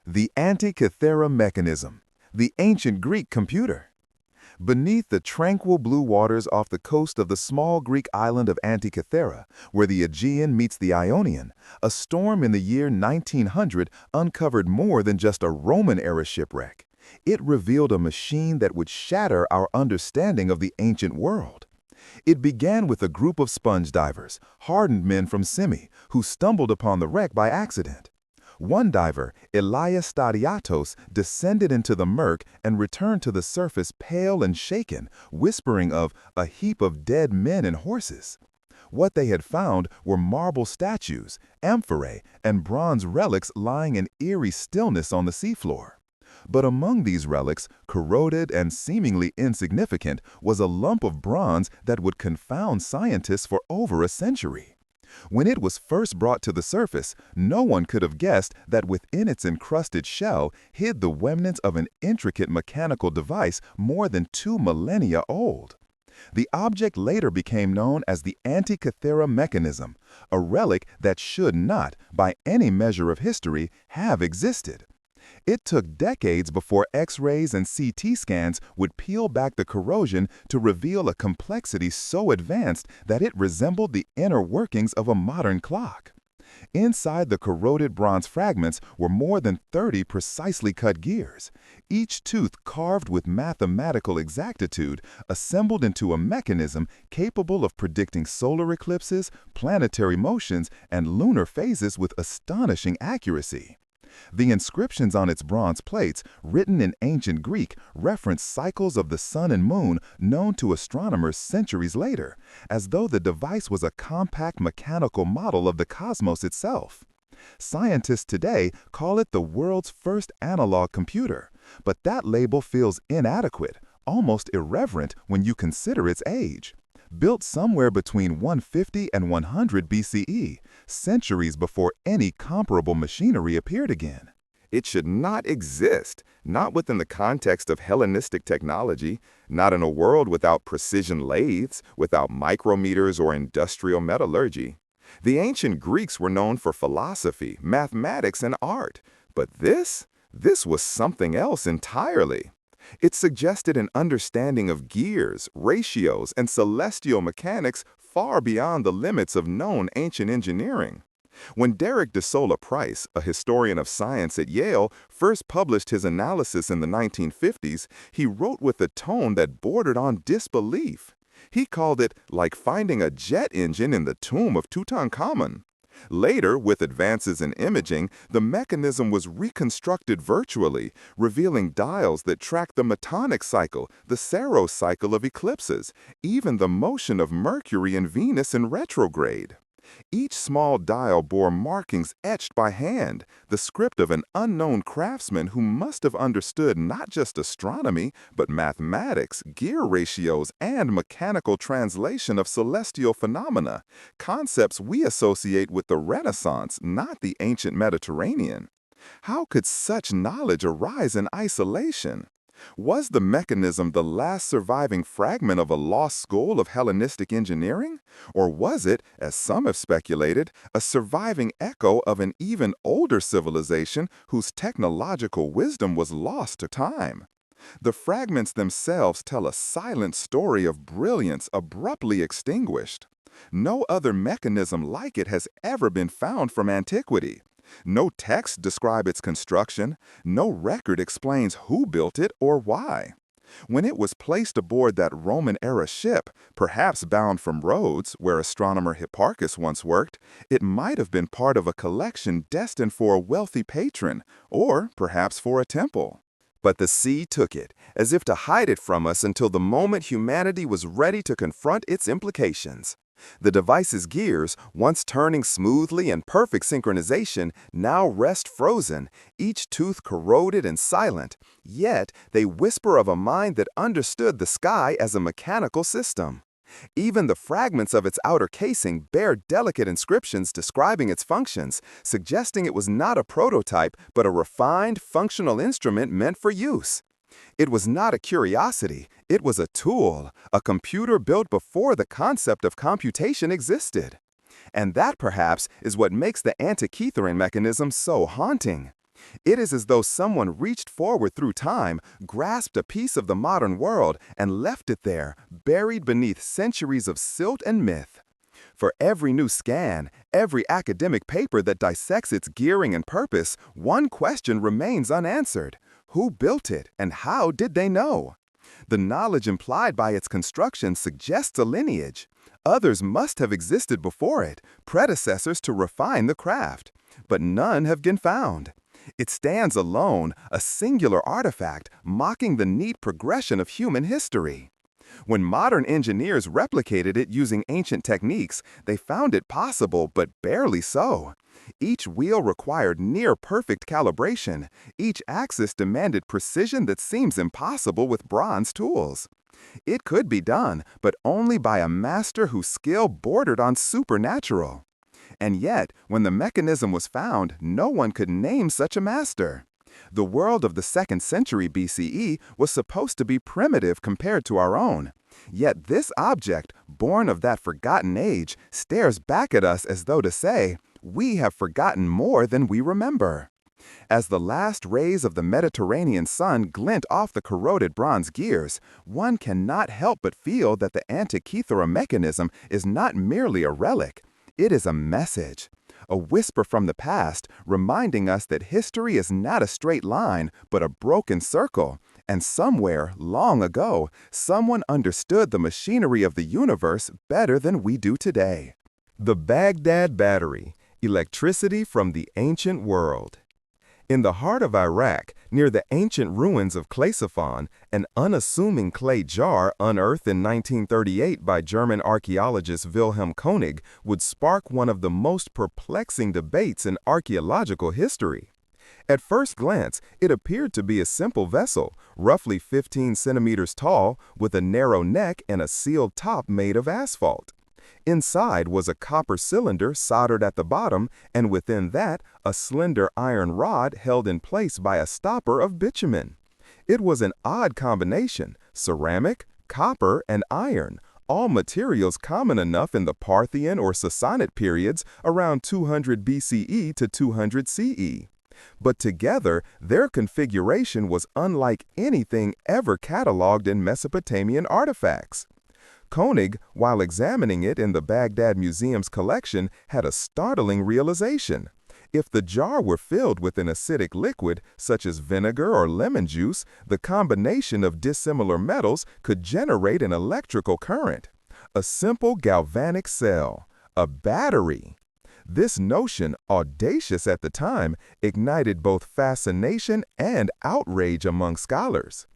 The Antikythera mechanism, the ancient Greek computer. Beneath the tranquil blue waters off the coast of the small Greek island of Antikythera, where the Aegean meets the Ionian, a storm in the year 1900 uncovered more than just a Roman-era shipwreck. It revealed a machine that would shatter our understanding of the ancient world. It began with a group of sponge divers, hardened men from Simi, who stumbled upon the wreck by accident. One diver, Elias Stadiatos, descended into the murk and returned to the surface pale and shaken, whispering of a heap of dead men and horses. What they had found were marble statues, amphorae, and bronze relics lying in eerie stillness on the seafloor. But among these relics, corroded and seemingly insignificant, was a lump of bronze that would confound scientists for over a century. When it was first brought to the surface, no one could have guessed that within its encrusted shell hid the remnants of an intricate mechanical device more than 2 millennia old. The object later became known as the Antikythera mechanism, a relic that should not, by any measure of history, have existed. It took decades before X-rays and CT scans would peel back the corrosion to reveal a complexity so advanced that it resembled the inner workings of a modern clock. Inside the corroded bronze fragments were more than 30 precisely cut gears, each tooth carved with mathematical exactitude, assembled into a mechanism capable of predicting solar eclipses, planetary motions, and lunar phases with astonishing accuracy. The inscriptions on its bronze plates, written in ancient Greek, reference cycles of the sun and moon known to astronomers centuries later, as though the device was a compact mechanical model of the cosmos itself. Scientists today call it the world's first analog computer, but that label feels inadequate, almost irreverent when you consider its age. Built somewhere between 150 and 100 BCE, centuries before any comparable machinery appeared again. It should not exist, not within the context of Hellenistic technology, not in a world without precision lathes, without micrometers or industrial metallurgy. The ancient Greeks were known for philosophy, mathematics, and art, but this was something else entirely. It suggested an understanding of gears, ratios, and celestial mechanics far beyond the limits of known ancient engineering. When Derek de Solla Price, a historian of science at Yale, first published his analysis in the 1950s, he wrote with a tone that bordered on disbelief. He called it like finding a jet engine in the tomb of Tutankhamun. Later, with advances in imaging, the mechanism was reconstructed virtually, revealing dials that tracked the Metonic cycle, the Saros cycle of eclipses, even the motion of Mercury and Venus in retrograde. Each small dial bore markings etched by hand, the script of an unknown craftsman who must have understood not just astronomy, but mathematics, gear ratios, and mechanical translation of celestial phenomena, concepts we associate with the Renaissance, not the ancient Mediterranean. How could such knowledge arise in isolation? Was the mechanism the last surviving fragment of a lost school of Hellenistic engineering? Or was it, as some have speculated, a surviving echo of an even older civilization whose technological wisdom was lost to time? The fragments themselves tell a silent story of brilliance abruptly extinguished. No other mechanism like it has ever been found from antiquity. No texts describe its construction, no record explains who built it or why. When it was placed aboard that Roman-era ship, perhaps bound from Rhodes, where astronomer Hipparchus once worked, it might have been part of a collection destined for a wealthy patron, or perhaps for a temple. But the sea took it, as if to hide it from us until the moment humanity was ready to confront its implications. The device's gears, once turning smoothly in perfect synchronization, now rest frozen, each tooth corroded and silent, yet they whisper of a mind that understood the sky as a mechanical system. Even the fragments of its outer casing bear delicate inscriptions describing its functions, suggesting it was not a prototype but a refined, functional instrument meant for use. It was not a curiosity, it was a tool, a computer built before the concept of computation existed. And that, perhaps, is what makes the Antikythera mechanism so haunting. It is as though someone reached forward through time, grasped a piece of the modern world, and left it there, buried beneath centuries of silt and myth. For every new scan, every academic paper that dissects its gearing and purpose, one question remains unanswered. Who built it, and how did they know? The knowledge implied by its construction suggests a lineage. Others must have existed before it, predecessors to refine the craft. But none have been found. It stands alone, a singular artifact, mocking the neat progression of human history. When modern engineers replicated it using ancient techniques, they found it possible, but barely so. Each wheel required near-perfect calibration. Each axis demanded precision that seems impossible with bronze tools. It could be done, but only by a master whose skill bordered on supernatural. And yet, when the mechanism was found, no one could name such a master. The world of the 2nd century BCE was supposed to be primitive compared to our own. Yet this object, born of that forgotten age, stares back at us as though to say, we have forgotten more than we remember. As the last rays of the Mediterranean sun glint off the corroded bronze gears, one cannot help but feel that the Antikythera mechanism is not merely a relic. It is a message, a whisper from the past reminding us that history is not a straight line, but a broken circle, and somewhere, long ago, someone understood the machinery of the universe better than we do today. The Baghdad Battery, electricity from the ancient world. In the heart of Iraq, near the ancient ruins of Ctesiphon, an unassuming clay jar unearthed in 1938 by German archaeologist Wilhelm Koenig would spark one of the most perplexing debates in archaeological history. At first glance, it appeared to be a simple vessel, roughly 15 centimeters tall, with a narrow neck and a sealed top made of asphalt. Inside was a copper cylinder soldered at the bottom, and within that, a slender iron rod held in place by a stopper of bitumen. It was an odd combination: ceramic, copper, and iron, all materials common enough in the Parthian or Sassanid periods around 200 BCE to 200 CE. But together, their configuration was unlike anything ever cataloged in Mesopotamian artifacts. Koenig, while examining it in the Baghdad Museum's collection, had a startling realization. If the jar were filled with an acidic liquid, such as vinegar or lemon juice, the combination of dissimilar metals could generate an electrical current. A simple galvanic cell, a battery. This notion, audacious at the time, ignited both fascination and outrage among scholars.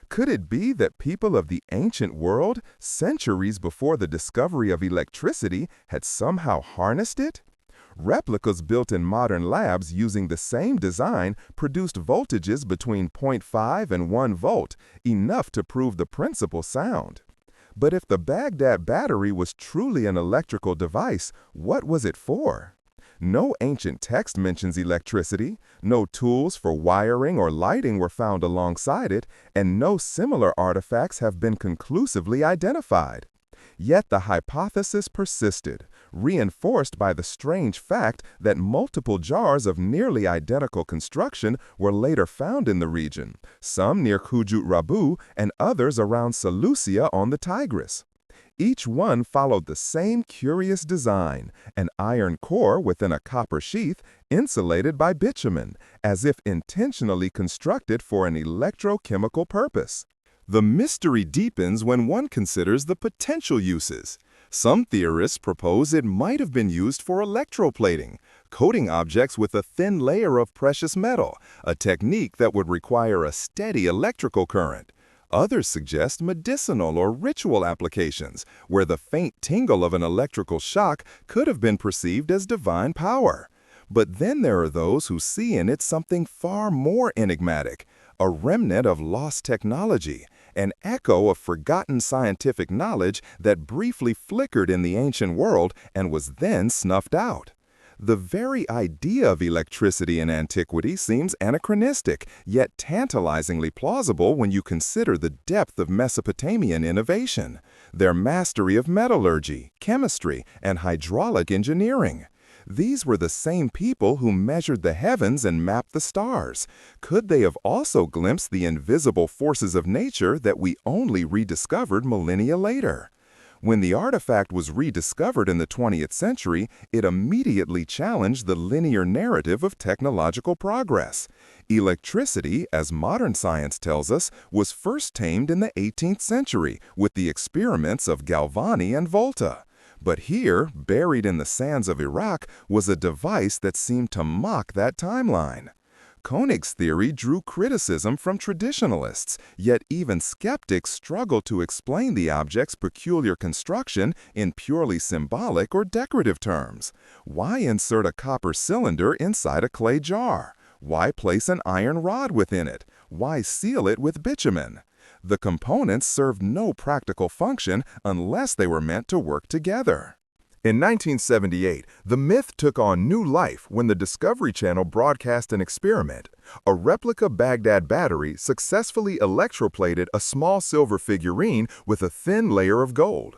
Could it be that people of the ancient world, centuries before the discovery of electricity, had somehow harnessed it? Replicas built in modern labs using the same design produced voltages between 0.5 and 1 volt, enough to prove the principle sound. But if the Baghdad battery was truly an electrical device, what was it for? No ancient text mentions electricity, no tools for wiring or lighting were found alongside it, and no similar artifacts have been conclusively identified. Yet the hypothesis persisted, reinforced by the strange fact that multiple jars of nearly identical construction were later found in the region, some near Khujut Rabu and others around Seleucia on the Tigris. Each one followed the same curious design, an iron core within a copper sheath insulated by bitumen, as if intentionally constructed for an electrochemical purpose. The mystery deepens when one considers the potential uses. Some theorists propose it might have been used for electroplating, coating objects with a thin layer of precious metal, a technique that would require a steady electrical current. Others suggest medicinal or ritual applications, where the faint tingle of an electrical shock could have been perceived as divine power. But then there are those who see in it something far more enigmatic, a remnant of lost technology, an echo of forgotten scientific knowledge that briefly flickered in the ancient world and was then snuffed out. The very idea of electricity in antiquity seems anachronistic, yet tantalizingly plausible when you consider the depth of Mesopotamian innovation, their mastery of metallurgy, chemistry, and hydraulic engineering. These were the same people who measured the heavens and mapped the stars. Could they have also glimpsed the invisible forces of nature that we only rediscovered millennia later? When the artifact was rediscovered in the 20th century, it immediately challenged the linear narrative of technological progress. Electricity, as modern science tells us, was first tamed in the 18th century with the experiments of Galvani and Volta. But here, buried in the sands of Iraq, was a device that seemed to mock that timeline. Koenig's theory drew criticism from traditionalists, yet even skeptics struggled to explain the object's peculiar construction in purely symbolic or decorative terms. Why insert a copper cylinder inside a clay jar? Why place an iron rod within it? Why seal it with bitumen? The components served no practical function unless they were meant to work together. In 1978, the myth took on new life when the Discovery Channel broadcast an experiment. A replica Baghdad battery successfully electroplated a small silver figurine with a thin layer of gold.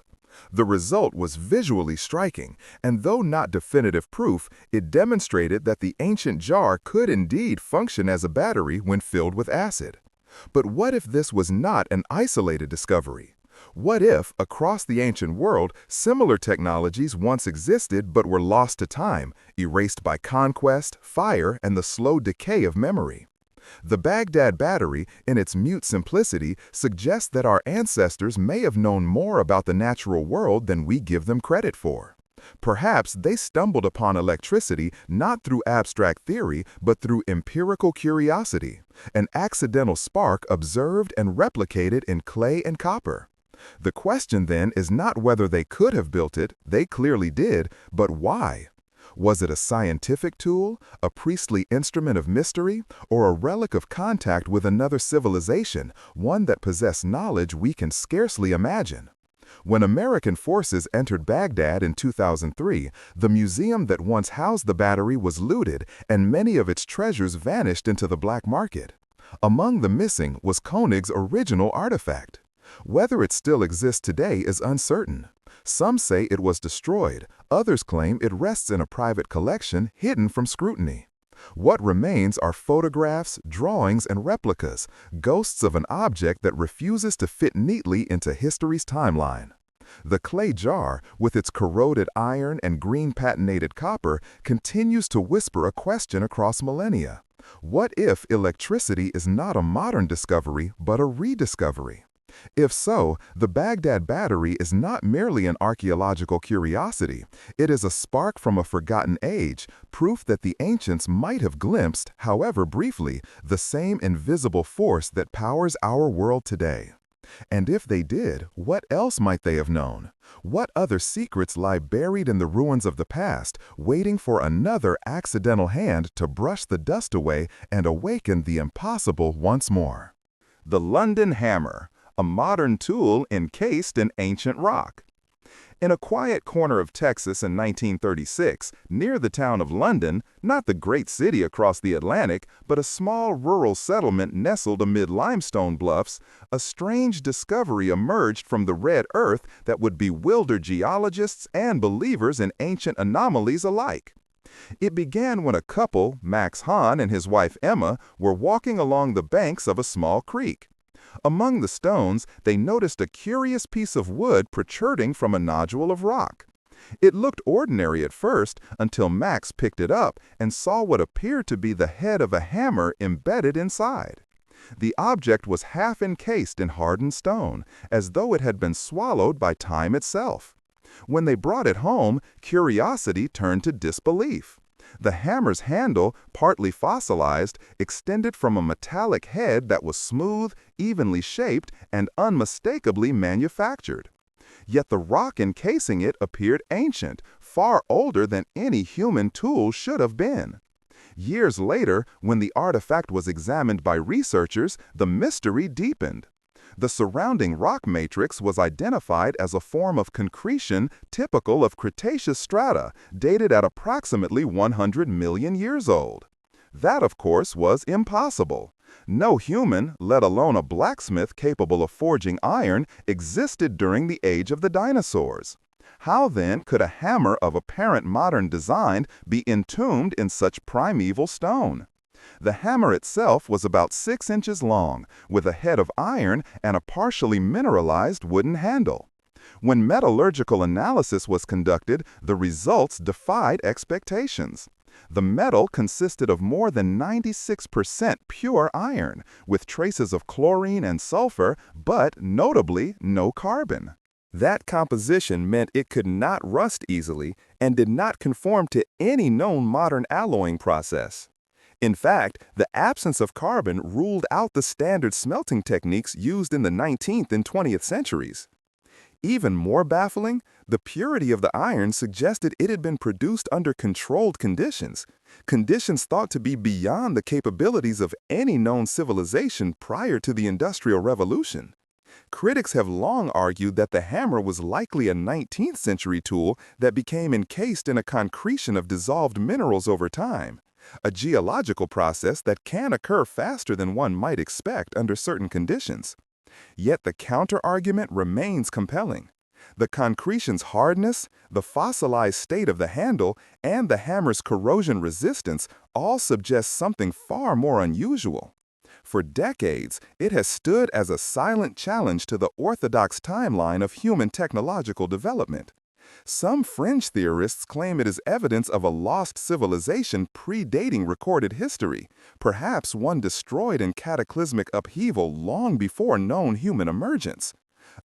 The result was visually striking, and though not definitive proof, it demonstrated that the ancient jar could indeed function as a battery when filled with acid. But what if this was not an isolated discovery? What if, across the ancient world, similar technologies once existed but were lost to time, erased by conquest, fire, and the slow decay of memory? The Baghdad battery, in its mute simplicity, suggests that our ancestors may have known more about the natural world than we give them credit for. Perhaps they stumbled upon electricity not through abstract theory, but through empirical curiosity, an accidental spark observed and replicated in clay and copper. The question then is not whether they could have built it, they clearly did, but why? Was it a scientific tool, a priestly instrument of mystery, or a relic of contact with another civilization, one that possessed knowledge we can scarcely imagine? When American forces entered Baghdad in 2003, the museum that once housed the battery was looted and many of its treasures vanished into the black market. Among the missing was Koenig's original artifact. Whether it still exists today is uncertain. Some say it was destroyed, others claim it rests in a private collection hidden from scrutiny. What remains are photographs, drawings, and replicas, ghosts of an object that refuses to fit neatly into history's timeline. The clay jar, with its corroded iron and green patinated copper, continues to whisper a question across millennia. What if electricity is not a modern discovery, but a rediscovery? If so, the Baghdad battery is not merely an archaeological curiosity. It is a spark from a forgotten age, proof that the ancients might have glimpsed, however briefly, the same invisible force that powers our world today. And if they did, what else might they have known? What other secrets lie buried in the ruins of the past, waiting for another accidental hand to brush the dust away and awaken the impossible once more? The London Hammer, a modern tool encased in ancient rock. In a quiet corner of Texas in 1936, near the town of London, not the great city across the Atlantic, but a small rural settlement nestled amid limestone bluffs, a strange discovery emerged from the red earth that would bewilder geologists and believers in ancient anomalies alike. It began when a couple, Max Hahn and his wife Emma, were walking along the banks of a small creek. Among the stones, they noticed a curious piece of wood protruding from a nodule of rock. It looked ordinary at first until Max picked it up and saw what appeared to be the head of a hammer embedded inside. The object was half encased in hardened stone, as though it had been swallowed by time itself. When they brought it home, curiosity turned to disbelief. The hammer's handle, partly fossilized, extended from a metallic head that was smooth, evenly shaped, and unmistakably manufactured. Yet the rock encasing it appeared ancient, far older than any human tool should have been. Years later, when the artifact was examined by researchers, the mystery deepened. The surrounding rock matrix was identified as a form of concretion typical of Cretaceous strata, dated at approximately 100 million years old. That, of course, was impossible. No human, let alone a blacksmith capable of forging iron, existed during the age of the dinosaurs. How then could a hammer of apparent modern design be entombed in such primeval stone? The hammer itself was about 6 inches long, with a head of iron and a partially mineralized wooden handle. When metallurgical analysis was conducted, the results defied expectations. The metal consisted of more than 96% pure iron, with traces of chlorine and sulfur, but notably no carbon. That composition meant it could not rust easily and did not conform to any known modern alloying process. In fact, the absence of carbon ruled out the standard smelting techniques used in the 19th and 20th centuries. Even more baffling, the purity of the iron suggested it had been produced under controlled conditions, conditions thought to be beyond the capabilities of any known civilization prior to the Industrial Revolution. Critics have long argued that the hammer was likely a 19th century tool that became encased in a concretion of dissolved minerals over time, a geological process that can occur faster than one might expect under certain conditions. Yet the counter-argument remains compelling. The concretion's hardness, the fossilized state of the handle, and the hammer's corrosion resistance all suggest something far more unusual. For decades, it has stood as a silent challenge to the orthodox timeline of human technological development. Some fringe theorists claim it is evidence of a lost civilization predating recorded history, perhaps one destroyed in cataclysmic upheaval long before known human emergence.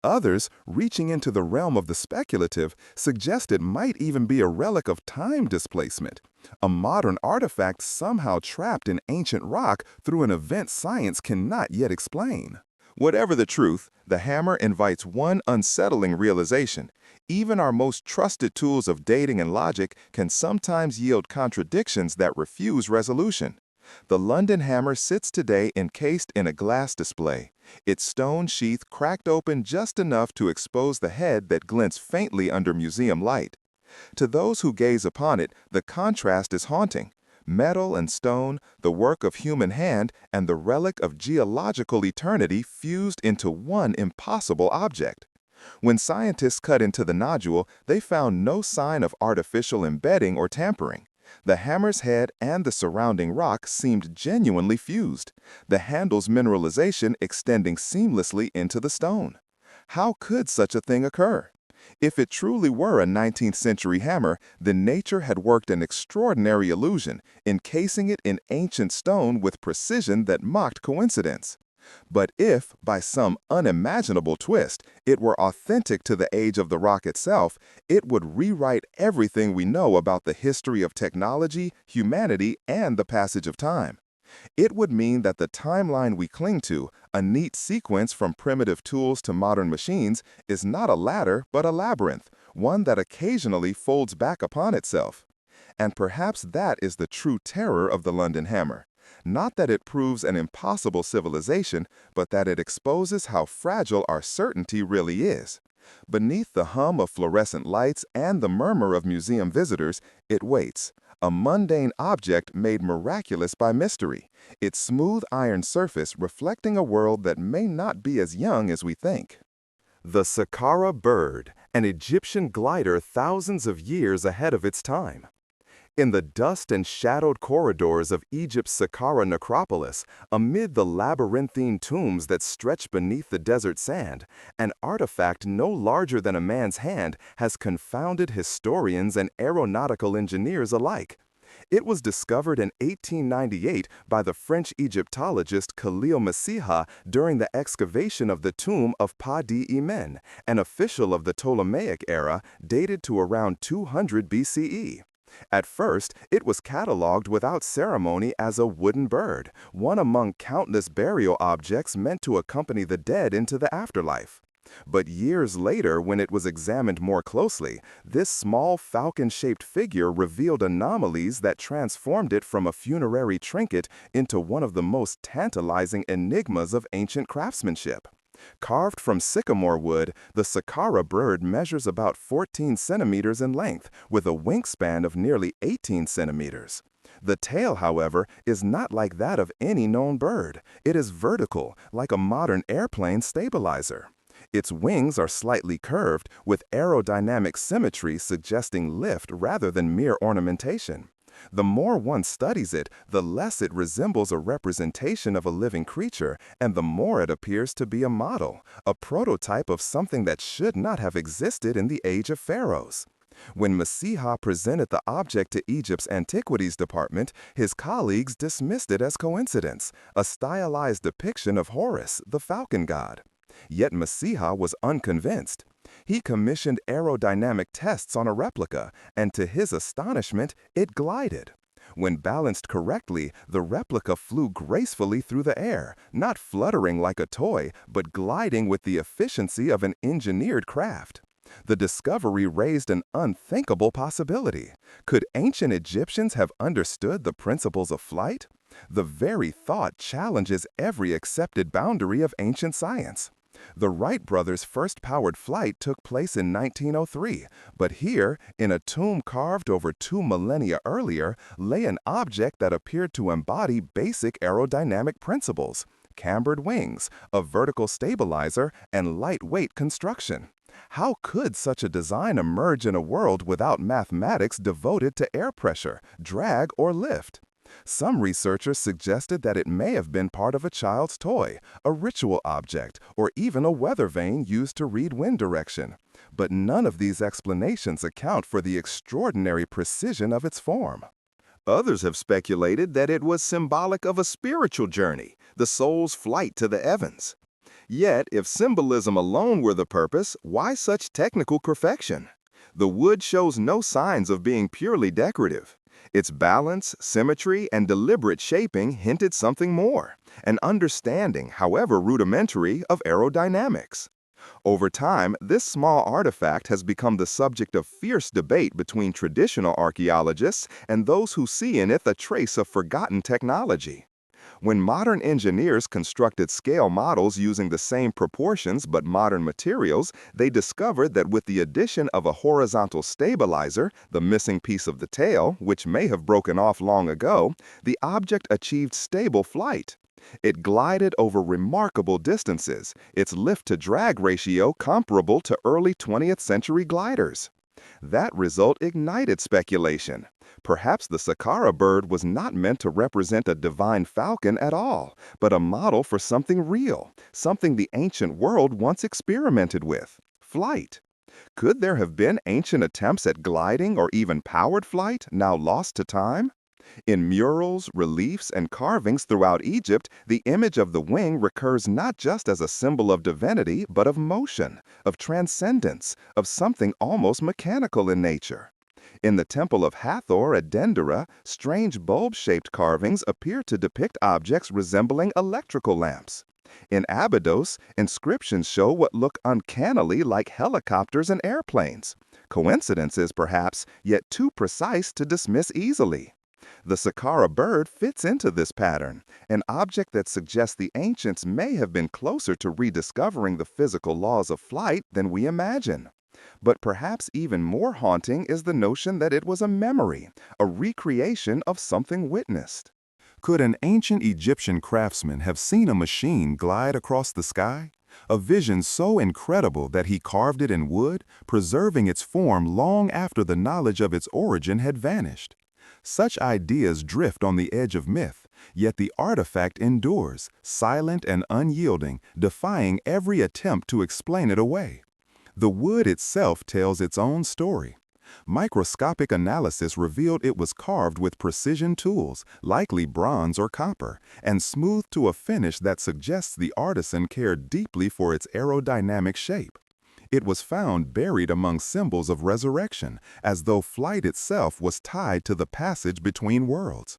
Others, reaching into the realm of the speculative, suggest it might even be a relic of time displacement, a modern artifact somehow trapped in ancient rock through an event science cannot yet explain. Whatever the truth, the hammer invites one unsettling realization. Even our most trusted tools of dating and logic can sometimes yield contradictions that refuse resolution. The London hammer sits today encased in a glass display, its stone sheath cracked open just enough to expose the head that glints faintly under museum light. To those who gaze upon it, the contrast is haunting. Metal and stone, the work of human hand, and the relic of geological eternity fused into one impossible object. When scientists cut into the nodule, they found no sign of artificial embedding or tampering. The hammer's head and the surrounding rock seemed genuinely fused, the handle's mineralization extending seamlessly into the stone. How could such a thing occur? If it truly were a 19th century hammer, then nature had worked an extraordinary illusion, encasing it in ancient stone with precision that mocked coincidence. But if, by some unimaginable twist, it were authentic to the age of the rock itself, it would rewrite everything we know about the history of technology, humanity, and the passage of time. It would mean that the timeline we cling to, a neat sequence from primitive tools to modern machines, is not a ladder but a labyrinth, one that occasionally folds back upon itself. And perhaps that is the true terror of the London hammer. Not that it proves an impossible civilization, but that it exposes how fragile our certainty really is. Beneath the hum of fluorescent lights and the murmur of museum visitors, it waits, a mundane object made miraculous by mystery, its smooth iron surface reflecting a world that may not be as young as we think. The Saqqara bird, an Egyptian glider thousands of years ahead of its time. In the dust and shadowed corridors of Egypt's Saqqara necropolis, amid the labyrinthine tombs that stretch beneath the desert sand, an artifact no larger than a man's hand has confounded historians and aeronautical engineers alike. It was discovered in 1898 by the French Egyptologist Khalil Messiha during the excavation of the tomb of Pa-di-Imen, an official of the Ptolemaic era dated to around 200 BCE. At first, it was catalogued without ceremony as a wooden bird, one among countless burial objects meant to accompany the dead into the afterlife. But years later, when it was examined more closely, this small falcon-shaped figure revealed anomalies that transformed it from a funerary trinket into one of the most tantalizing enigmas of ancient craftsmanship. Carved from sycamore wood, the Saqqara bird measures about 14 centimeters in length, with a wingspan of nearly 18 centimeters. The tail, however, is not like that of any known bird. It is vertical, like a modern airplane stabilizer. Its wings are slightly curved, with aerodynamic symmetry suggesting lift rather than mere ornamentation. The more one studies it, the less it resembles a representation of a living creature, and the more it appears to be a model, a prototype of something that should not have existed in the age of pharaohs. When Messiha presented the object to Egypt's Antiquities Department, his colleagues dismissed it as coincidence, a stylized depiction of Horus, the falcon god. Yet Messiha was unconvinced. He commissioned aerodynamic tests on a replica, and to his astonishment, it glided. When balanced correctly, the replica flew gracefully through the air, not fluttering like a toy, but gliding with the efficiency of an engineered craft. The discovery raised an unthinkable possibility. Could ancient Egyptians have understood the principles of flight? The very thought challenges every accepted boundary of ancient science. The Wright brothers' first powered flight took place in 1903, but here, in a tomb carved over 2 millennia earlier, lay an object that appeared to embody basic aerodynamic principles: cambered wings, a vertical stabilizer, and lightweight construction. How could such a design emerge in a world without mathematics devoted to air pressure, drag, or lift? Some researchers suggested that it may have been part of a child's toy, a ritual object, or even a weather vane used to read wind direction. But none of these explanations account for the extraordinary precision of its form. Others have speculated that it was symbolic of a spiritual journey, the soul's flight to the heavens. Yet, if symbolism alone were the purpose, why such technical perfection? The wood shows no signs of being purely decorative. Its balance, symmetry, and deliberate shaping hinted something more, an understanding, however rudimentary, of aerodynamics. Over time, this small artifact has become the subject of fierce debate between traditional archaeologists and those who see in it a trace of forgotten technology. When modern engineers constructed scale models using the same proportions but modern materials, they discovered that with the addition of a horizontal stabilizer, the missing piece of the tail, which may have broken off long ago, the object achieved stable flight. It glided over remarkable distances, its lift-to-drag ratio comparable to early 20th century gliders. That result ignited speculation. Perhaps the Saqqara bird was not meant to represent a divine falcon at all, but a model for something real, something the ancient world once experimented with: flight. Could there have been ancient attempts at gliding or even powered flight, now lost to time? In murals, reliefs, and carvings throughout Egypt, the image of the wing recurs not just as a symbol of divinity, but of motion, of transcendence, of something almost mechanical in nature. In the Temple of Hathor at Dendera, strange bulb-shaped carvings appear to depict objects resembling electrical lamps. In Abydos, inscriptions show what look uncannily like helicopters and airplanes. Coincidences, perhaps, yet too precise to dismiss easily. The Saqqara bird fits into this pattern, an object that suggests the ancients may have been closer to rediscovering the physical laws of flight than we imagine. But perhaps even more haunting is the notion that it was a memory, a recreation of something witnessed. Could an ancient Egyptian craftsman have seen a machine glide across the sky? A vision so incredible that he carved it in wood, preserving its form long after the knowledge of its origin had vanished. Such ideas drift on the edge of myth, yet the artifact endures, silent and unyielding, defying every attempt to explain it away. The wood itself tells its own story. Microscopic analysis revealed it was carved with precision tools, likely bronze or copper, and smoothed to a finish that suggests the artisan cared deeply for its aerodynamic shape. It was found buried among symbols of resurrection, as though flight itself was tied to the passage between worlds.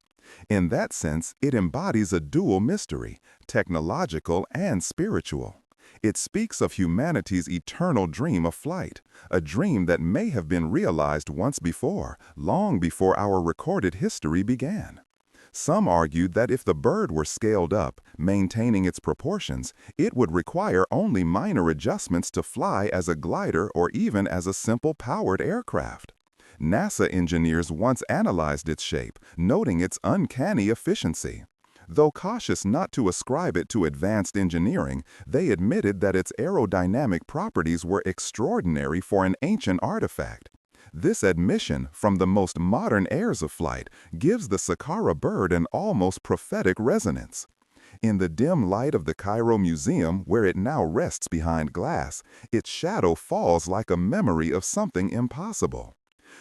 In that sense, it embodies a dual mystery, technological and spiritual. It speaks of humanity's eternal dream of flight, a dream that may have been realized once before, long before our recorded history began. Some argued that if the bird were scaled up, maintaining its proportions, it would require only minor adjustments to fly as a glider or even as a simple powered aircraft. NASA engineers once analyzed its shape, noting its uncanny efficiency. Though cautious not to ascribe it to advanced engineering, they admitted that its aerodynamic properties were extraordinary for an ancient artifact. This admission, from the most modern heirs of flight, gives the Saqqara bird an almost prophetic resonance. In the dim light of the Cairo Museum, where it now rests behind glass, its shadow falls like a memory of something impossible.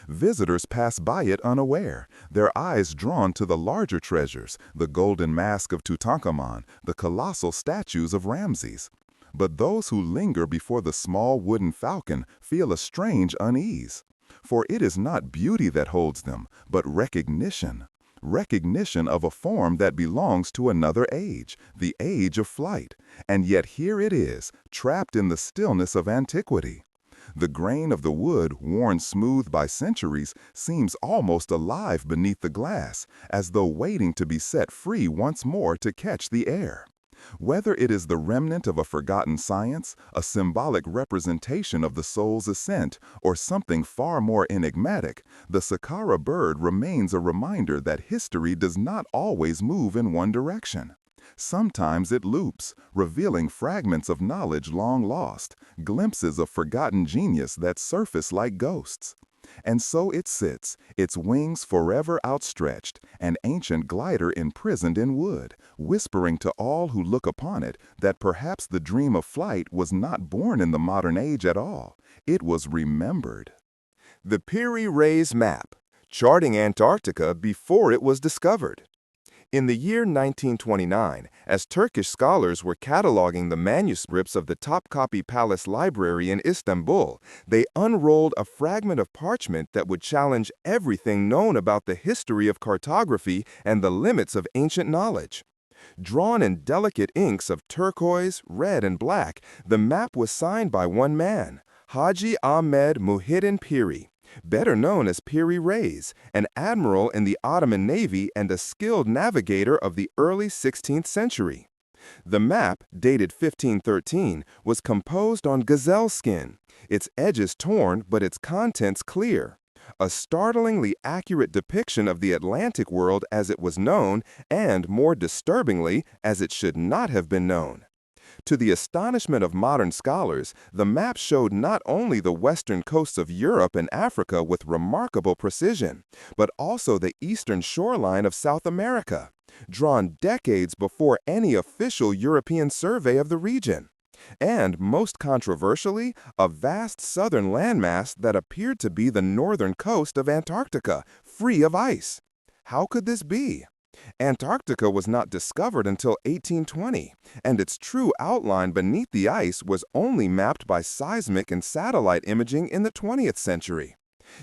Visitors pass by it unaware, their eyes drawn to the larger treasures, the golden mask of Tutankhamun, the colossal statues of Ramses. But those who linger before the small wooden falcon feel a strange unease. For it is not beauty that holds them, but recognition. Recognition of a form that belongs to another age, the age of flight. And yet here it is, trapped in the stillness of antiquity. The grain of the wood, worn smooth by centuries, seems almost alive beneath the glass, as though waiting to be set free once more to catch the air. Whether it is the remnant of a forgotten science, a symbolic representation of the soul's ascent, or something far more enigmatic, the Saqqara bird remains a reminder that history does not always move in one direction. Sometimes it loops, revealing fragments of knowledge long lost, glimpses of forgotten genius that surface like ghosts. And so it sits, its wings forever outstretched, an ancient glider imprisoned in wood, whispering to all who look upon it that perhaps the dream of flight was not born in the modern age at all. It was remembered. The Piri Reis map, charting Antarctica before it was discovered. In the year 1929, as Turkish scholars were cataloging the manuscripts of the Topkapi Palace Library in Istanbul, they unrolled a fragment of parchment that would challenge everything known about the history of cartography and the limits of ancient knowledge. Drawn in delicate inks of turquoise, red, and black, the map was signed by one man, Haji Ahmed Muhyiddin Piri, better known as Piri Reis, an admiral in the Ottoman Navy and a skilled navigator of the early 16th century. The map, dated 1513, was composed on gazelle skin, its edges torn but its contents clear. A startlingly accurate depiction of the Atlantic world as it was known, and, more disturbingly, as it should not have been known. To the astonishment of modern scholars, the map showed not only the western coasts of Europe and Africa with remarkable precision, but also the eastern shoreline of South America, drawn decades before any official European survey of the region. And, most controversially, a vast southern landmass that appeared to be the northern coast of Antarctica, free of ice. How could this be? Antarctica was not discovered until 1820, and its true outline beneath the ice was only mapped by seismic and satellite imaging in the 20th century.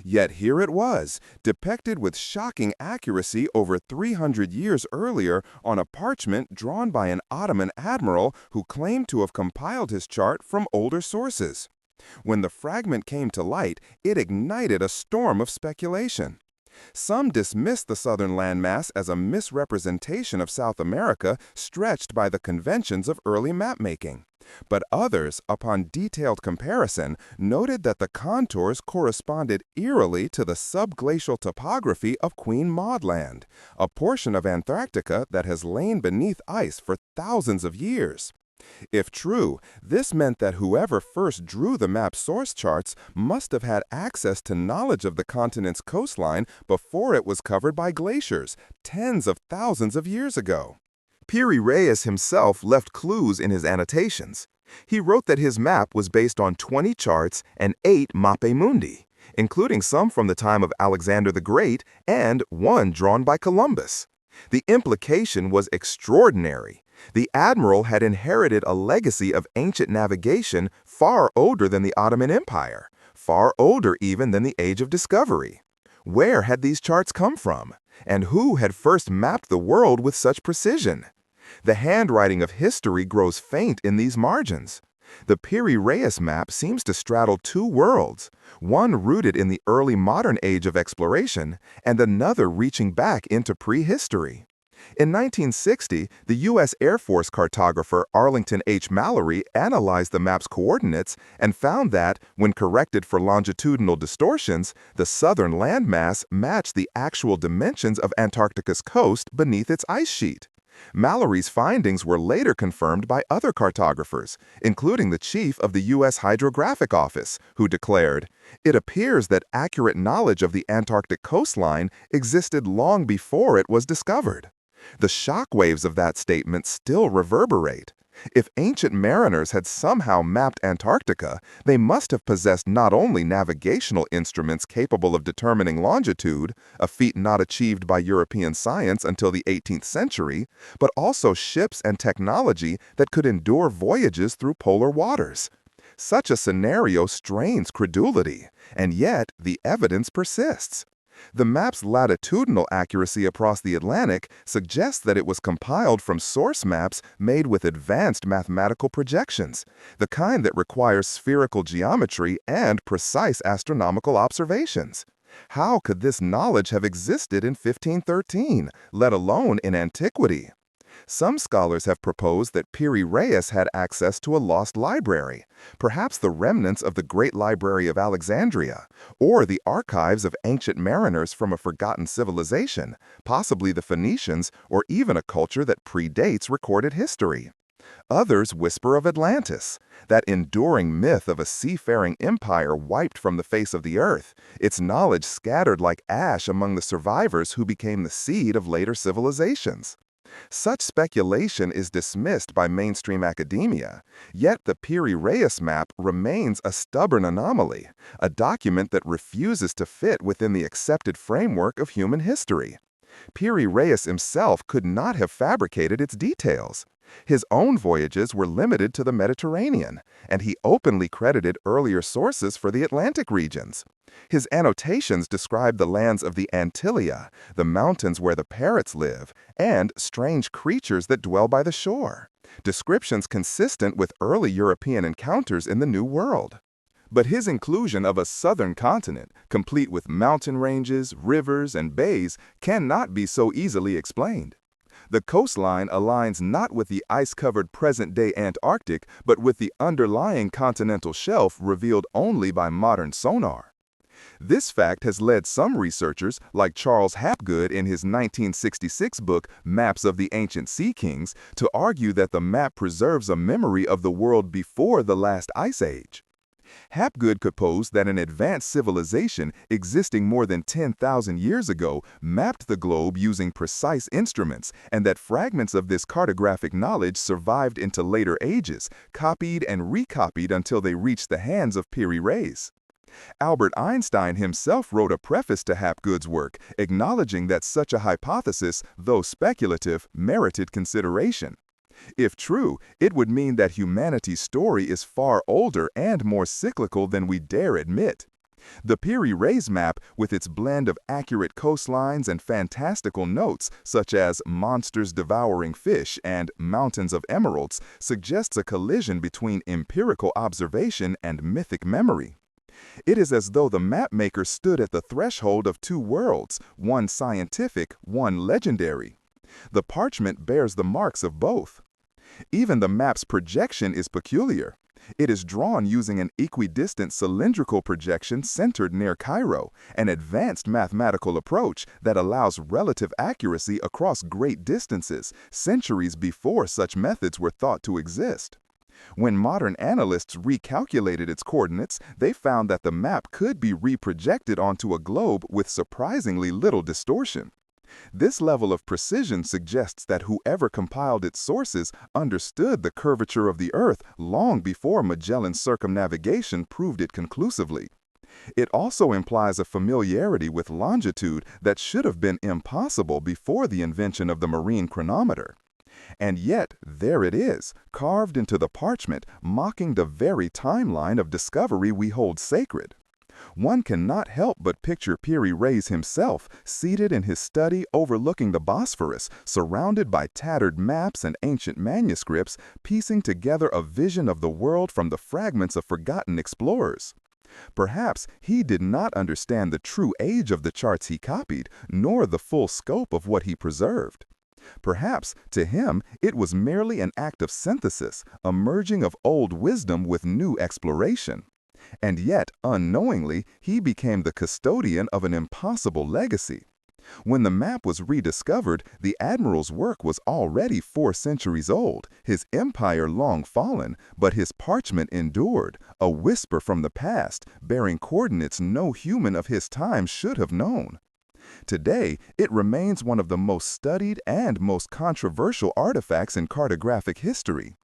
Yet here it was, depicted with shocking accuracy over 300 years earlier on a parchment drawn by an Ottoman admiral who claimed to have compiled his chart from older sources. When the fragment came to light, it ignited a storm of speculation. Some dismissed the southern landmass as a misrepresentation of South America stretched by the conventions of early mapmaking. But others, upon detailed comparison, noted that the contours corresponded eerily to the subglacial topography of Queen Maud Land, a portion of Antarctica that has lain beneath ice for thousands of years. If true, this meant that whoever first drew the map's source charts must have had access to knowledge of the continent's coastline before it was covered by glaciers, tens of thousands of years ago. Piri Reis himself left clues in his annotations. He wrote that his map was based on 20 charts and 8 mappe mundi, including some from the time of Alexander the Great and one drawn by Columbus. The implication was extraordinary. The admiral had inherited a legacy of ancient navigation far older than the Ottoman Empire, far older even than the Age of Discovery. Where had these charts come from? And who had first mapped the world with such precision? The handwriting of history grows faint in these margins. The Piri Reis map seems to straddle two worlds, one rooted in the early modern age of exploration, and another reaching back into prehistory. In 1960, the U.S. Air Force cartographer Arlington H. Mallory analyzed the map's coordinates and found that, when corrected for longitudinal distortions, the southern landmass matched the actual dimensions of Antarctica's coast beneath its ice sheet. Mallory's findings were later confirmed by other cartographers, including the chief of the U.S. Hydrographic Office, who declared, "It appears that accurate knowledge of the Antarctic coastline existed long before it was discovered." The shockwaves of that statement still reverberate. If ancient mariners had somehow mapped Antarctica, they must have possessed not only navigational instruments capable of determining longitude, a feat not achieved by European science until the 18th century, but also ships and technology that could endure voyages through polar waters. Such a scenario strains credulity, and yet the evidence persists. The map's latitudinal accuracy across the Atlantic suggests that it was compiled from source maps made with advanced mathematical projections, the kind that requires spherical geometry and precise astronomical observations. How could this knowledge have existed in 1513, let alone in antiquity? Some scholars have proposed that Piri Reis had access to a lost library, perhaps the remnants of the Great Library of Alexandria, or the archives of ancient mariners from a forgotten civilization, possibly the Phoenicians, or even a culture that predates recorded history. Others whisper of Atlantis, that enduring myth of a seafaring empire wiped from the face of the earth, its knowledge scattered like ash among the survivors who became the seed of later civilizations. Such speculation is dismissed by mainstream academia, yet the Piri Reis map remains a stubborn anomaly, a document that refuses to fit within the accepted framework of human history. Piri Reis himself could not have fabricated its details. His own voyages were limited to the Mediterranean, and he openly credited earlier sources for the Atlantic regions. His annotations describe the lands of the Antilia, the mountains where the parrots live, and strange creatures that dwell by the shore, descriptions consistent with early European encounters in the New World. But his inclusion of a southern continent, complete with mountain ranges, rivers, and bays, cannot be so easily explained. The coastline aligns not with the ice-covered present-day Antarctic, but with the underlying continental shelf revealed only by modern sonar. This fact has led some researchers, like Charles Hapgood in his 1966 book Maps of the Ancient Sea Kings, to argue that the map preserves a memory of the world before the last ice age. Hapgood could pose that an advanced civilization existing more than 10,000 years ago mapped the globe using precise instruments, and that fragments of this cartographic knowledge survived into later ages, copied and recopied until they reached the hands of Piri Reis. Albert Einstein himself wrote a preface to Hapgood's work, acknowledging that such a hypothesis, though speculative, merited consideration. If true, it would mean that humanity's story is far older and more cyclical than we dare admit. The Piri Reis map, with its blend of accurate coastlines and fantastical notes, such as monsters devouring fish and mountains of emeralds, suggests a collision between empirical observation and mythic memory. It is as though the mapmaker stood at the threshold of two worlds, one scientific, one legendary. The parchment bears the marks of both. Even the map's projection is peculiar. It is drawn using an equidistant cylindrical projection centered near Cairo, an advanced mathematical approach that allows relative accuracy across great distances, centuries before such methods were thought to exist. When modern analysts recalculated its coordinates, they found that the map could be reprojected onto a globe with surprisingly little distortion. This level of precision suggests that whoever compiled its sources understood the curvature of the Earth long before Magellan's circumnavigation proved it conclusively. It also implies a familiarity with longitude that should have been impossible before the invention of the marine chronometer. And yet, there it is, carved into the parchment, mocking the very timeline of discovery we hold sacred. One cannot help but picture Piri Reis himself, seated in his study overlooking the Bosphorus, surrounded by tattered maps and ancient manuscripts, piecing together a vision of the world from the fragments of forgotten explorers. Perhaps he did not understand the true age of the charts he copied, nor the full scope of what he preserved. Perhaps, to him, it was merely an act of synthesis, a merging of old wisdom with new exploration. And yet, unknowingly, he became the custodian of an impossible legacy. When the map was rediscovered, the admiral's work was already 4 centuries old, his empire long fallen, but his parchment endured, a whisper from the past, bearing coordinates no human of his time should have known. Today, it remains one of the most studied and most controversial artifacts in cartographic history.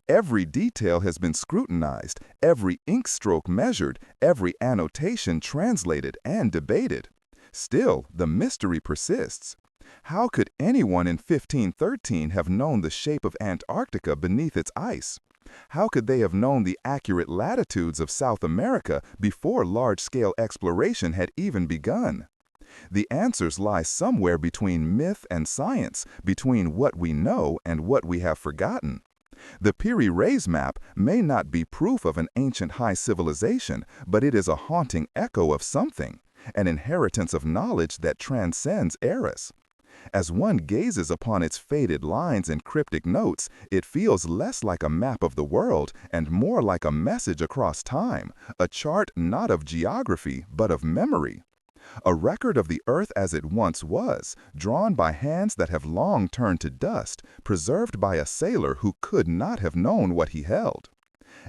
Every detail has been scrutinized, every ink stroke measured, every annotation translated and debated. Still, the mystery persists. How could anyone in 1513 have known the shape of Antarctica beneath its ice? How could they have known the accurate latitudes of South America before large-scale exploration had even begun? The answers lie somewhere between myth and science, between what we know and what we have forgotten. The Piri Reis map may not be proof of an ancient high civilization, but it is a haunting echo of something, an inheritance of knowledge that transcends eras. As one gazes upon its faded lines and cryptic notes, it feels less like a map of the world and more like a message across time, a chart not of geography but of memory. A record of the Earth as it once was, drawn by hands that have long turned to dust, preserved by a sailor who could not have known what he held.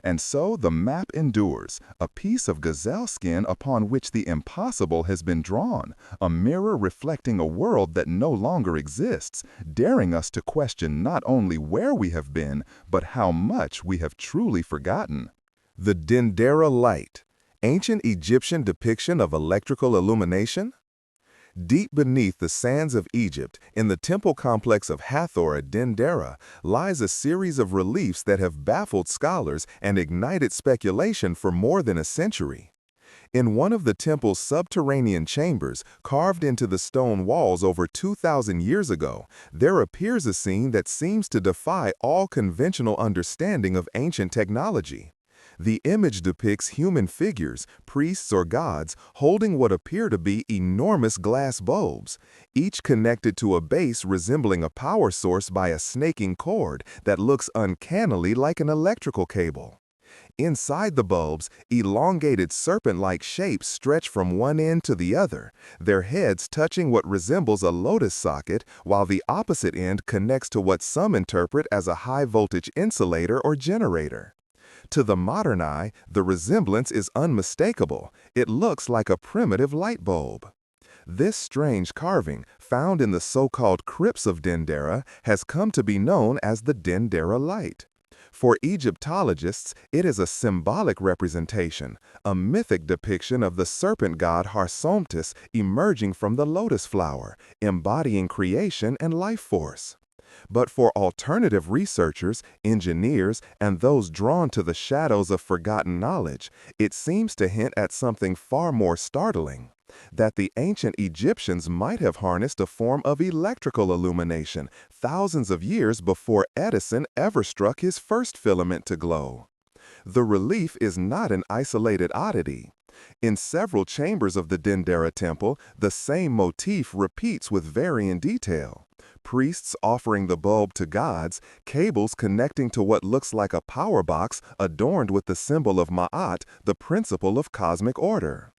And so the map endures, a piece of gazelle skin upon which the impossible has been drawn, a mirror reflecting a world that no longer exists, daring us to question not only where we have been, but how much we have truly forgotten. The Dendera Light, ancient Egyptian depiction of electrical illumination? Deep beneath the sands of Egypt, in the temple complex of Hathor at Dendera, lies a series of reliefs that have baffled scholars and ignited speculation for more than a century. In one of the temple's subterranean chambers, carved into the stone walls over 2,000 years ago, there appears a scene that seems to defy all conventional understanding of ancient technology. The image depicts human figures, priests or gods, holding what appear to be enormous glass bulbs, each connected to a base resembling a power source by a snaking cord that looks uncannily like an electrical cable. Inside the bulbs, elongated serpent-like shapes stretch from one end to the other, their heads touching what resembles a lotus socket, while the opposite end connects to what some interpret as a high-voltage insulator or generator. To the modern eye, the resemblance is unmistakable. It looks like a primitive light bulb. This strange carving, found in the so-called crypts of Dendera, has come to be known as the Dendera Light. For Egyptologists, it is a symbolic representation, a mythic depiction of the serpent god Harsomptis emerging from the lotus flower, embodying creation and life force. But for alternative researchers, engineers, and those drawn to the shadows of forgotten knowledge, it seems to hint at something far more startling: that the ancient Egyptians might have harnessed a form of electrical illumination thousands of years before Edison ever struck his first filament to glow. The relief is not an isolated oddity. In several chambers of the Dendera temple, the same motif repeats with varying detail. Priests offering the bulb to gods, cables connecting to what looks like a power box adorned with the symbol of Ma'at, the principle of cosmic order.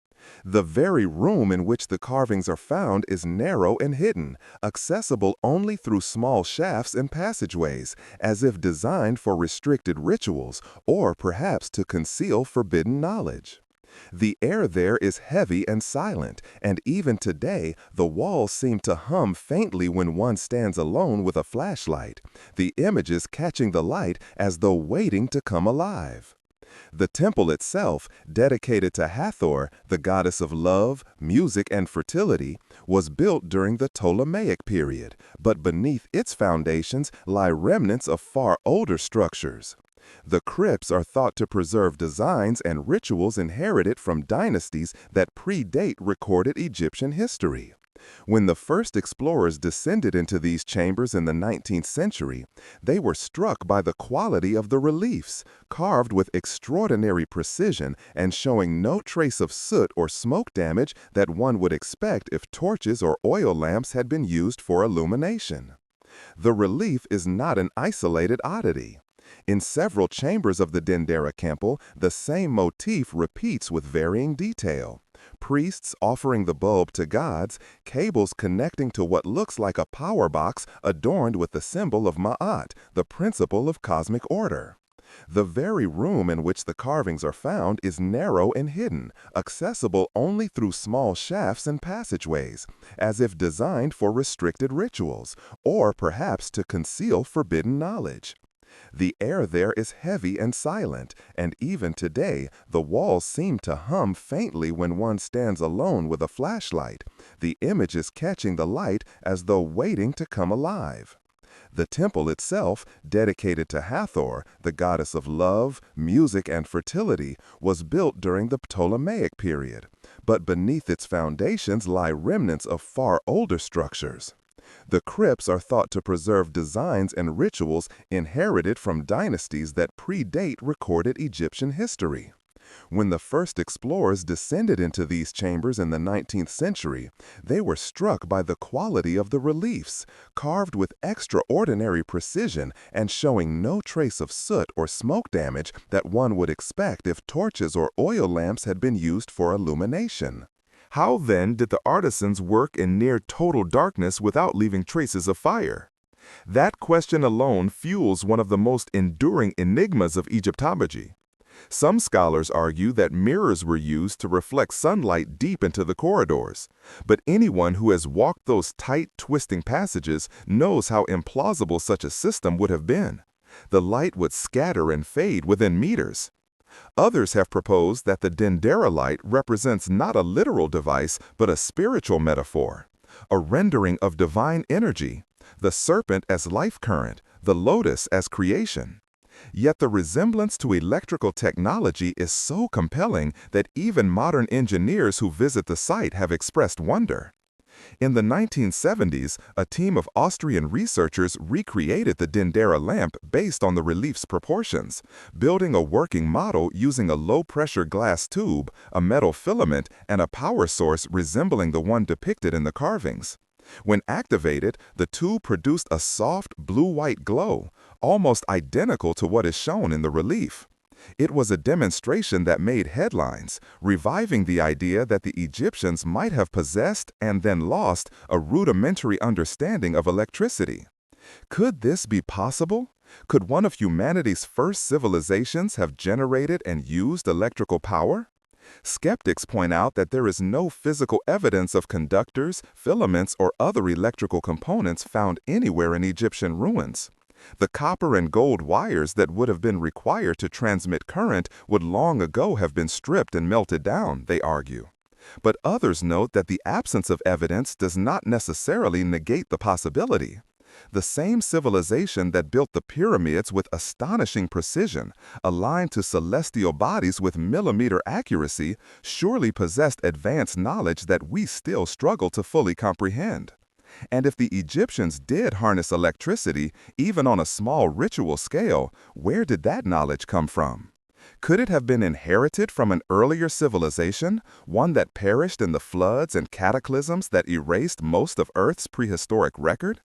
The very room in which the carvings are found is narrow and hidden, accessible only through small shafts and passageways, as if designed for restricted rituals or perhaps to conceal forbidden knowledge. The air there is heavy and silent, and even today, the walls seem to hum faintly when one stands alone with a flashlight, the images catching the light as though waiting to come alive. The temple itself, dedicated to Hathor, the goddess of love, music, and fertility, was built during the Ptolemaic period, but beneath its foundations lie remnants of far older structures. The crypts are thought to preserve designs and rituals inherited from dynasties that predate recorded Egyptian history. When the first explorers descended into these chambers in the 19th century, they were struck by the quality of the reliefs, carved with extraordinary precision and showing no trace of soot or smoke damage that one would expect if torches or oil lamps had been used for illumination. The relief is not an isolated oddity. In several chambers of the Dendera Temple, the same motif repeats with varying detail. Priests offering the bulb to gods, cables connecting to what looks like a power box adorned with the symbol of Ma'at, the principle of cosmic order. The very room in which the carvings are found is narrow and hidden, accessible only through small shafts and passageways, as if designed for restricted rituals, or perhaps to conceal forbidden knowledge. The air there is heavy and silent, and even today, the walls seem to hum faintly when one stands alone with a flashlight, the images catching the light as though waiting to come alive. The temple itself, dedicated to Hathor, the goddess of love, music, and fertility, was built during the Ptolemaic period, but beneath its foundations lie remnants of far older structures. The crypts are thought to preserve designs and rituals inherited from dynasties that predate recorded Egyptian history. When the first explorers descended into these chambers in the 19th century, they were struck by the quality of the reliefs, carved with extraordinary precision and showing no trace of soot or smoke damage that one would expect if torches or oil lamps had been used for illumination. How then did the artisans work in near total darkness without leaving traces of fire? That question alone fuels one of the most enduring enigmas of Egyptology. Some scholars argue that mirrors were used to reflect sunlight deep into the corridors, but anyone who has walked those tight, twisting passages knows how implausible such a system would have been. The light would scatter and fade within meters. Others have proposed that the Dendera light represents not a literal device, but a spiritual metaphor, a rendering of divine energy, the serpent as life current, the lotus as creation. Yet the resemblance to electrical technology is so compelling that even modern engineers who visit the site have expressed wonder. In the 1970s, a team of Austrian researchers recreated the Dendera lamp based on the relief's proportions, building a working model using a low-pressure glass tube, a metal filament, and a power source resembling the one depicted in the carvings. When activated, the tube produced a soft, blue-white glow, almost identical to what is shown in the relief. It was a demonstration that made headlines, reviving the idea that the Egyptians might have possessed and then lost a rudimentary understanding of electricity. Could this be possible? Could one of humanity's first civilizations have generated and used electrical power? Skeptics point out that there is no physical evidence of conductors, filaments, or other electrical components found anywhere in Egyptian ruins. The copper and gold wires that would have been required to transmit current would long ago have been stripped and melted down, they argue. But others note that the absence of evidence does not necessarily negate the possibility. The same civilization that built the pyramids with astonishing precision, aligned to celestial bodies with millimeter accuracy, surely possessed advanced knowledge that we still struggle to fully comprehend. And if the Egyptians did harness electricity, even on a small ritual scale, where did that knowledge come from? Could it have been inherited from an earlier civilization, one that perished in the floods and cataclysms that erased most of Earth's prehistoric record?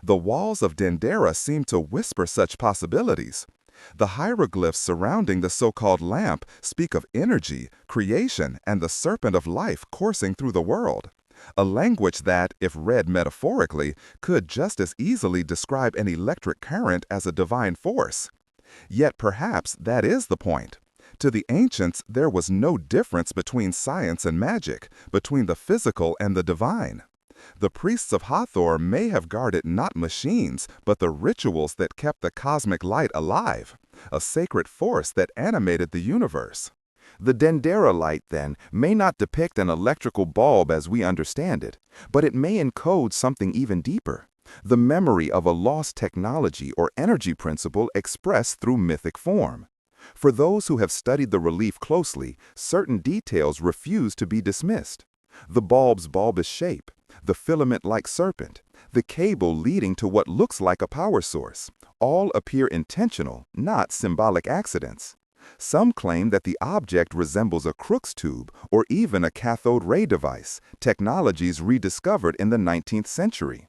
The walls of Dendera seem to whisper such possibilities. The hieroglyphs surrounding the so-called lamp speak of energy, creation, and the serpent of life coursing through the world. A language that, if read metaphorically, could just as easily describe an electric current as a divine force. Yet perhaps that is the point. To the ancients, there was no difference between science and magic, between the physical and the divine. The priests of Hathor may have guarded not machines, but the rituals that kept the cosmic light alive, a sacred force that animated the universe. The Dendera light, then, may not depict an electrical bulb as we understand it, but it may encode something even deeper, the memory of a lost technology or energy principle expressed through mythic form. For those who have studied the relief closely, certain details refuse to be dismissed. The bulb's bulbous shape, the filament-like serpent, the cable leading to what looks like a power source, all appear intentional, not symbolic accidents. Some claim that the object resembles a Crookes tube or even a cathode ray device, technologies rediscovered in the 19th century.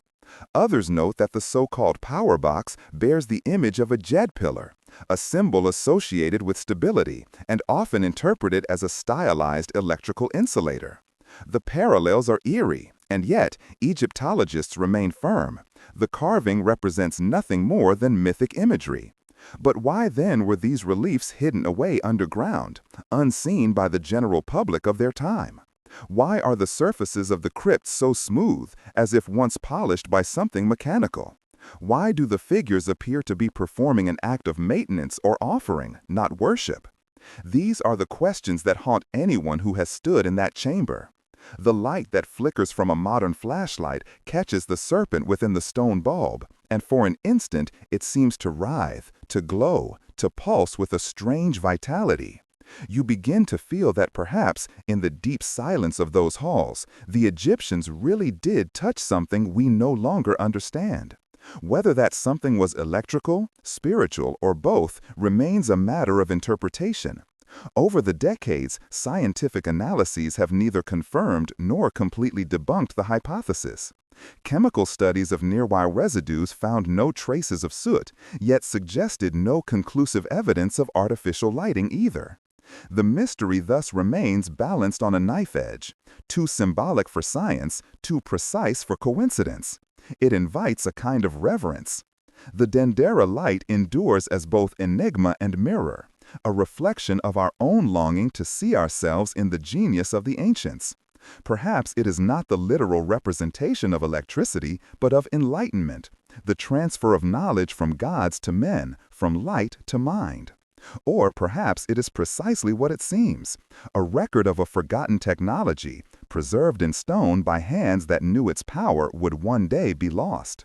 Others note that the so-called power box bears the image of a jet pillar, a symbol associated with stability and often interpreted as a stylized electrical insulator. The parallels are eerie, and yet Egyptologists remain firm. The carving represents nothing more than mythic imagery. But why then were these reliefs hidden away underground, unseen by the general public of their time? Why are the surfaces of the crypts so smooth, as if once polished by something mechanical? Why do the figures appear to be performing an act of maintenance or offering, not worship? These are the questions that haunt anyone who has stood in that chamber. The light that flickers from a modern flashlight catches the serpent within the stone bulb, and for an instant it seems to writhe, to glow, to pulse with a strange vitality. You begin to feel that perhaps, in the deep silence of those halls, the Egyptians really did touch something we no longer understand. Whether that something was electrical, spiritual, or both remains a matter of interpretation. Over the decades, scientific analyses have neither confirmed nor completely debunked the hypothesis. Chemical studies of nearby residues found no traces of soot, yet suggested no conclusive evidence of artificial lighting either. The mystery thus remains balanced on a knife edge, too symbolic for science, too precise for coincidence. It invites a kind of reverence. The Dendera light endures as both enigma and mirror, a reflection of our own longing to see ourselves in the genius of the ancients. Perhaps it is not the literal representation of electricity, but of enlightenment, the transfer of knowledge from gods to men, from light to mind. Or perhaps it is precisely what it seems, a record of a forgotten technology, preserved in stone by hands that knew its power would one day be lost.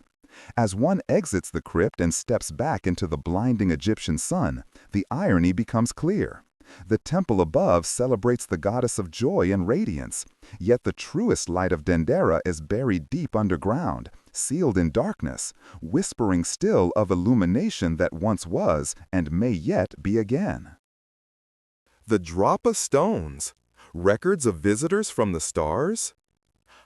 As one exits the crypt and steps back into the blinding Egyptian sun, the irony becomes clear. The temple above celebrates the goddess of joy and radiance, yet the truest light of Dendera is buried deep underground, sealed in darkness, whispering still of illumination that once was and may yet be again. The Drapa Stones, records of visitors from the stars?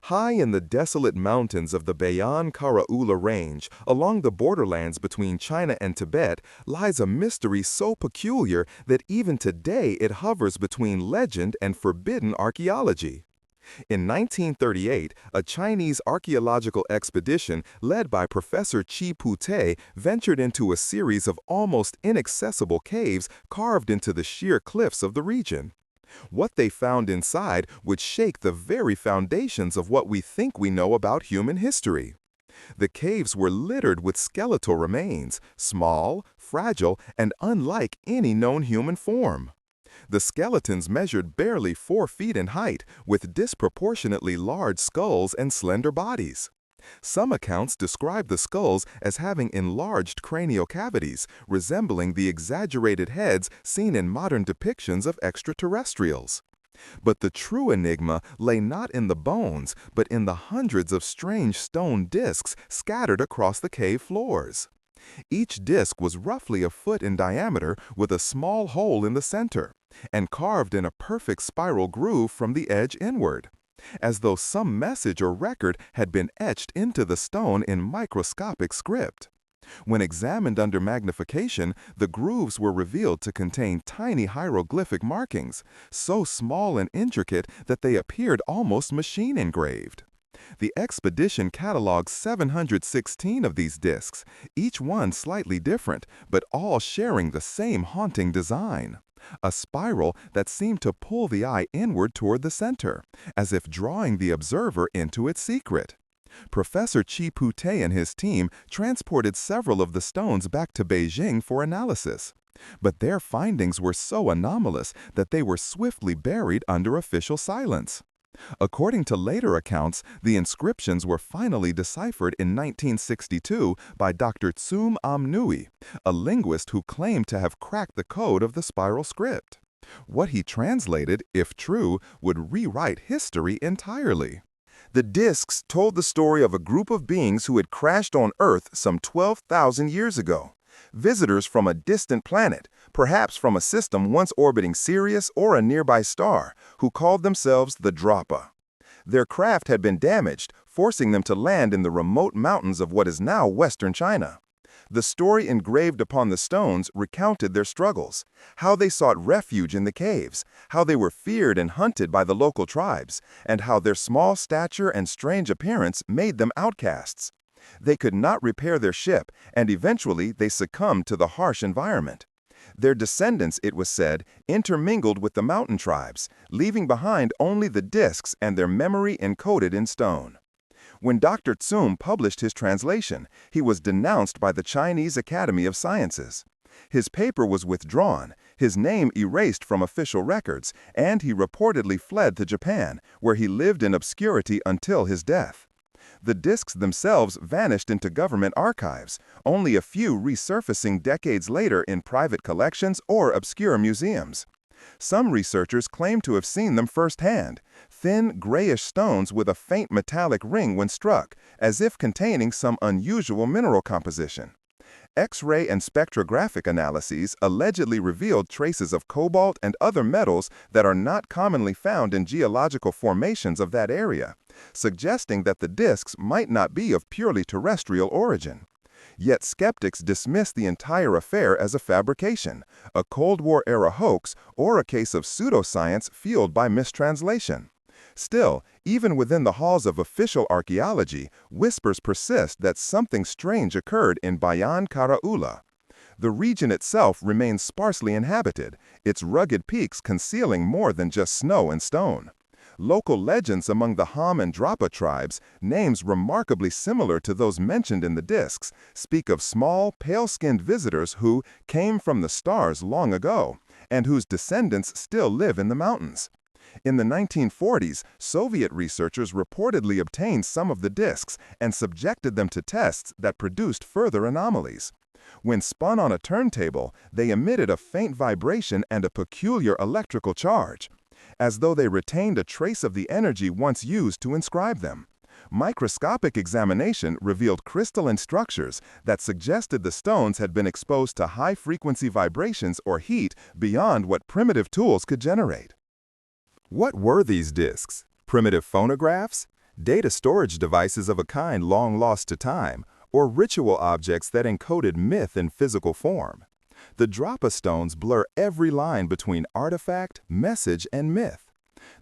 High in the desolate mountains of the Bayan Karaula Range, along the borderlands between China and Tibet, lies a mystery so peculiar that even today it hovers between legend and forbidden archaeology. In 1938, a Chinese archaeological expedition led by Professor Chi Pu-te ventured into a series of almost inaccessible caves carved into the sheer cliffs of the region. What they found inside would shake the very foundations of what we think we know about human history. The caves were littered with skeletal remains, small, fragile, and unlike any known human form. The skeletons measured barely 4 feet in height, with disproportionately large skulls and slender bodies. Some accounts describe the skulls as having enlarged cranial cavities, resembling the exaggerated heads seen in modern depictions of extraterrestrials. But the true enigma lay not in the bones, but in the hundreds of strange stone discs scattered across the cave floors. Each disc was roughly a foot in diameter with a small hole in the center, and carved in a perfect spiral groove from the edge inward, as though some message or record had been etched into the stone in microscopic script. When examined under magnification, the grooves were revealed to contain tiny hieroglyphic markings, so small and intricate that they appeared almost machine engraved. The expedition cataloged 716 of these discs, each one slightly different, but all sharing the same haunting design. A spiral that seemed to pull the eye inward toward the center, as if drawing the observer into its secret. Professor Chi Pu-te and his team transported several of the stones back to Beijing for analysis. But their findings were so anomalous that they were swiftly buried under official silence. According to later accounts, the inscriptions were finally deciphered in 1962 by Dr. Tsum Amnui, a linguist who claimed to have cracked the code of the spiral script. What he translated, if true, would rewrite history entirely. The discs told the story of a group of beings who had crashed on Earth some 12,000 years ago. Visitors from a distant planet, perhaps from a system once orbiting Sirius or a nearby star, who called themselves the Drapa. Their craft had been damaged, forcing them to land in the remote mountains of what is now western China. The story engraved upon the stones recounted their struggles, how they sought refuge in the caves, how they were feared and hunted by the local tribes, and how their small stature and strange appearance made them outcasts. They could not repair their ship, and eventually they succumbed to the harsh environment. Their descendants, it was said, intermingled with the mountain tribes, leaving behind only the discs and their memory encoded in stone. When Dr. Tsum published his translation, he was denounced by the Chinese Academy of Sciences. His paper was withdrawn, his name erased from official records, and he reportedly fled to Japan, where he lived in obscurity until his death. The discs themselves vanished into government archives, only a few resurfacing decades later in private collections or obscure museums. Some researchers claim to have seen them firsthand, thin, grayish stones with a faint metallic ring when struck, as if containing some unusual mineral composition. X-ray and spectrographic analyses allegedly revealed traces of cobalt and other metals that are not commonly found in geological formations of that area, suggesting that the discs might not be of purely terrestrial origin. Yet skeptics dismiss the entire affair as a fabrication, a Cold War-era hoax, or a case of pseudoscience fueled by mistranslation. Still, even within the halls of official archaeology, whispers persist that something strange occurred in Bayan Karaula. The region itself remains sparsely inhabited, its rugged peaks concealing more than just snow and stone. Local legends among the Ham and Drapa tribes, names remarkably similar to those mentioned in the discs, speak of small, pale-skinned visitors who came from the stars long ago, and whose descendants still live in the mountains. In the 1940s, Soviet researchers reportedly obtained some of the discs and subjected them to tests that produced further anomalies. When spun on a turntable, they emitted a faint vibration and a peculiar electrical charge, as though they retained a trace of the energy once used to inscribe them. Microscopic examination revealed crystalline structures that suggested the stones had been exposed to high-frequency vibrations or heat beyond what primitive tools could generate. What were these discs? Primitive phonographs? Data storage devices of a kind long lost to time? Or ritual objects that encoded myth in physical form? The Drapa stones blur every line between artifact, message, and myth.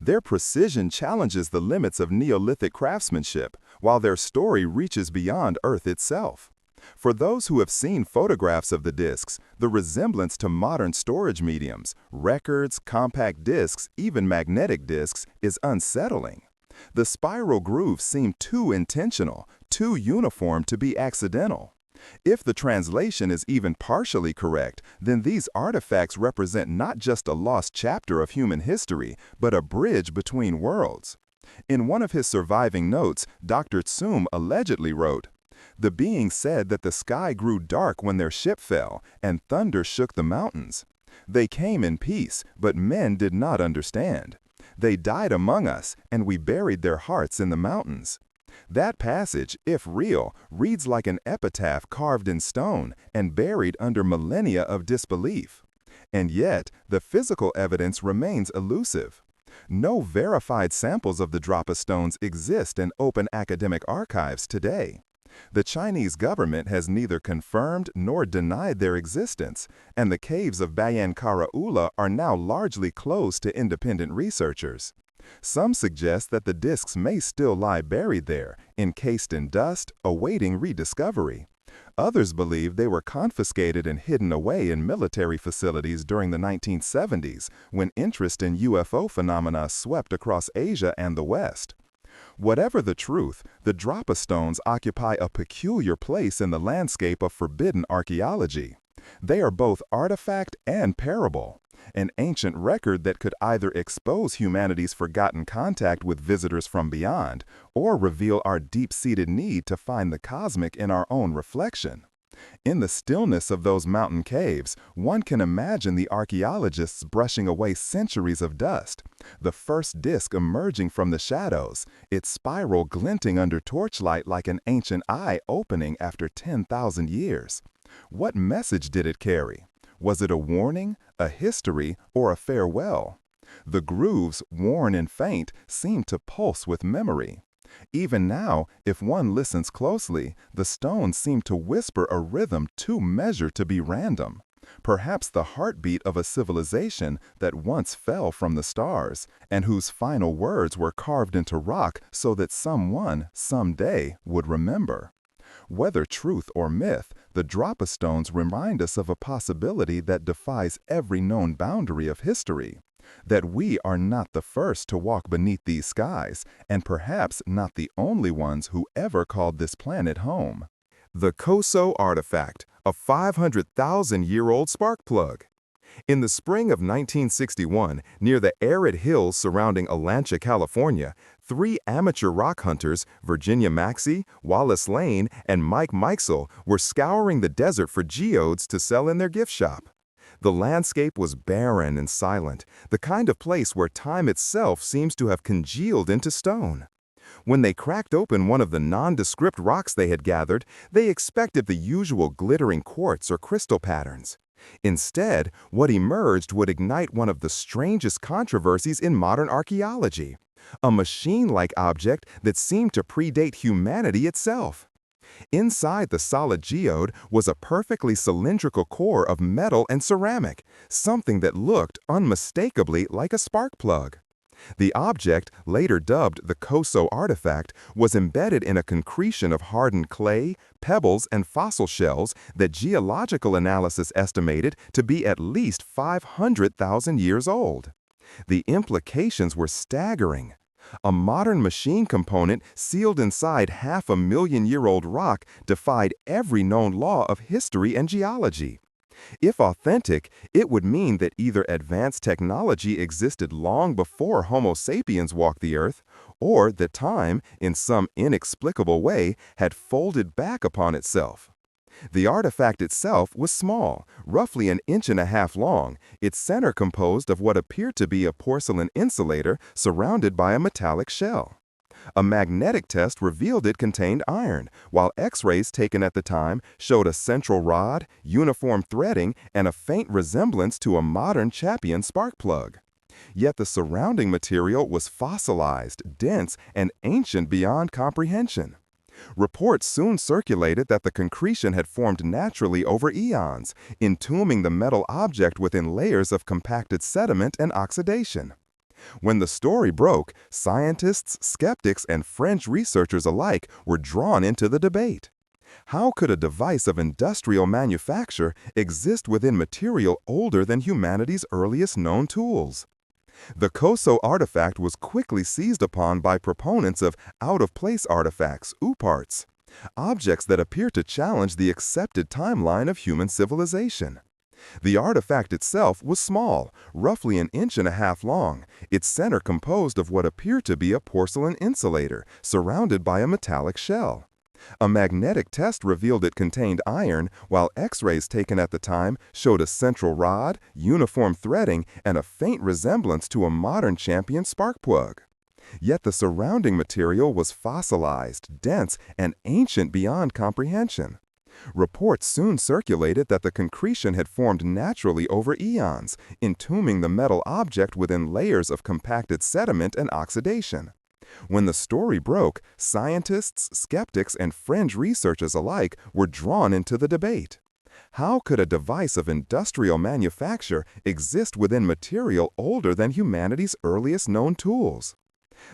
Their precision challenges the limits of Neolithic craftsmanship, while their story reaches beyond Earth itself. For those who have seen photographs of the discs, the resemblance to modern storage mediums, records, compact discs, even magnetic discs, is unsettling. The spiral grooves seem too intentional, too uniform to be accidental. If the translation is even partially correct, then these artifacts represent not just a lost chapter of human history, but a bridge between worlds. In one of his surviving notes, Dr. Tsum allegedly wrote, "The being said that the sky grew dark when their ship fell, and thunder shook the mountains. They came in peace, but men did not understand. They died among us, and we buried their hearts in the mountains." That passage, if real, reads like an epitaph carved in stone and buried under millennia of disbelief. And yet, the physical evidence remains elusive. No verified samples of the Drapa stones exist in open academic archives today. The Chinese government has neither confirmed nor denied their existence, and the caves of Bayan Karaula are now largely closed to independent researchers. Some suggest that the discs may still lie buried there, encased in dust, awaiting rediscovery. Others believe they were confiscated and hidden away in military facilities during the 1970s, when interest in UFO phenomena swept across Asia and the West. Whatever the truth, the Drapa stones occupy a peculiar place in the landscape of forbidden archaeology. They are both artifact and parable, an ancient record that could either expose humanity's forgotten contact with visitors from beyond, or reveal our deep-seated need to find the cosmic in our own reflection. In the stillness of those mountain caves, one can imagine the archaeologists brushing away centuries of dust, the first disc emerging from the shadows, its spiral glinting under torchlight like an ancient eye opening after 10,000 years. What message did it carry? Was it a warning, a history, or a farewell? The grooves, worn and faint, seemed to pulse with memory. Even now, if one listens closely, the stones seem to whisper a rhythm too measured to be random. Perhaps the heartbeat of a civilization that once fell from the stars, and whose final words were carved into rock so that someone, someday, would remember. Whether truth or myth, the Drapa stones remind us of a possibility that defies every known boundary of history. That we are not the first to walk beneath these skies, and perhaps not the only ones who ever called this planet home. The Coso artifact, a 500,000-year-old spark plug. In the spring of 1961, near the arid hills surrounding Alancha, California, 3 amateur rock hunters, Virginia Maxey, Wallace Lane, and Mike Meixel, were scouring the desert for geodes to sell in their gift shop. The landscape was barren and silent, the kind of place where time itself seems to have congealed into stone. When they cracked open one of the nondescript rocks they had gathered, they expected the usual glittering quartz or crystal patterns. Instead, what emerged would ignite one of the strangest controversies in modern archaeology, a machine-like object that seemed to predate humanity itself. Inside the solid geode was a perfectly cylindrical core of metal and ceramic, something that looked unmistakably like a spark plug. The object, later dubbed the Coso artifact, was embedded in a concretion of hardened clay, pebbles, and fossil shells that geological analysis estimated to be at least 500,000 years old. The implications were staggering. A modern machine component sealed inside 500,000-year-old rock defied every known law of history and geology. If authentic, it would mean that either advanced technology existed long before Homo sapiens walked the earth, or that time, in some inexplicable way, had folded back upon itself. The artifact itself was small, roughly 1.5 inches long, its center composed of what appeared to be a porcelain insulator surrounded by a metallic shell. A magnetic test revealed it contained iron, while X-rays taken at the time showed a central rod, uniform threading, and a faint resemblance to a modern Champion spark plug. Yet the surrounding material was fossilized, dense, and ancient beyond comprehension. Reports soon circulated that the concretion had formed naturally over eons, entombing the metal object within layers of compacted sediment and oxidation. When the story broke, scientists, skeptics, and French researchers alike were drawn into the debate. How could a device of industrial manufacture exist within material older than humanity's earliest known tools? The Coso artifact was quickly seized upon by proponents of out-of-place artifacts, OOPArts, objects that appear to challenge the accepted timeline of human civilization. The artifact itself was small, roughly 1.5 inches long, its center composed of what appeared to be a porcelain insulator, surrounded by a metallic shell. A magnetic test revealed it contained iron, while X-rays taken at the time showed a central rod, uniform threading, and a faint resemblance to a modern Champion spark plug. Yet the surrounding material was fossilized, dense, and ancient beyond comprehension. Reports soon circulated that the concretion had formed naturally over eons, entombing the metal object within layers of compacted sediment and oxidation. When the story broke, scientists, skeptics, and fringe researchers alike were drawn into the debate. How could a device of industrial manufacture exist within material older than humanity's earliest known tools?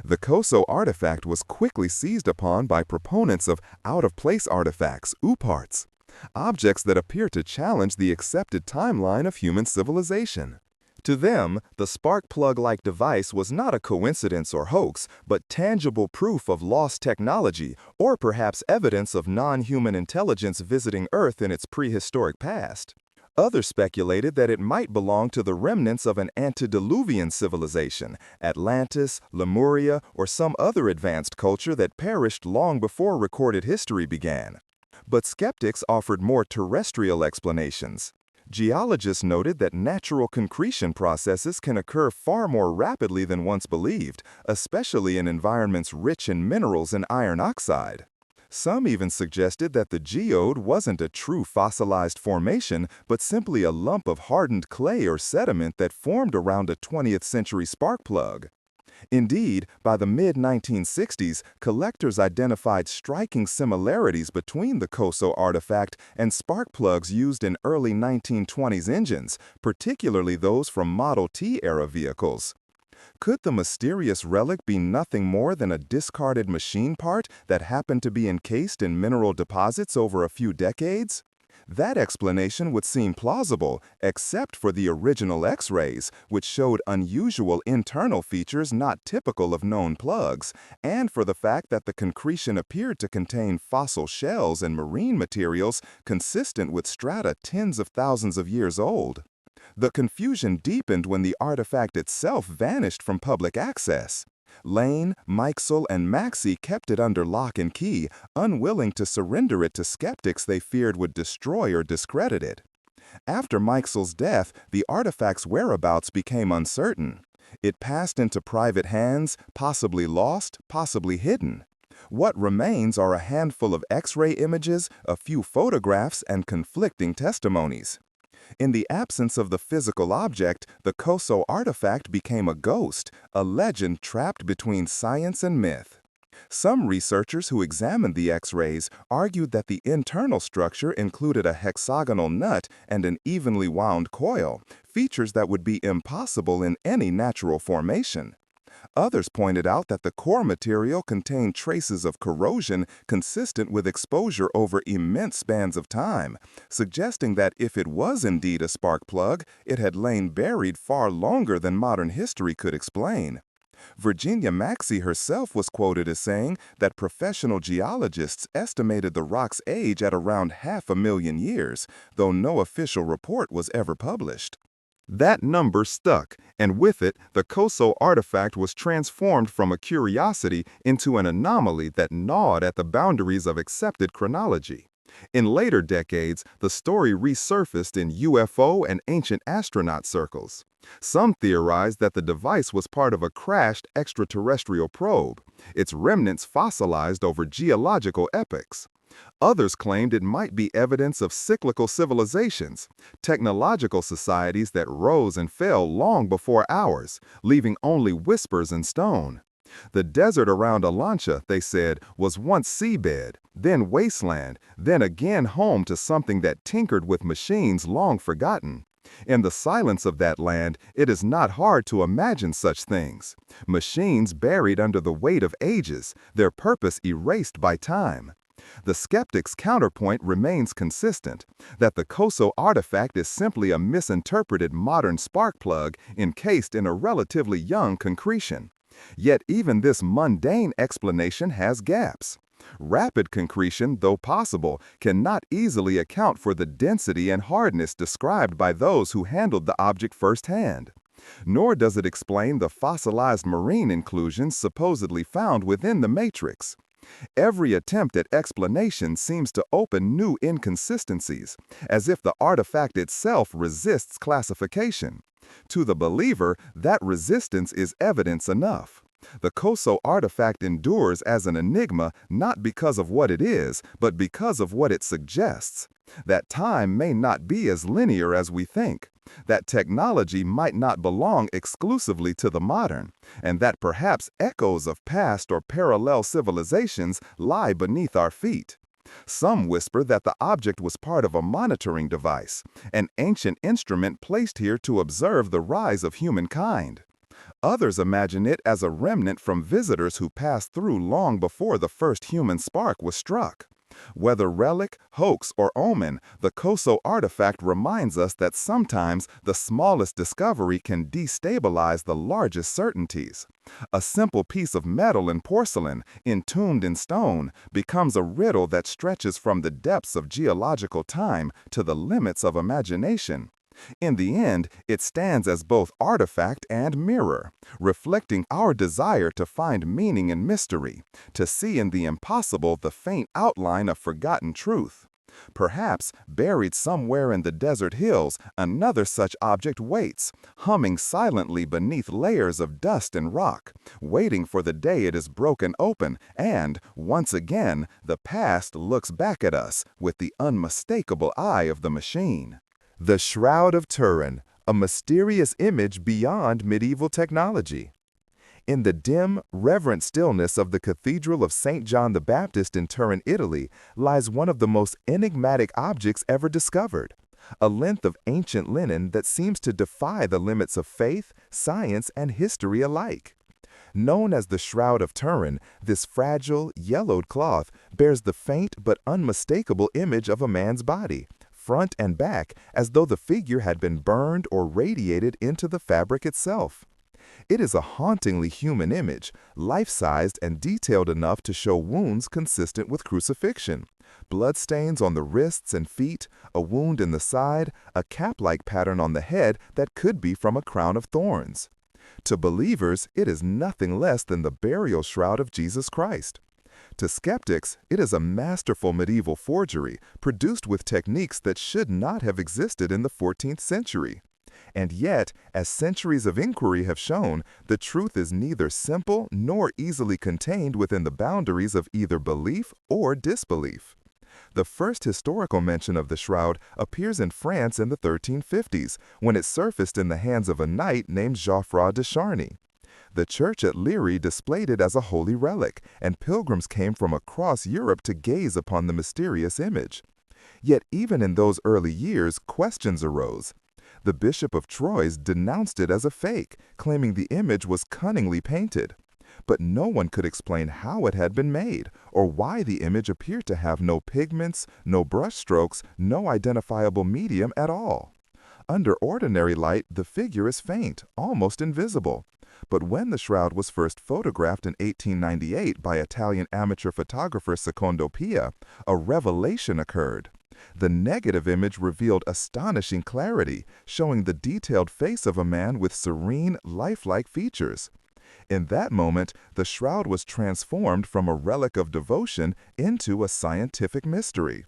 The Coso artifact was quickly seized upon by proponents of out-of-place artifacts, OOPArts, objects that appear to challenge the accepted timeline of human civilization. To them, the spark plug-like device was not a coincidence or hoax, but tangible proof of lost technology, or perhaps evidence of non-human intelligence visiting Earth in its prehistoric past. Others speculated that it might belong to the remnants of an antediluvian civilization, Atlantis, Lemuria, or some other advanced culture that perished long before recorded history began. But skeptics offered more terrestrial explanations. Geologists noted that natural concretion processes can occur far more rapidly than once believed, especially in environments rich in minerals and iron oxide. Some even suggested that the geode wasn't a true fossilized formation, but simply a lump of hardened clay or sediment that formed around a 20th century spark plug. Indeed, by the mid-1960s, collectors identified striking similarities between the Koso artifact and spark plugs used in early 1920s engines, particularly those from Model T-era vehicles. Could the mysterious relic be nothing more than a discarded machine part that happened to be encased in mineral deposits over a few decades? That explanation would seem plausible, except for the original X-rays, which showed unusual internal features not typical of known plugs, and for the fact that the concretion appeared to contain fossil shells and marine materials consistent with strata tens of thousands of years old. The confusion deepened when the artifact itself vanished from public access. Lane, Mikesell, and Maxey kept it under lock and key, unwilling to surrender it to skeptics they feared would destroy or discredit it. After Mikesell's death, the artifact's whereabouts became uncertain. It passed into private hands, possibly lost, possibly hidden. What remains are a handful of X-ray images, a few photographs, and conflicting testimonies. In the absence of the physical object, the Koso artifact became a ghost, a legend trapped between science and myth. Some researchers who examined the X-rays argued that the internal structure included a hexagonal nut and an evenly wound coil, features that would be impossible in any natural formation. Others pointed out that the core material contained traces of corrosion consistent with exposure over immense spans of time, suggesting that if it was indeed a spark plug, it had lain buried far longer than modern history could explain. Virginia Maxey herself was quoted as saying that professional geologists estimated the rock's age at around 500,000 years, though no official report was ever published. That number stuck, and with it, the Koso artifact was transformed from a curiosity into an anomaly that gnawed at the boundaries of accepted chronology. In later decades, the story resurfaced in UFO and ancient astronaut circles. Some theorized that the device was part of a crashed extraterrestrial probe, its remnants fossilized over geological epochs. Others claimed it might be evidence of cyclical civilizations, technological societies that rose and fell long before ours, leaving only whispers in stone. The desert around Alancha, they said, was once seabed, then wasteland, then again home to something that tinkered with machines long forgotten. In the silence of that land, it is not hard to imagine such things. Machines buried under the weight of ages, their purpose erased by time. The skeptic's counterpoint remains consistent, that the Koso artifact is simply a misinterpreted modern spark plug encased in a relatively young concretion. Yet even this mundane explanation has gaps. Rapid concretion, though possible, cannot easily account for the density and hardness described by those who handled the object firsthand. Nor does it explain the fossilized marine inclusions supposedly found within the matrix. Every attempt at explanation seems to open new inconsistencies, as if the artifact itself resists classification. To the believer, that resistance is evidence enough. The Koso artifact endures as an enigma not because of what it is, but because of what it suggests. That time may not be as linear as we think, that technology might not belong exclusively to the modern, and that perhaps echoes of past or parallel civilizations lie beneath our feet. Some whisper that the object was part of a monitoring device, an ancient instrument placed here to observe the rise of humankind. Others imagine it as a remnant from visitors who passed through long before the first human spark was struck. Whether relic, hoax, or omen, the Koso artifact reminds us that sometimes the smallest discovery can destabilize the largest certainties. A simple piece of metal and porcelain, entombed in stone, becomes a riddle that stretches from the depths of geological time to the limits of imagination. In the end, it stands as both artifact and mirror, reflecting our desire to find meaning in mystery, to see in the impossible the faint outline of forgotten truth. Perhaps, buried somewhere in the desert hills, another such object waits, humming silently beneath layers of dust and rock, waiting for the day it is broken open and, once again, the past looks back at us with the unmistakable eye of the machine. The Shroud of Turin, a mysterious image beyond medieval technology. In the dim, reverent stillness of the Cathedral of St. John the Baptist in Turin, Italy, lies one of the most enigmatic objects ever discovered, a length of ancient linen that seems to defy the limits of faith, science, and history alike. Known as the Shroud of Turin, this fragile, yellowed cloth bears the faint but unmistakable image of a man's body, front and back, as though the figure had been burned or radiated into the fabric itself. It is a hauntingly human image, life-sized and detailed enough to show wounds consistent with crucifixion, bloodstains on the wrists and feet, a wound in the side, a cap-like pattern on the head that could be from a crown of thorns. To believers, it is nothing less than the burial shroud of Jesus Christ. To skeptics, it is a masterful medieval forgery produced with techniques that should not have existed in the 14th century. And yet, as centuries of inquiry have shown, the truth is neither simple nor easily contained within the boundaries of either belief or disbelief. The first historical mention of the shroud appears in France in the 1350s, when it surfaced in the hands of a knight named Geoffroy de Charny. The church at Liry displayed it as a holy relic, and pilgrims came from across Europe to gaze upon the mysterious image. Yet even in those early years, questions arose. The Bishop of Troyes denounced it as a fake, claiming the image was cunningly painted. But no one could explain how it had been made, or why the image appeared to have no pigments, no brushstrokes, no identifiable medium at all. Under ordinary light, the figure is faint, almost invisible. But when the shroud was first photographed in 1898 by Italian amateur photographer Secondo Pia, a revelation occurred. The negative image revealed astonishing clarity, showing the detailed face of a man with serene, lifelike features. In that moment, the shroud was transformed from a relic of devotion into a scientific mystery.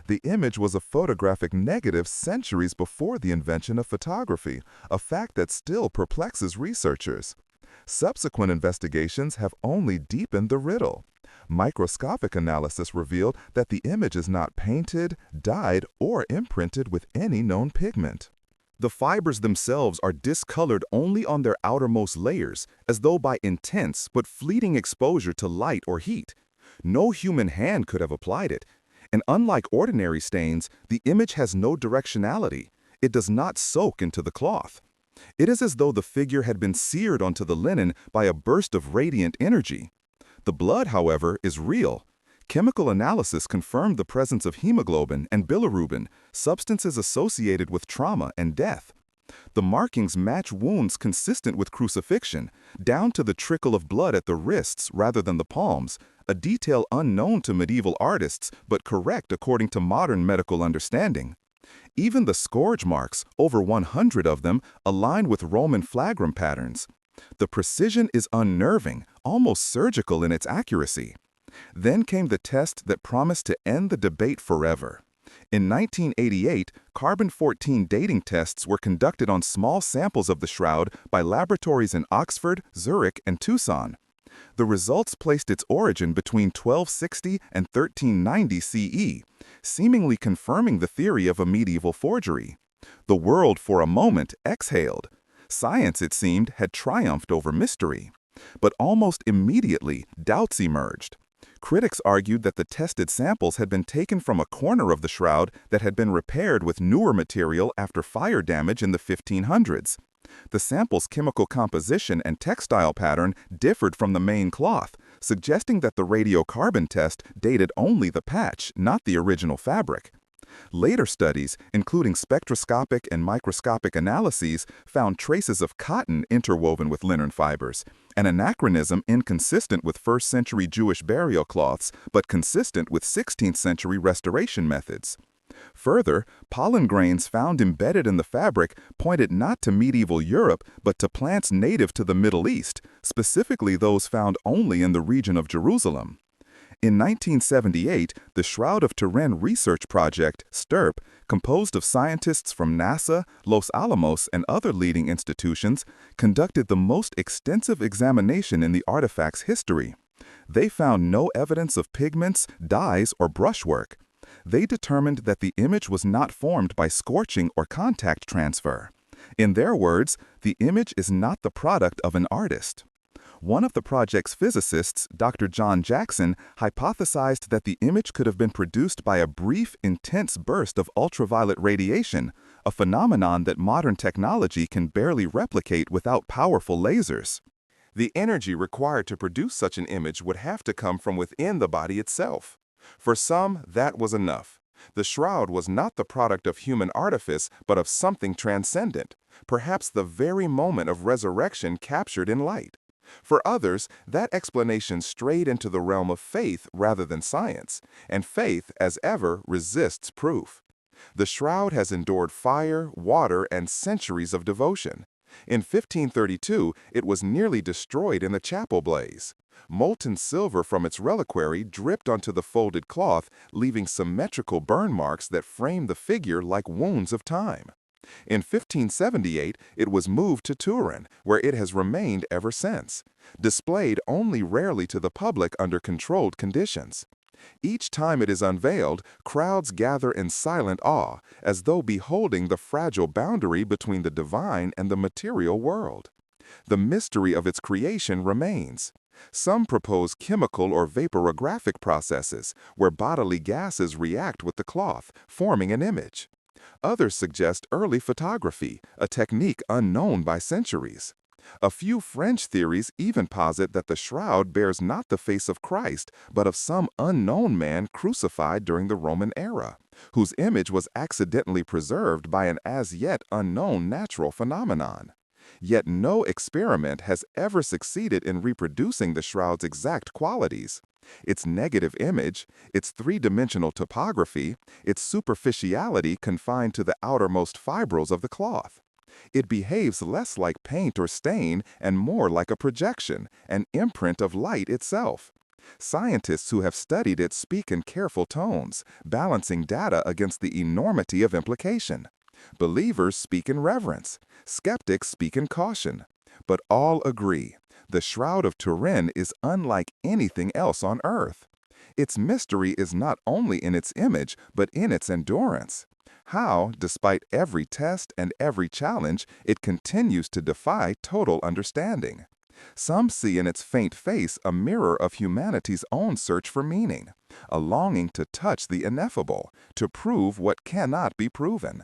The image was a photographic negative centuries before the invention of photography, a fact that still perplexes researchers. Subsequent investigations have only deepened the riddle. Microscopic analysis revealed that the image is not painted, dyed, or imprinted with any known pigment. The fibers themselves are discolored only on their outermost layers, as though by intense but fleeting exposure to light or heat. No human hand could have applied it. And unlike ordinary stains, the image has no directionality. It does not soak into the cloth. It is as though the figure had been seared onto the linen by a burst of radiant energy. The blood, however, is real. Chemical analysis confirmed the presence of hemoglobin and bilirubin, substances associated with trauma and death. The markings match wounds consistent with crucifixion, down to the trickle of blood at the wrists rather than the palms, a detail unknown to medieval artists but correct according to modern medical understanding. Even the scourge marks, over 100 of them, align with Roman flagrum patterns. The precision is unnerving, almost surgical in its accuracy. Then came the test that promised to end the debate forever. In 1988, carbon-14 dating tests were conducted on small samples of the shroud by laboratories in Oxford, Zurich, and Tucson. The results placed its origin between 1260 and 1390 CE, seemingly confirming the theory of a medieval forgery. The world, for a moment, exhaled. Science, it seemed, had triumphed over mystery. But almost immediately, doubts emerged. Critics argued that the tested samples had been taken from a corner of the shroud that had been repaired with newer material after fire damage in the 1500s. The sample's chemical composition and textile pattern differed from the main cloth, suggesting that the radiocarbon test dated only the patch, not the original fabric. Later studies, including spectroscopic and microscopic analyses, found traces of cotton interwoven with linen fibers, an anachronism inconsistent with first-century Jewish burial cloths, but consistent with 16th-century restoration methods. Further, pollen grains found embedded in the fabric pointed not to medieval Europe, but to plants native to the Middle East, specifically those found only in the region of Jerusalem. In 1978, the Shroud of Turin Research Project, STURP, composed of scientists from NASA, Los Alamos, and other leading institutions, conducted the most extensive examination in the artifact's history. They found no evidence of pigments, dyes, or brushwork. They determined that the image was not formed by scorching or contact transfer. In their words, the image is not the product of an artist. One of the project's physicists, Dr. John Jackson, hypothesized that the image could have been produced by a brief, intense burst of ultraviolet radiation, a phenomenon that modern technology can barely replicate without powerful lasers. The energy required to produce such an image would have to come from within the body itself. For some, that was enough. The shroud was not the product of human artifice, but of something transcendent, perhaps the very moment of resurrection captured in light. For others, that explanation strayed into the realm of faith rather than science, and faith, as ever, resists proof. The shroud has endured fire, water, and centuries of devotion. In 1532, it was nearly destroyed in the chapel blaze. Molten silver from its reliquary dripped onto the folded cloth, leaving symmetrical burn marks that framed the figure like wounds of time. In 1578, it was moved to Turin, where it has remained ever since, displayed only rarely to the public under controlled conditions. Each time it is unveiled, crowds gather in silent awe, as though beholding the fragile boundary between the divine and the material world. The mystery of its creation remains. Some propose chemical or vaporographic processes, where bodily gases react with the cloth, forming an image. Others suggest early photography, a technique unknown by centuries. A few French theories even posit that the shroud bears not the face of Christ, but of some unknown man crucified during the Roman era, whose image was accidentally preserved by an as yet unknown natural phenomenon. Yet no experiment has ever succeeded in reproducing the shroud's exact qualities. Its negative image, its three-dimensional topography, its superficiality confined to the outermost fibrils of the cloth. It behaves less like paint or stain and more like a projection, an imprint of light itself. Scientists who have studied it speak in careful tones, balancing data against the enormity of implication. Believers speak in reverence, skeptics speak in caution. But all agree, the Shroud of Turin is unlike anything else on earth. Its mystery is not only in its image, but in its endurance. How, despite every test and every challenge, it continues to defy total understanding. Some see in its faint face a mirror of humanity's own search for meaning, a longing to touch the ineffable, to prove what cannot be proven.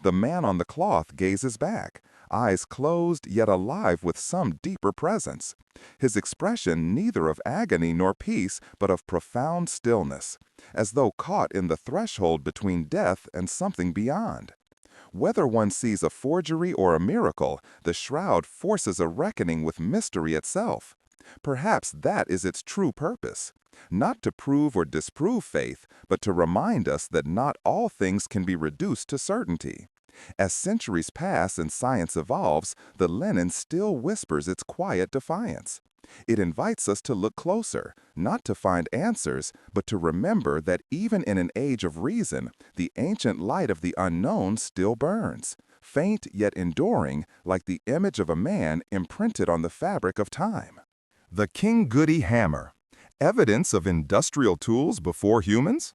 The man on the cloth gazes back, eyes closed yet alive with some deeper presence. His expression neither of agony nor peace, but of profound stillness, as though caught in the threshold between death and something beyond. Whether one sees a forgery or a miracle, the shroud forces a reckoning with mystery itself. Perhaps that is its true purpose, not to prove or disprove faith, but to remind us that not all things can be reduced to certainty. As centuries pass and science evolves, the linen still whispers its quiet defiance. It invites us to look closer, not to find answers, but to remember that even in an age of reason, the ancient light of the unknown still burns, faint yet enduring, like the image of a man imprinted on the fabric of time. The Kingoody hammer, evidence of industrial tools before humans?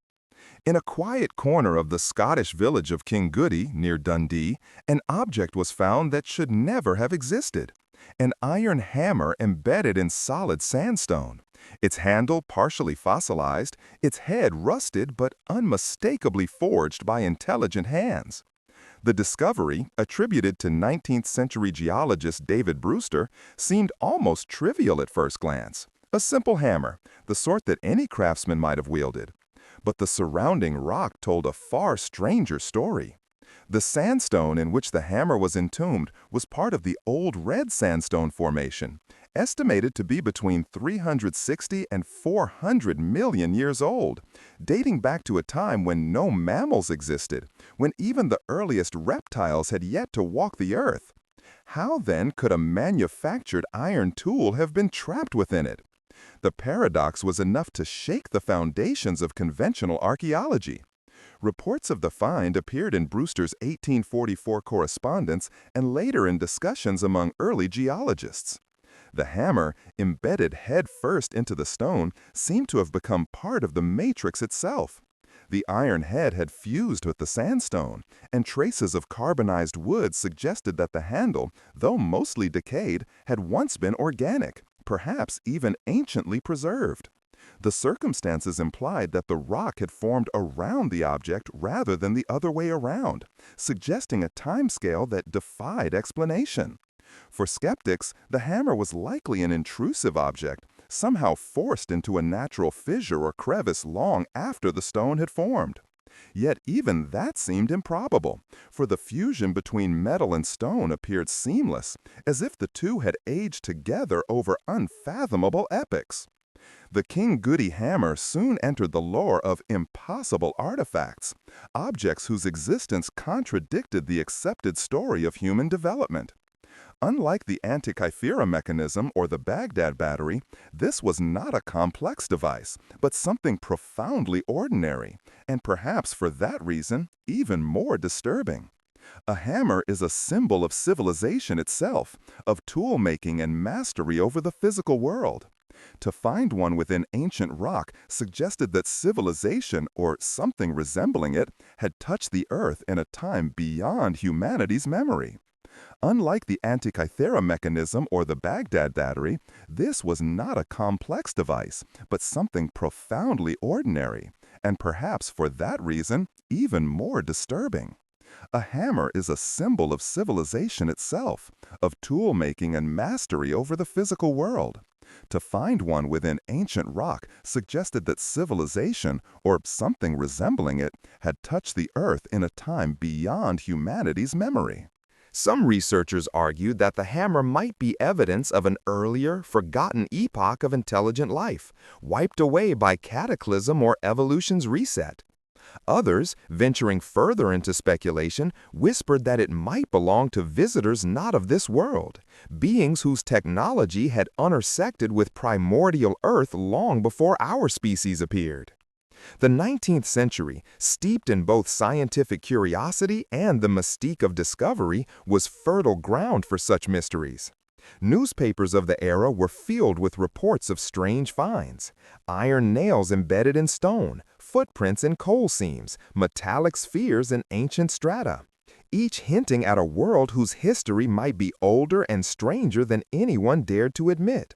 In a quiet corner of the Scottish village of Kingoody, near Dundee, an object was found that should never have existed. An iron hammer embedded in solid sandstone. Its handle partially fossilized, its head rusted but unmistakably forged by intelligent hands. The discovery, attributed to 19th-century geologist David Brewster, seemed almost trivial at first glance. A simple hammer, the sort that any craftsman might have wielded. But the surrounding rock told a far stranger story. The sandstone in which the hammer was entombed was part of the Old Red Sandstone Formation, estimated to be between 360 and 400 million years old, dating back to a time when no mammals existed, when even the earliest reptiles had yet to walk the earth. How then could a manufactured iron tool have been trapped within it? The paradox was enough to shake the foundations of conventional archaeology. Reports of the find appeared in Brewster's 1844 correspondence and later in discussions among early geologists. The hammer, embedded head first into the stone, seemed to have become part of the matrix itself. The iron head had fused with the sandstone, and traces of carbonized wood suggested that the handle, though mostly decayed, had once been organic, perhaps even anciently preserved. The circumstances implied that the rock had formed around the object rather than the other way around, suggesting a timescale that defied explanation. For skeptics, the hammer was likely an intrusive object, somehow forced into a natural fissure or crevice long after the stone had formed. Yet even that seemed improbable, for the fusion between metal and stone appeared seamless, as if the two had aged together over unfathomable epochs. The King Goody hammer soon entered the lore of impossible artifacts, objects whose existence contradicted the accepted story of human development. Unlike the Antikythera mechanism or the Baghdad battery, this was not a complex device, but something profoundly ordinary, and perhaps for that reason, even more disturbing. A hammer is a symbol of civilization itself, of tool-making and mastery over the physical world. To find one within ancient rock suggested that civilization, or something resembling it, had touched the earth in a time beyond humanity's memory. Unlike the Antikythera mechanism or the Baghdad battery, this was not a complex device, but something profoundly ordinary, and perhaps for that reason, even more disturbing. A hammer is a symbol of civilization itself, of tool-making and mastery over the physical world. To find one within ancient rock suggested that civilization, or something resembling it, had touched the earth in a time beyond humanity's memory. Some researchers argued that the hammer might be evidence of an earlier, forgotten epoch of intelligent life, wiped away by cataclysm or evolution's reset. Others, venturing further into speculation, whispered that it might belong to visitors not of this world, beings whose technology had intersected with primordial Earth long before our species appeared. The 19th century, steeped in both scientific curiosity and the mystique of discovery, was fertile ground for such mysteries. Newspapers of the era were filled with reports of strange finds: iron nails embedded in stone, footprints in coal seams, metallic spheres in ancient strata, each hinting at a world whose history might be older and stranger than anyone dared to admit.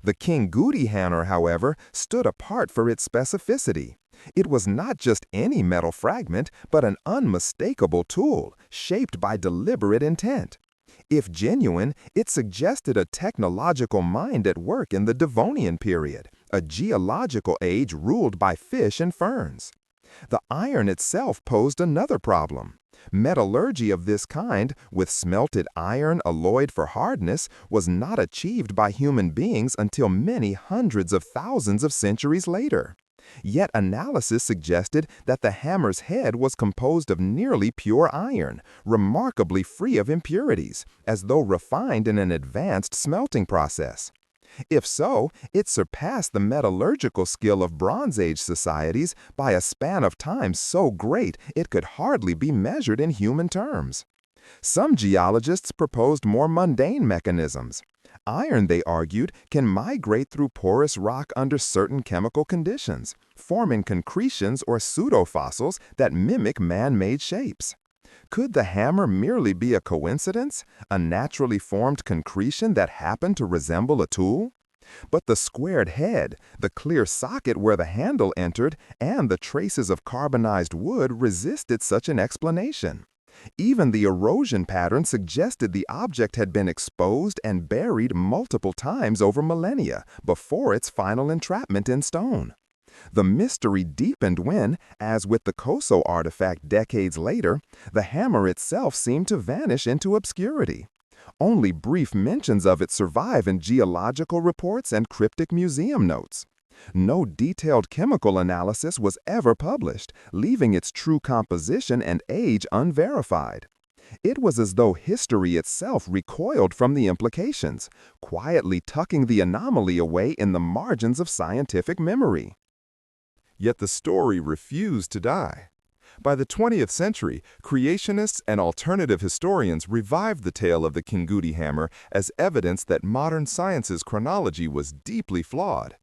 The King Goody hammer, however, stood apart for its specificity. It was not just any metal fragment, but an unmistakable tool, shaped by deliberate intent. If genuine, it suggested a technological mind at work in the Devonian period, a geological age ruled by fish and ferns. The iron itself posed another problem. Metallurgy of this kind, with smelted iron alloyed for hardness, was not achieved by human beings until many hundreds of thousands of centuries later. Yet analysis suggested that the hammer's head was composed of nearly pure iron, remarkably free of impurities, as though refined in an advanced smelting process. If so, it surpassed the metallurgical skill of Bronze Age societies by a span of time so great it could hardly be measured in human terms. Some geologists proposed more mundane mechanisms. Iron, they argued, can migrate through porous rock under certain chemical conditions, forming concretions or pseudofossils that mimic man-made shapes. Could the hammer merely be a coincidence, a naturally formed concretion that happened to resemble a tool? But the squared head, the clear socket where the handle entered, and the traces of carbonized wood resisted such an explanation. Even the erosion pattern suggested the object had been exposed and buried multiple times over millennia before its final entrapment in stone. The mystery deepened when, as with the Khoso artifact decades later, the hammer itself seemed to vanish into obscurity. Only brief mentions of it survive in geological reports and cryptic museum notes. No detailed chemical analysis was ever published, leaving its true composition and age unverified. It was as though history itself recoiled from the implications, quietly tucking the anomaly away in the margins of scientific memory. Yet the story refused to die. By the 20th century, creationists and alternative historians revived the tale of the King Goody hammer as evidence that modern science's chronology was deeply flawed.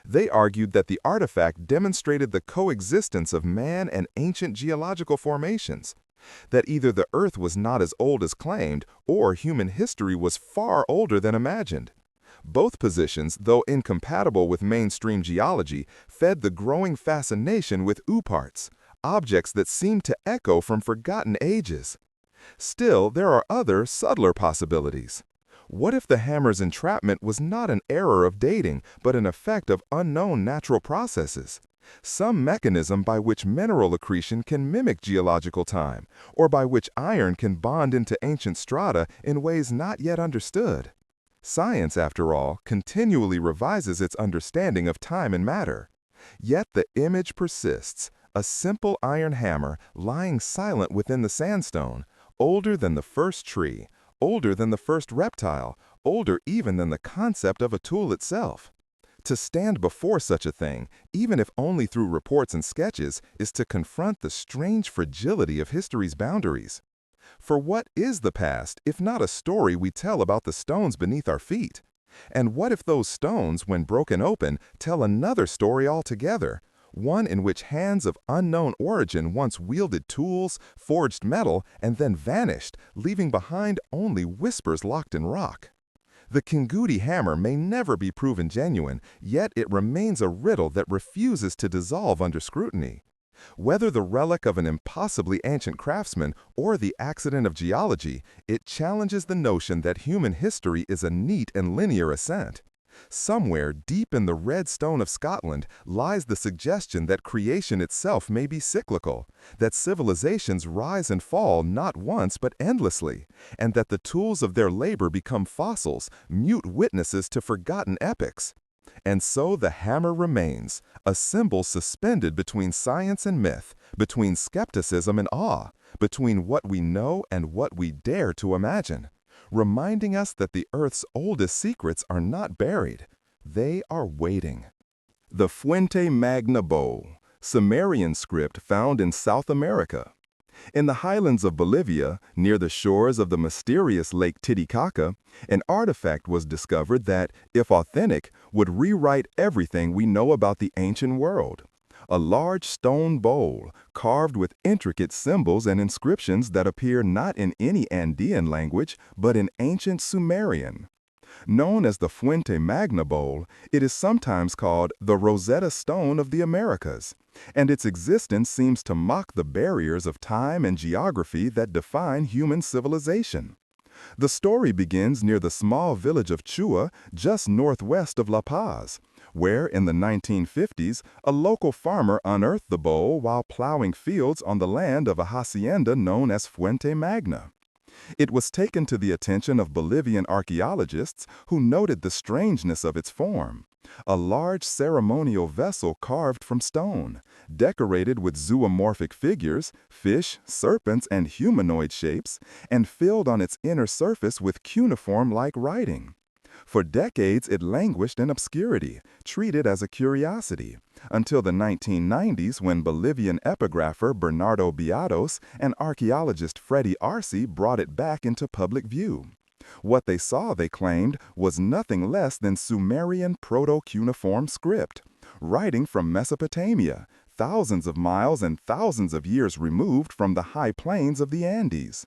They argued that the artifact demonstrated the coexistence of man and ancient geological formations, that either the Earth was not as old as claimed, or human history was far older than imagined. Both positions, though incompatible with mainstream geology, fed the growing fascination with OOPArts, objects that seem to echo from forgotten ages. Still, there are other, subtler possibilities. What if the hammer's entrapment was not an error of dating, but an effect of unknown natural processes? Some mechanism by which mineral accretion can mimic geological time, or by which iron can bond into ancient strata in ways not yet understood. Science, after all, continually revises its understanding of time and matter. Yet the image persists, a simple iron hammer lying silent within the sandstone, older than the first tree, older than the first reptile, older even than the concept of a tool itself. To stand before such a thing, even if only through reports and sketches, is to confront the strange fragility of history's boundaries. For what is the past, if not a story we tell about the stones beneath our feet? And what if those stones, when broken open, tell another story altogether? One in which hands of unknown origin once wielded tools, forged metal, and then vanished, leaving behind only whispers locked in rock. The Kingudi hammer may never be proven genuine, yet it remains a riddle that refuses to dissolve under scrutiny. Whether the relic of an impossibly ancient craftsman or the accident of geology, it challenges the notion that human history is a neat and linear ascent. Somewhere deep in the red stone of Scotland lies the suggestion that creation itself may be cyclical, that civilizations rise and fall not once but endlessly, and that the tools of their labor become fossils, mute witnesses to forgotten epochs. And so the hammer remains, a symbol suspended between science and myth, between skepticism and awe, between what we know and what we dare to imagine, reminding us that the Earth's oldest secrets are not buried. They are waiting. The Fuente Magna Bowl, Sumerian script found in South America. In the highlands of Bolivia, near the shores of the mysterious Lake Titicaca, an artifact was discovered that, if authentic, would rewrite everything we know about the ancient world. A large stone bowl, carved with intricate symbols and inscriptions that appear not in any Andean language, but in ancient Sumerian. Known as the Fuente Magna Bowl, it is sometimes called the Rosetta Stone of the Americas, and its existence seems to mock the barriers of time and geography that define human civilization. The story begins near the small village of Chua, just northwest of La Paz, where in the 1950s, a local farmer unearthed the bowl while plowing fields on the land of a hacienda known as Fuente Magna. It was taken to the attention of Bolivian archaeologists who noted the strangeness of its form. A large ceremonial vessel carved from stone, decorated with zoomorphic figures, fish, serpents, and humanoid shapes, and filled on its inner surface with cuneiform-like writing. For decades, it languished in obscurity, treated as a curiosity, until the 1990s when Bolivian epigrapher Bernardo Beatos and archaeologist Freddy Arce brought it back into public view. What they saw, they claimed, was nothing less than Sumerian proto-cuneiform script, writing from Mesopotamia, thousands of miles and thousands of years removed from the high plains of the Andes.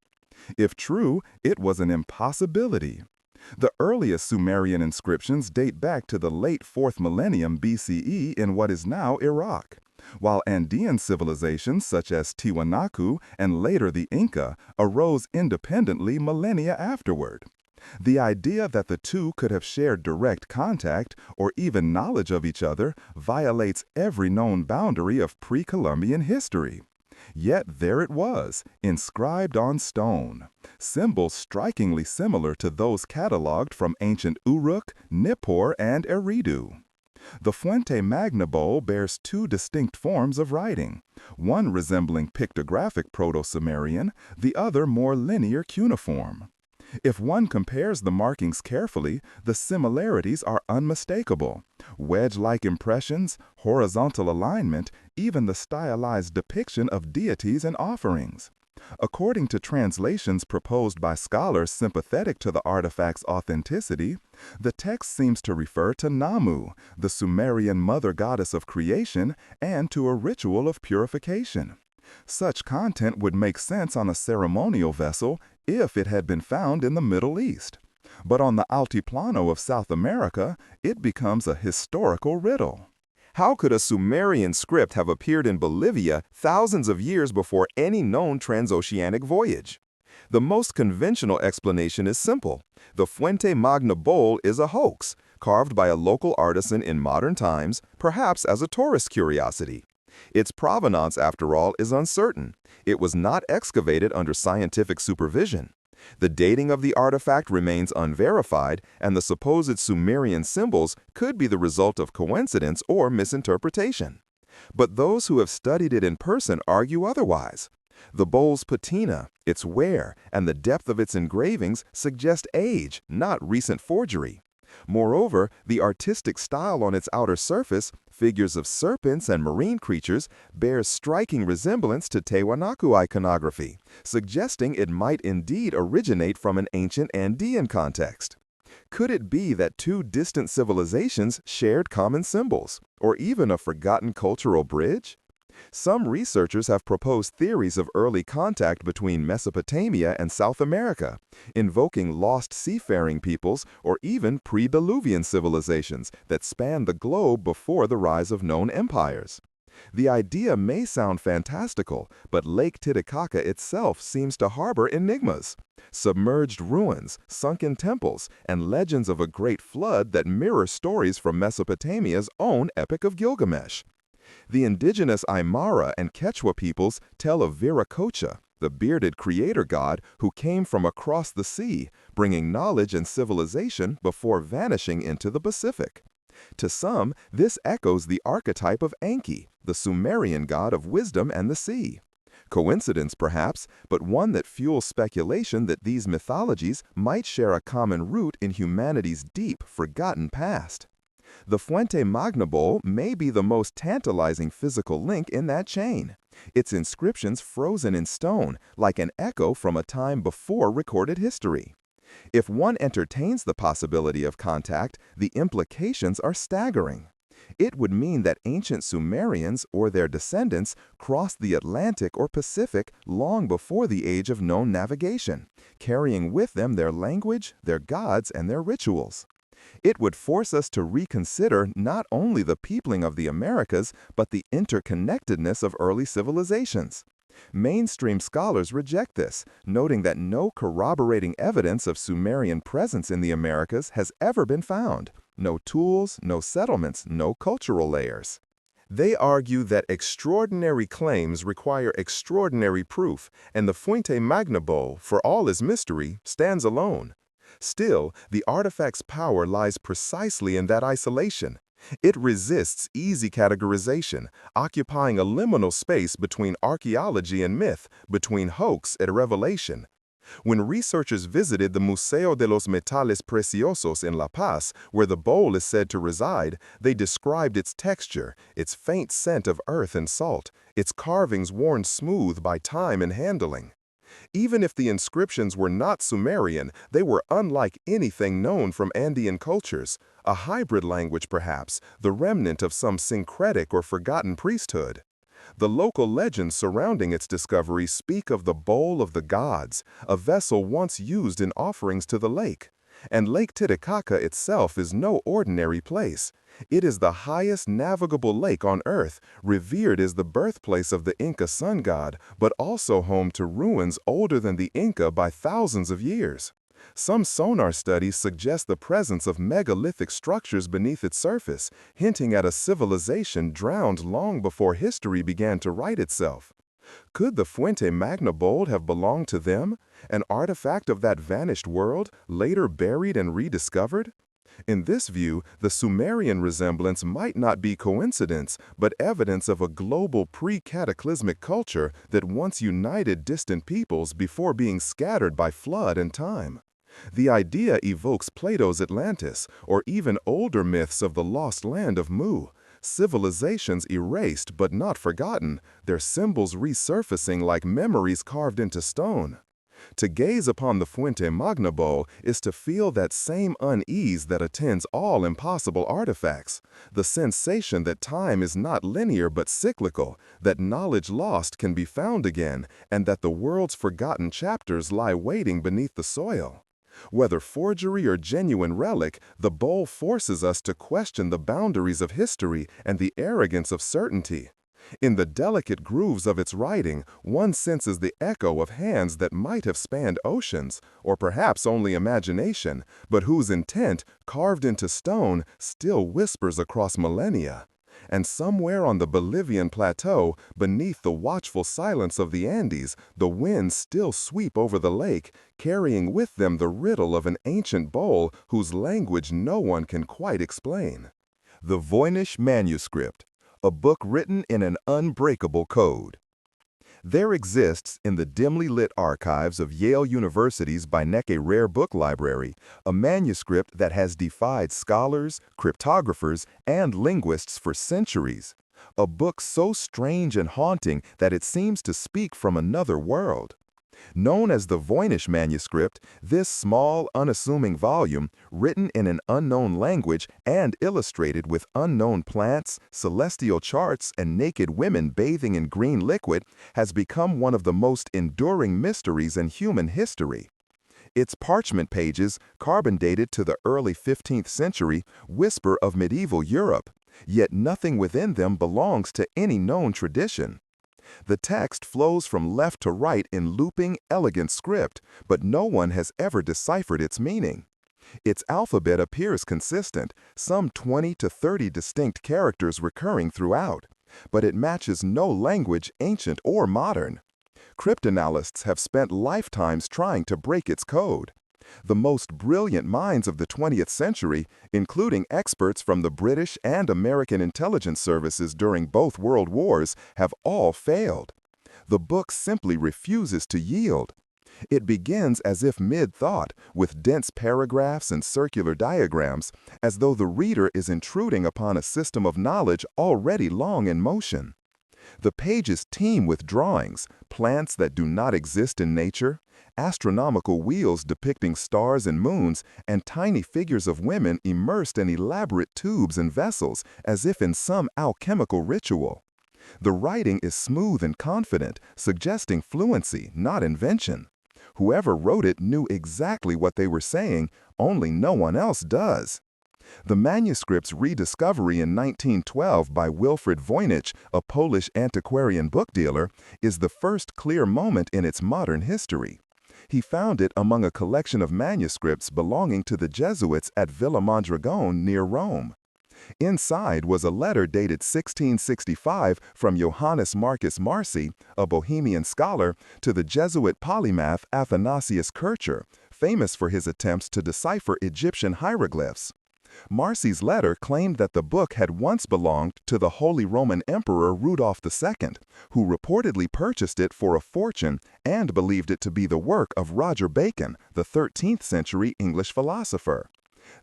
If true, it was an impossibility. The earliest Sumerian inscriptions date back to the late 4th millennium BCE in what is now Iraq, while Andean civilizations such as Tiwanaku and later the Inca arose independently millennia afterward. The idea that the two could have shared direct contact or even knowledge of each other violates every known boundary of pre-Columbian history. Yet there it was, inscribed on stone, symbols strikingly similar to those cataloged from ancient Uruk, Nippur, and Eridu. The Fuente Magna Bowl bears two distinct forms of writing, one resembling pictographic Proto-Sumerian, the other more linear cuneiform. If one compares the markings carefully, the similarities are unmistakable. Wedge-like impressions, horizontal alignment, even the stylized depiction of deities and offerings. According to translations proposed by scholars sympathetic to the artifact's authenticity, the text seems to refer to Namu, the Sumerian mother goddess of creation, and to a ritual of purification. Such content would make sense on a ceremonial vessel if it had been found in the Middle East. But on the Altiplano of South America, it becomes a historical riddle. How could a Sumerian script have appeared in Bolivia thousands of years before any known transoceanic voyage? The most conventional explanation is simple. The Fuente Magna bowl is a hoax, carved by a local artisan in modern times, perhaps as a tourist curiosity. Its provenance, after all, is uncertain. It was not excavated under scientific supervision. The dating of the artifact remains unverified, and the supposed Sumerian symbols could be the result of coincidence or misinterpretation. But those who have studied it in person argue otherwise. The bowl's patina, its wear, and the depth of its engravings suggest age, not recent forgery. Moreover, the artistic style on its outer surface, figures of serpents and marine creatures, bears striking resemblance to Tiwanaku iconography, suggesting it might indeed originate from an ancient Andean context. Could it be that two distant civilizations shared common symbols, or even a forgotten cultural bridge? Some researchers have proposed theories of early contact between Mesopotamia and South America, invoking lost seafaring peoples or even pre-Diluvian civilizations that spanned the globe before the rise of known empires. The idea may sound fantastical, but Lake Titicaca itself seems to harbor enigmas. Submerged ruins, sunken temples, and legends of a great flood that mirror stories from Mesopotamia's own Epic of Gilgamesh. The indigenous Aymara and Quechua peoples tell of Viracocha, the bearded creator god who came from across the sea, bringing knowledge and civilization before vanishing into the Pacific. To some, this echoes the archetype of Enki, the Sumerian god of wisdom and the sea. Coincidence, perhaps, but one that fuels speculation that these mythologies might share a common root in humanity's deep, forgotten past. The Fuente Magna bowl may be the most tantalizing physical link in that chain. Its inscriptions frozen in stone, like an echo from a time before recorded history. If one entertains the possibility of contact, the implications are staggering. It would mean that ancient Sumerians or their descendants crossed the Atlantic or Pacific long before the age of known navigation, carrying with them their language, their gods, and their rituals. It would force us to reconsider not only the peopling of the Americas, but the interconnectedness of early civilizations. Mainstream scholars reject this, noting that no corroborating evidence of Sumerian presence in the Americas has ever been found. No tools, no settlements, no cultural layers. They argue that extraordinary claims require extraordinary proof, and the Fuente Magna bowl, for all its mystery, stands alone. Still, the artifact's power lies precisely in that isolation. It resists easy categorization, occupying a liminal space between archaeology and myth, between hoax and revelation. When researchers visited the Museo de los Metales Preciosos in La Paz, where the bowl is said to reside, they described its texture, its faint scent of earth and salt, its carvings worn smooth by time and handling. Even if the inscriptions were not Sumerian, they were unlike anything known from Andean cultures, a hybrid language perhaps, the remnant of some syncretic or forgotten priesthood. The local legends surrounding its discovery speak of the Bowl of the Gods, a vessel once used in offerings to the lake. And Lake Titicaca itself is no ordinary place. It is the highest navigable lake on Earth, revered as the birthplace of the Inca sun god, but also home to ruins older than the Inca by thousands of years. Some sonar studies suggest the presence of megalithic structures beneath its surface, hinting at a civilization drowned long before history began to write itself. Could the Fuente Magna bowl have belonged to them, an artifact of that vanished world, later buried and rediscovered? In this view, the Sumerian resemblance might not be coincidence, but evidence of a global pre-cataclysmic culture that once united distant peoples before being scattered by flood and time. The idea evokes Plato's Atlantis, or even older myths of the lost land of Mu. Civilizations erased but not forgotten, their symbols resurfacing like memories carved into stone. To gaze upon the Fuente Magna bowl is to feel that same unease that attends all impossible artifacts, the sensation that time is not linear but cyclical, that knowledge lost can be found again, and that the world's forgotten chapters lie waiting beneath the soil. Whether forgery or genuine relic, the bowl forces us to question the boundaries of history and the arrogance of certainty. In the delicate grooves of its writing, one senses the echo of hands that might have spanned oceans, or perhaps only imagination, but whose intent, carved into stone, still whispers across millennia. And somewhere on the Bolivian plateau, beneath the watchful silence of the Andes, the winds still sweep over the lake, carrying with them the riddle of an ancient bowl whose language no one can quite explain. The Voynich Manuscript, a book written in an unbreakable code. There exists in the dimly lit archives of Yale University's Beinecke Rare Book Library a manuscript that has defied scholars, cryptographers, and linguists for centuries. A book so strange and haunting that it seems to speak from another world. Known as the Voynich Manuscript, this small, unassuming volume, written in an unknown language and illustrated with unknown plants, celestial charts, and naked women bathing in green liquid, has become one of the most enduring mysteries in human history. Its parchment pages, carbon dated to the early 15th century, whisper of medieval Europe, yet nothing within them belongs to any known tradition. The text flows from left to right in looping, elegant script, but no one has ever deciphered its meaning. Its alphabet appears consistent, some 20 to 30 distinct characters recurring throughout, but it matches no language, ancient or modern. Cryptanalysts have spent lifetimes trying to break its code. The most brilliant minds of the 20th century, including experts from the British and American intelligence services during both world wars, have all failed. The book simply refuses to yield. It begins as if mid-thought, with dense paragraphs and circular diagrams, as though the reader is intruding upon a system of knowledge already long in motion. The pages teem with drawings, plants that do not exist in nature, astronomical wheels depicting stars and moons, and tiny figures of women immersed in elaborate tubes and vessels as if in some alchemical ritual. The writing is smooth and confident, suggesting fluency, not invention. Whoever wrote it knew exactly what they were saying, only no one else does. The manuscript's rediscovery in 1912 by Wilfrid Voynich, a Polish antiquarian book dealer, is the first clear moment in its modern history. He found it among a collection of manuscripts belonging to the Jesuits at Villa Mondragone near Rome. Inside was a letter dated 1665 from Johannes Marcus Marci, a Bohemian scholar, to the Jesuit polymath Athanasius Kircher, famous for his attempts to decipher Egyptian hieroglyphs. Marci's letter claimed that the book had once belonged to the Holy Roman Emperor Rudolph II, who reportedly purchased it for a fortune and believed it to be the work of Roger Bacon, the 13th century English philosopher.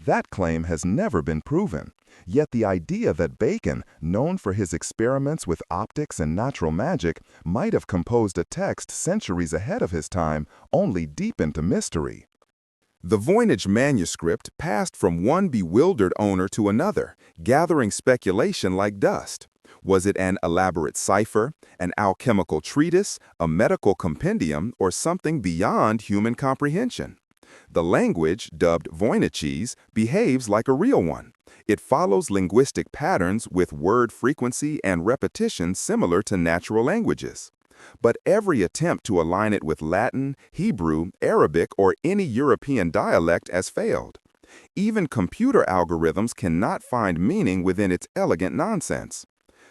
That claim has never been proven, yet the idea that Bacon, known for his experiments with optics and natural magic, might have composed a text centuries ahead of his time only deepened the mystery. The Voynich manuscript passed from one bewildered owner to another, gathering speculation like dust. Was it an elaborate cipher, an alchemical treatise, a medical compendium, or something beyond human comprehension? The language, dubbed Voynichese, behaves like a real one. It follows linguistic patterns with word frequency and repetition similar to natural languages. But every attempt to align it with Latin, Hebrew, Arabic, or any European dialect has failed. Even computer algorithms cannot find meaning within its elegant nonsense.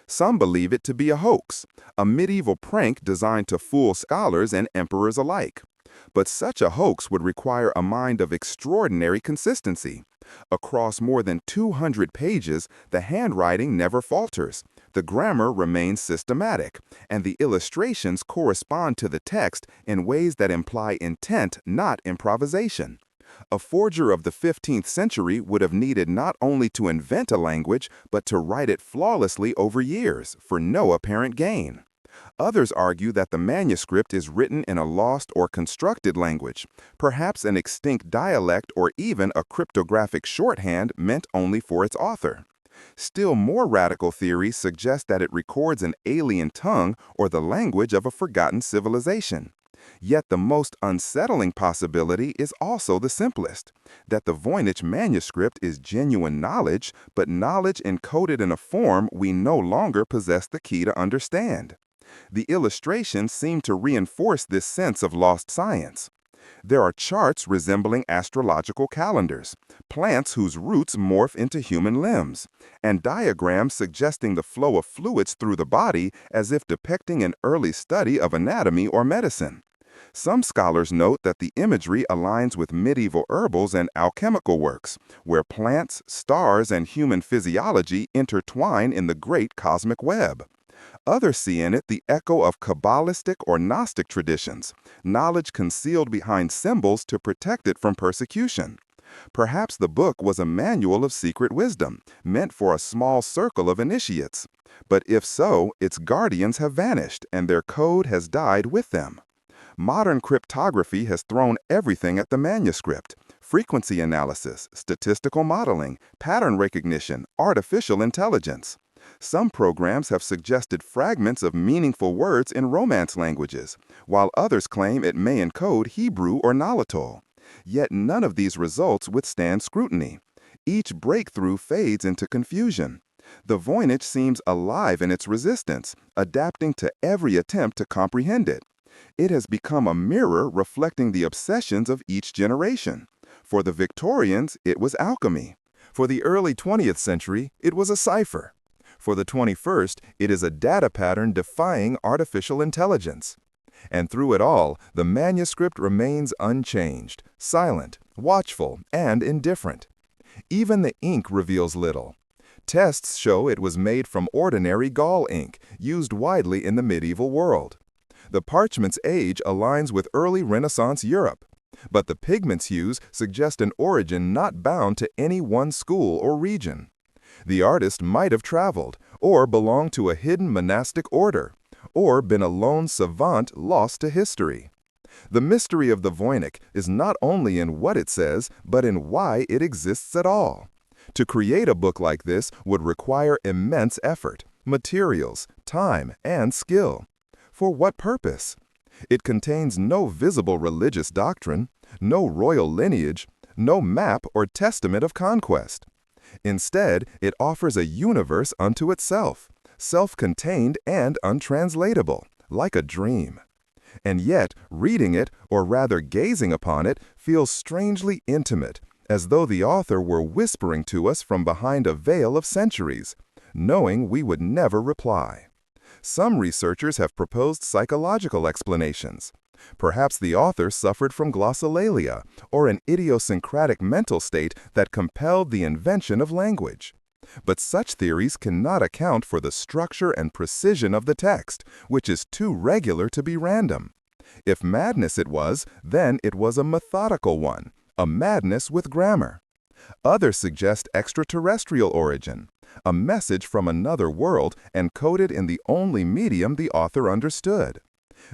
Some believe it to be a hoax, a medieval prank designed to fool scholars and emperors alike. But such a hoax would require a mind of extraordinary consistency. Across more than 200 pages, the handwriting never falters, the grammar remains systematic, and the illustrations correspond to the text in ways that imply intent, not improvisation. A forger of the 15th century would have needed not only to invent a language, but to write it flawlessly over years, for no apparent gain. Others argue that the manuscript is written in a lost or constructed language, perhaps an extinct dialect or even a cryptographic shorthand meant only for its author. Still more radical theories suggest that it records an alien tongue or the language of a forgotten civilization. Yet the most unsettling possibility is also the simplest, that the Voynich manuscript is genuine knowledge, but knowledge encoded in a form we no longer possess the key to understand. The illustrations seem to reinforce this sense of lost science. There are charts resembling astrological calendars, plants whose roots morph into human limbs, and diagrams suggesting the flow of fluids through the body as if depicting an early study of anatomy or medicine. Some scholars note that the imagery aligns with medieval herbals and alchemical works, where plants, stars, and human physiology intertwine in the great cosmic web. Others see in it the echo of Kabbalistic or Gnostic traditions, knowledge concealed behind symbols to protect it from persecution. Perhaps the book was a manual of secret wisdom, meant for a small circle of initiates. But if so, its guardians have vanished, and their code has died with them. Modern cryptography has thrown everything at the manuscript: frequency analysis, statistical modeling, pattern recognition, artificial intelligence. Some programs have suggested fragments of meaningful words in Romance languages, while others claim it may encode Hebrew or Nahuatl. Yet none of these results withstand scrutiny. Each breakthrough fades into confusion. The Voynich seems alive in its resistance, adapting to every attempt to comprehend it. It has become a mirror reflecting the obsessions of each generation. For the Victorians, it was alchemy. For the early 20th century, it was a cipher. For the 21st, it is a data pattern defying artificial intelligence. And through it all, the manuscript remains unchanged, silent, watchful, and indifferent. Even the ink reveals little. Tests show it was made from ordinary gall ink, used widely in the medieval world. The parchment's age aligns with early Renaissance Europe, but the pigment's hues suggest an origin not bound to any one school or region. The artist might have traveled, or belonged to a hidden monastic order, or been a lone savant lost to history. The mystery of the Voynich is not only in what it says, but in why it exists at all. To create a book like this would require immense effort, materials, time, and skill. For what purpose? It contains no visible religious doctrine, no royal lineage, no map or testament of conquest. Instead, it offers a universe unto itself, self-contained and untranslatable, like a dream. And yet, reading it, or rather gazing upon it, feels strangely intimate, as though the author were whispering to us from behind a veil of centuries, knowing we would never reply. Some researchers have proposed psychological explanations. Perhaps the author suffered from glossolalia, or an idiosyncratic mental state that compelled the invention of language. But such theories cannot account for the structure and precision of the text, which is too regular to be random. If madness it was, then it was a methodical one, a madness with grammar. Others suggest extraterrestrial origin, a message from another world encoded in the only medium the author understood.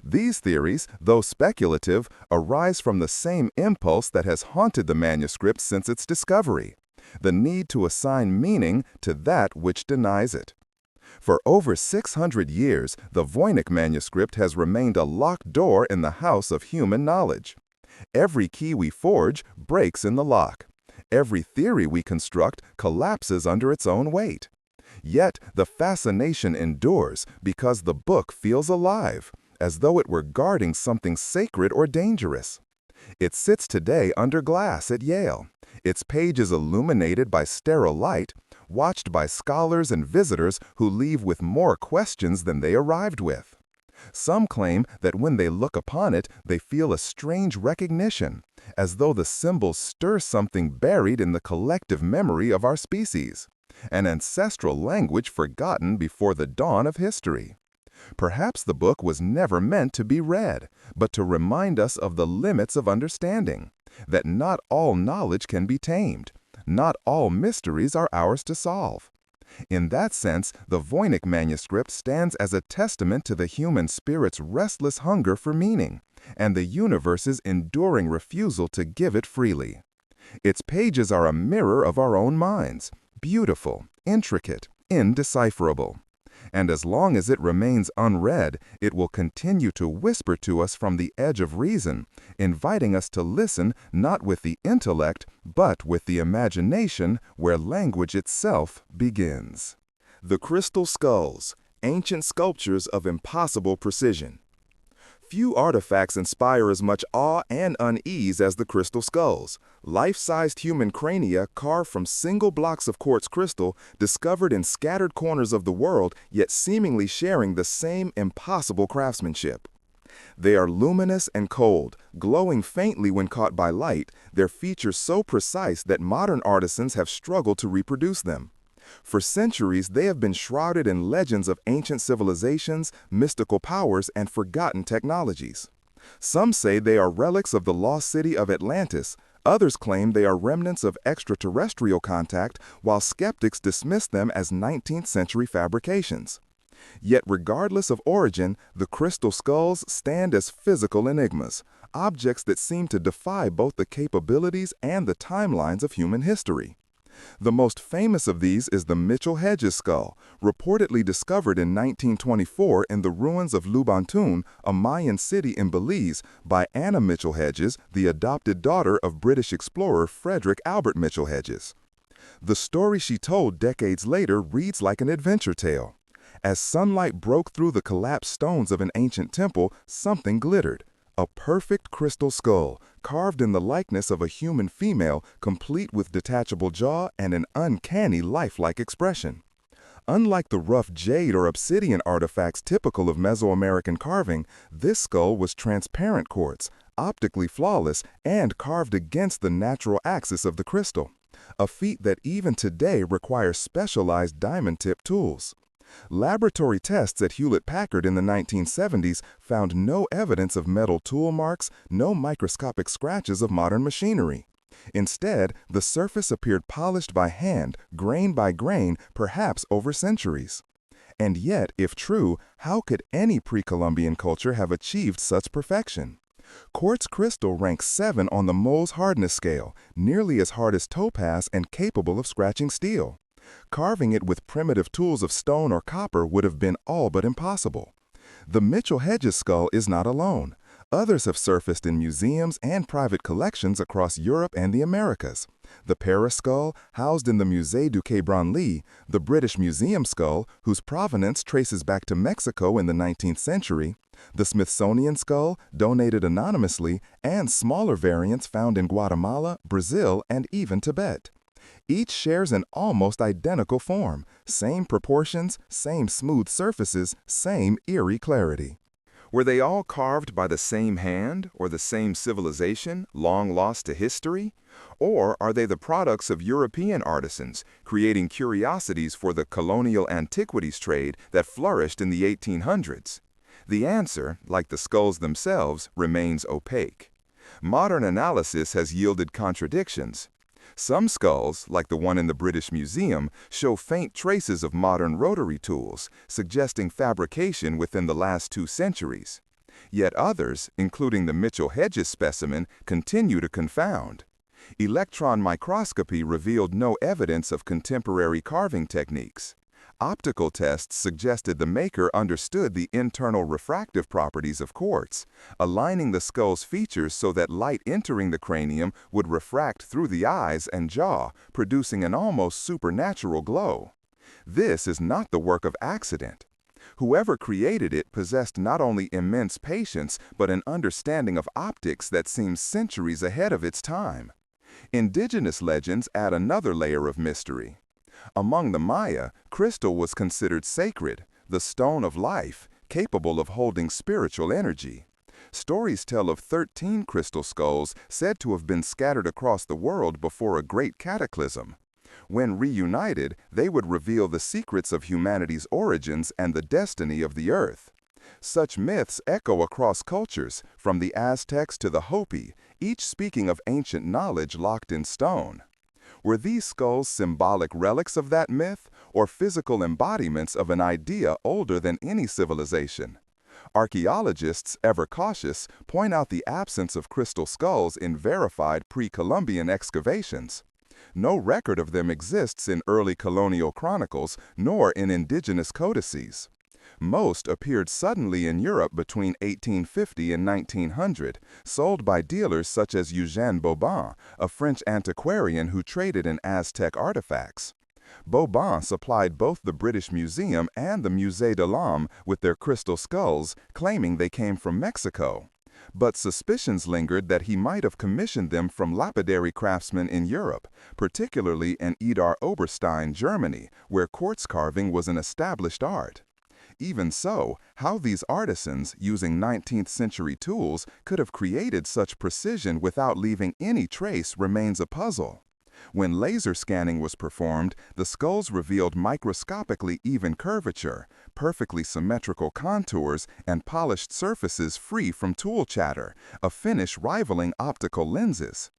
These theories, though speculative, arise from the same impulse that has haunted the manuscript since its discovery: the need to assign meaning to that which denies it. For over 600 years, the Voynich manuscript has remained a locked door in the house of human knowledge. Every key we forge breaks in the lock. Every theory we construct collapses under its own weight. Yet the fascination endures because the book feels alive, as though it were guarding something sacred or dangerous. It sits today under glass at Yale, its pages illuminated by sterile light, watched by scholars and visitors who leave with more questions than they arrived with. Some claim that when they look upon it, they feel a strange recognition, as though the symbols stir something buried in the collective memory of our species, an ancestral language forgotten before the dawn of history. Perhaps the book was never meant to be read, but to remind us of the limits of understanding, that not all knowledge can be tamed, not all mysteries are ours to solve. In that sense, the Voynich manuscript stands as a testament to the human spirit's restless hunger for meaning, and the universe's enduring refusal to give it freely. Its pages are a mirror of our own minds, beautiful, intricate, indecipherable. And as long as it remains unread, it will continue to whisper to us from the edge of reason, inviting us to listen not with the intellect, but with the imagination where language itself begins. The crystal skulls, ancient sculptures of impossible precision. Few artifacts inspire as much awe and unease as the crystal skulls, life-sized human crania carved from single blocks of quartz crystal discovered in scattered corners of the world, yet seemingly sharing the same impossible craftsmanship. They are luminous and cold, glowing faintly when caught by light, their features so precise that modern artisans have struggled to reproduce them. For centuries, they have been shrouded in legends of ancient civilizations, mystical powers, and forgotten technologies. Some say they are relics of the lost city of Atlantis. Others claim they are remnants of extraterrestrial contact, while skeptics dismiss them as 19th century fabrications. Yet regardless of origin, the crystal skulls stand as physical enigmas, objects that seem to defy both the capabilities and the timelines of human history. The most famous of these is the Mitchell-Hedges skull, reportedly discovered in 1924 in the ruins of Lubantun, a Mayan city in Belize, by Anna Mitchell-Hedges, the adopted daughter of British explorer Frederick Albert Mitchell-Hedges. The story she told decades later reads like an adventure tale. As sunlight broke through the collapsed stones of an ancient temple, something glittered. A perfect crystal skull, carved in the likeness of a human female, complete with detachable jaw and an uncanny lifelike expression. Unlike the rough jade or obsidian artifacts typical of Mesoamerican carving, this skull was transparent quartz, optically flawless, and carved against the natural axis of the crystal, a feat that even today requires specialized diamond-tipped tools. Laboratory tests at Hewlett-Packard in the 1970s found no evidence of metal tool marks, no microscopic scratches of modern machinery. Instead, the surface appeared polished by hand, grain by grain, perhaps over centuries. And yet, if true, how could any pre-Columbian culture have achieved such perfection? Quartz crystal ranks 7 on the Mohs hardness scale, nearly as hard as topaz and capable of scratching steel. Carving it with primitive tools of stone or copper would have been all but impossible. The Mitchell-Hedges skull is not alone. Others have surfaced in museums and private collections across Europe and the Americas. The Paris skull, housed in the Musée du Quai Branly, the British Museum skull, whose provenance traces back to Mexico in the 19th century, the Smithsonian skull, donated anonymously, and smaller variants found in Guatemala, Brazil, and even Tibet. Each shares an almost identical form, same proportions, same smooth surfaces, same eerie clarity. Were they all carved by the same hand or the same civilization, long lost to history? Or are they the products of European artisans, creating curiosities for the colonial antiquities trade that flourished in the 1800s? The answer, like the skulls themselves, remains opaque. Modern analysis has yielded contradictions. Some skulls, like the one in the British Museum, show faint traces of modern rotary tools, suggesting fabrication within the last 2 centuries. Yet others, including the Mitchell-Hedges specimen, continue to confound. Electron microscopy revealed no evidence of contemporary carving techniques. Optical tests suggested the maker understood the internal refractive properties of quartz, aligning the skull's features so that light entering the cranium would refract through the eyes and jaw, producing an almost supernatural glow. This is not the work of accident. Whoever created it possessed not only immense patience, but an understanding of optics that seems centuries ahead of its time. Indigenous legends add another layer of mystery. Among the Maya, crystal was considered sacred, the stone of life, capable of holding spiritual energy. Stories tell of 13 crystal skulls said to have been scattered across the world before a great cataclysm. When reunited, they would reveal the secrets of humanity's origins and the destiny of the earth. Such myths echo across cultures, from the Aztecs to the Hopi, each speaking of ancient knowledge locked in stone. Were these skulls symbolic relics of that myth, or physical embodiments of an idea older than any civilization? Archaeologists, ever cautious, point out the absence of crystal skulls in verified pre-Columbian excavations. No record of them exists in early colonial chronicles nor in indigenous codices. Most appeared suddenly in Europe between 1850 and 1900, sold by dealers such as Eugène Bobin, a French antiquarian who traded in Aztec artifacts. Bobin supplied both the British Museum and the Musée de l'Homme with their crystal skulls, claiming they came from Mexico. But suspicions lingered that he might have commissioned them from lapidary craftsmen in Europe, particularly in Idar Oberstein, Germany, where quartz carving was an established art. Even so, how these artisans, using 19th-century tools, could have created such precision without leaving any trace remains a puzzle. When laser scanning was performed, the skulls revealed microscopically even curvature, perfectly symmetrical contours, and polished surfaces free from tool chatter, a finish rivaling optical lenses.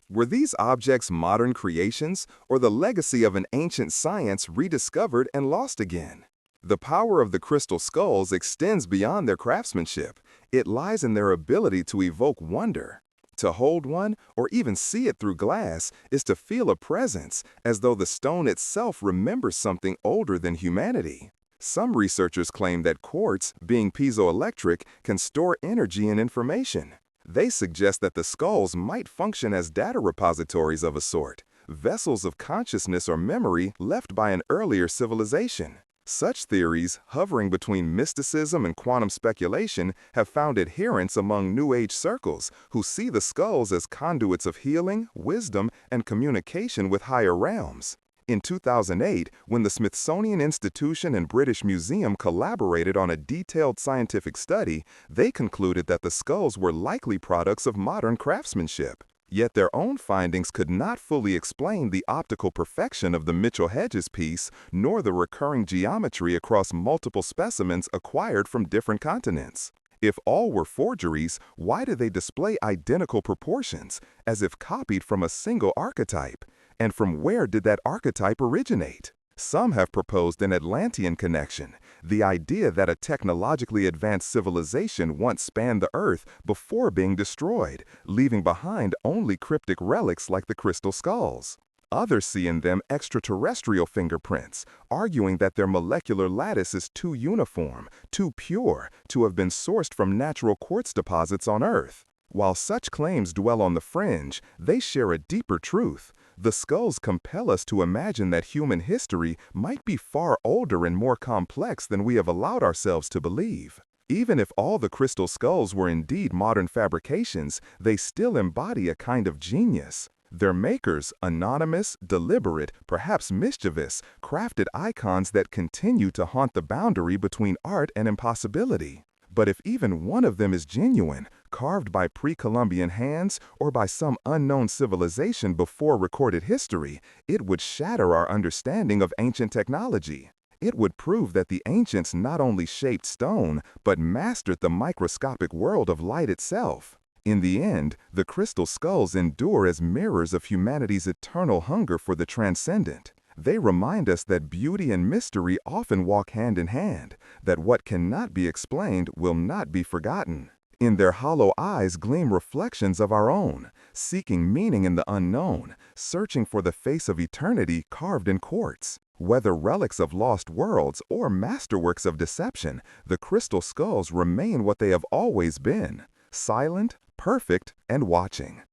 Were these objects modern creations, or the legacy of an ancient science rediscovered and lost again? The power of the crystal skulls extends beyond their craftsmanship. It lies in their ability to evoke wonder. To hold one, or even see it through glass, is to feel a presence, as though the stone itself remembers something older than humanity. Some researchers claim that quartz, being piezoelectric, can store energy and information. They suggest that the skulls might function as data repositories of a sort, vessels of consciousness or memory left by an earlier civilization. Such theories, hovering between mysticism and quantum speculation, have found adherents among New Age circles who see the skulls as conduits of healing, wisdom, and communication with higher realms. In 2008, when the Smithsonian Institution and British Museum collaborated on a detailed scientific study, they concluded that the skulls were likely products of modern craftsmanship. Yet their own findings could not fully explain the optical perfection of the Mitchell-Hedges piece, nor the recurring geometry across multiple specimens acquired from different continents. If all were forgeries, why do they display identical proportions, as if copied from a single archetype? And from where did that archetype originate? Some have proposed an Atlantean connection, the idea that a technologically advanced civilization once spanned the Earth before being destroyed, leaving behind only cryptic relics like the crystal skulls. Others see in them extraterrestrial fingerprints, arguing that their molecular lattice is too uniform, too pure, to have been sourced from natural quartz deposits on Earth. While such claims dwell on the fringe, they share a deeper truth. The skulls compel us to imagine that human history might be far older and more complex than we have allowed ourselves to believe. Even if all the crystal skulls were indeed modern fabrications, they still embody a kind of genius. Their makers, anonymous, deliberate, perhaps mischievous, crafted icons that continue to haunt the boundary between art and impossibility. But if even one of them is genuine, carved by pre-Columbian hands or by some unknown civilization before recorded history, it would shatter our understanding of ancient technology. It would prove that the ancients not only shaped stone, but mastered the microscopic world of light itself. In the end, the crystal skulls endure as mirrors of humanity's eternal hunger for the transcendent. They remind us that beauty and mystery often walk hand in hand, that what cannot be explained will not be forgotten. In their hollow eyes gleam reflections of our own, seeking meaning in the unknown, searching for the face of eternity carved in quartz. Whether relics of lost worlds or masterworks of deception, the crystal skulls remain what they have always been, silent, perfect, and watching.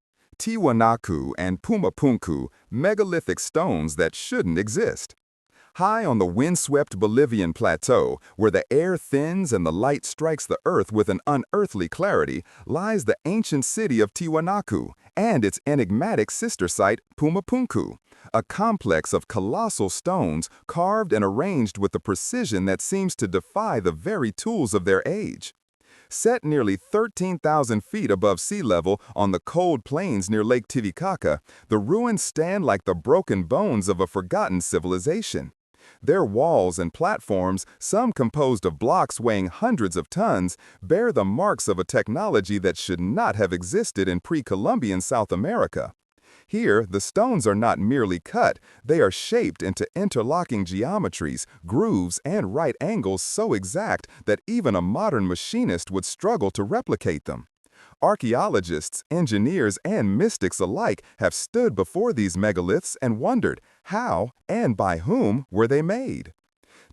Tiwanaku and Pumapunku, megalithic stones that shouldn't exist. High on the windswept Bolivian plateau, where the air thins and the light strikes the earth with an unearthly clarity, lies the ancient city of Tiwanaku and its enigmatic sister site, Pumapunku, a complex of colossal stones carved and arranged with a precision that seems to defy the very tools of their age. Set nearly 13,000 feet above sea level on the cold plains near Lake Titicaca, the ruins stand like the broken bones of a forgotten civilization. Their walls and platforms, some composed of blocks weighing hundreds of tons, bear the marks of a technology that should not have existed in pre-Columbian South America. Here, the stones are not merely cut, they are shaped into interlocking geometries, grooves, and right angles so exact that even a modern machinist would struggle to replicate them. Archaeologists, engineers, and mystics alike have stood before these megaliths and wondered how and by whom were they made.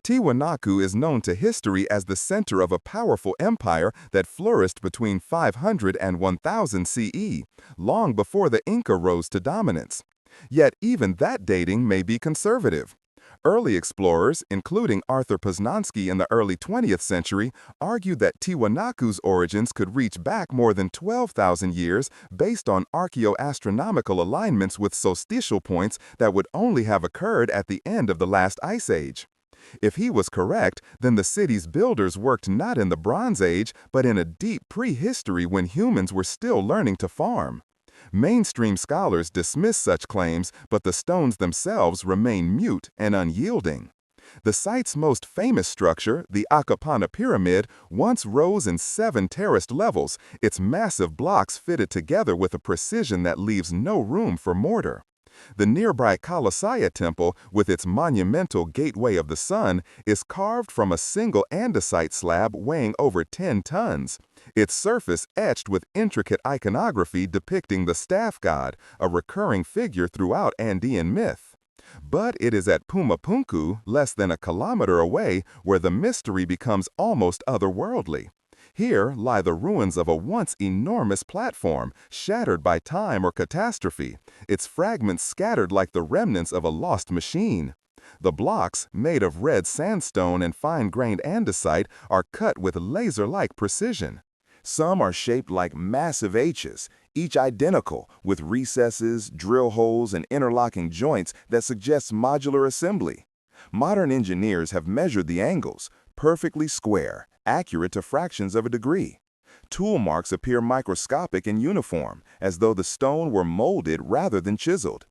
Tiwanaku is known to history as the center of a powerful empire that flourished between 500 and 1000 CE, long before the Inca rose to dominance. Yet even that dating may be conservative. Early explorers, including Arthur Poznanski in the early 20th century, argued that Tiwanaku's origins could reach back more than 12,000 years based on archaeoastronomical alignments with solstitial points that would only have occurred at the end of the last ice age. If he was correct, then the city's builders worked not in the Bronze Age, but in a deep prehistory when humans were still learning to farm. Mainstream scholars dismiss such claims, but the stones themselves remain mute and unyielding. The site's most famous structure, the Akapana Pyramid, once rose in 7 terraced levels, its massive blocks fitted together with a precision that leaves no room for mortar. The nearby Kalasaya Temple, with its monumental Gateway of the Sun, is carved from a single andesite slab weighing over 10 tons. Its surface etched with intricate iconography depicting the staff god, a recurring figure throughout Andean myth. But it is at Pumapunku, less than a kilometer away, where the mystery becomes almost otherworldly. Here lie the ruins of a once enormous platform, shattered by time or catastrophe, its fragments scattered like the remnants of a lost machine. The blocks, made of red sandstone and fine-grained andesite, are cut with laser-like precision. Some are shaped like massive H's, each identical, with recesses, drill holes, and interlocking joints that suggest modular assembly. Modern engineers have measured the angles, perfectly square, accurate to fractions of a degree. Tool marks appear microscopic and uniform, as though the stone were molded rather than chiseled.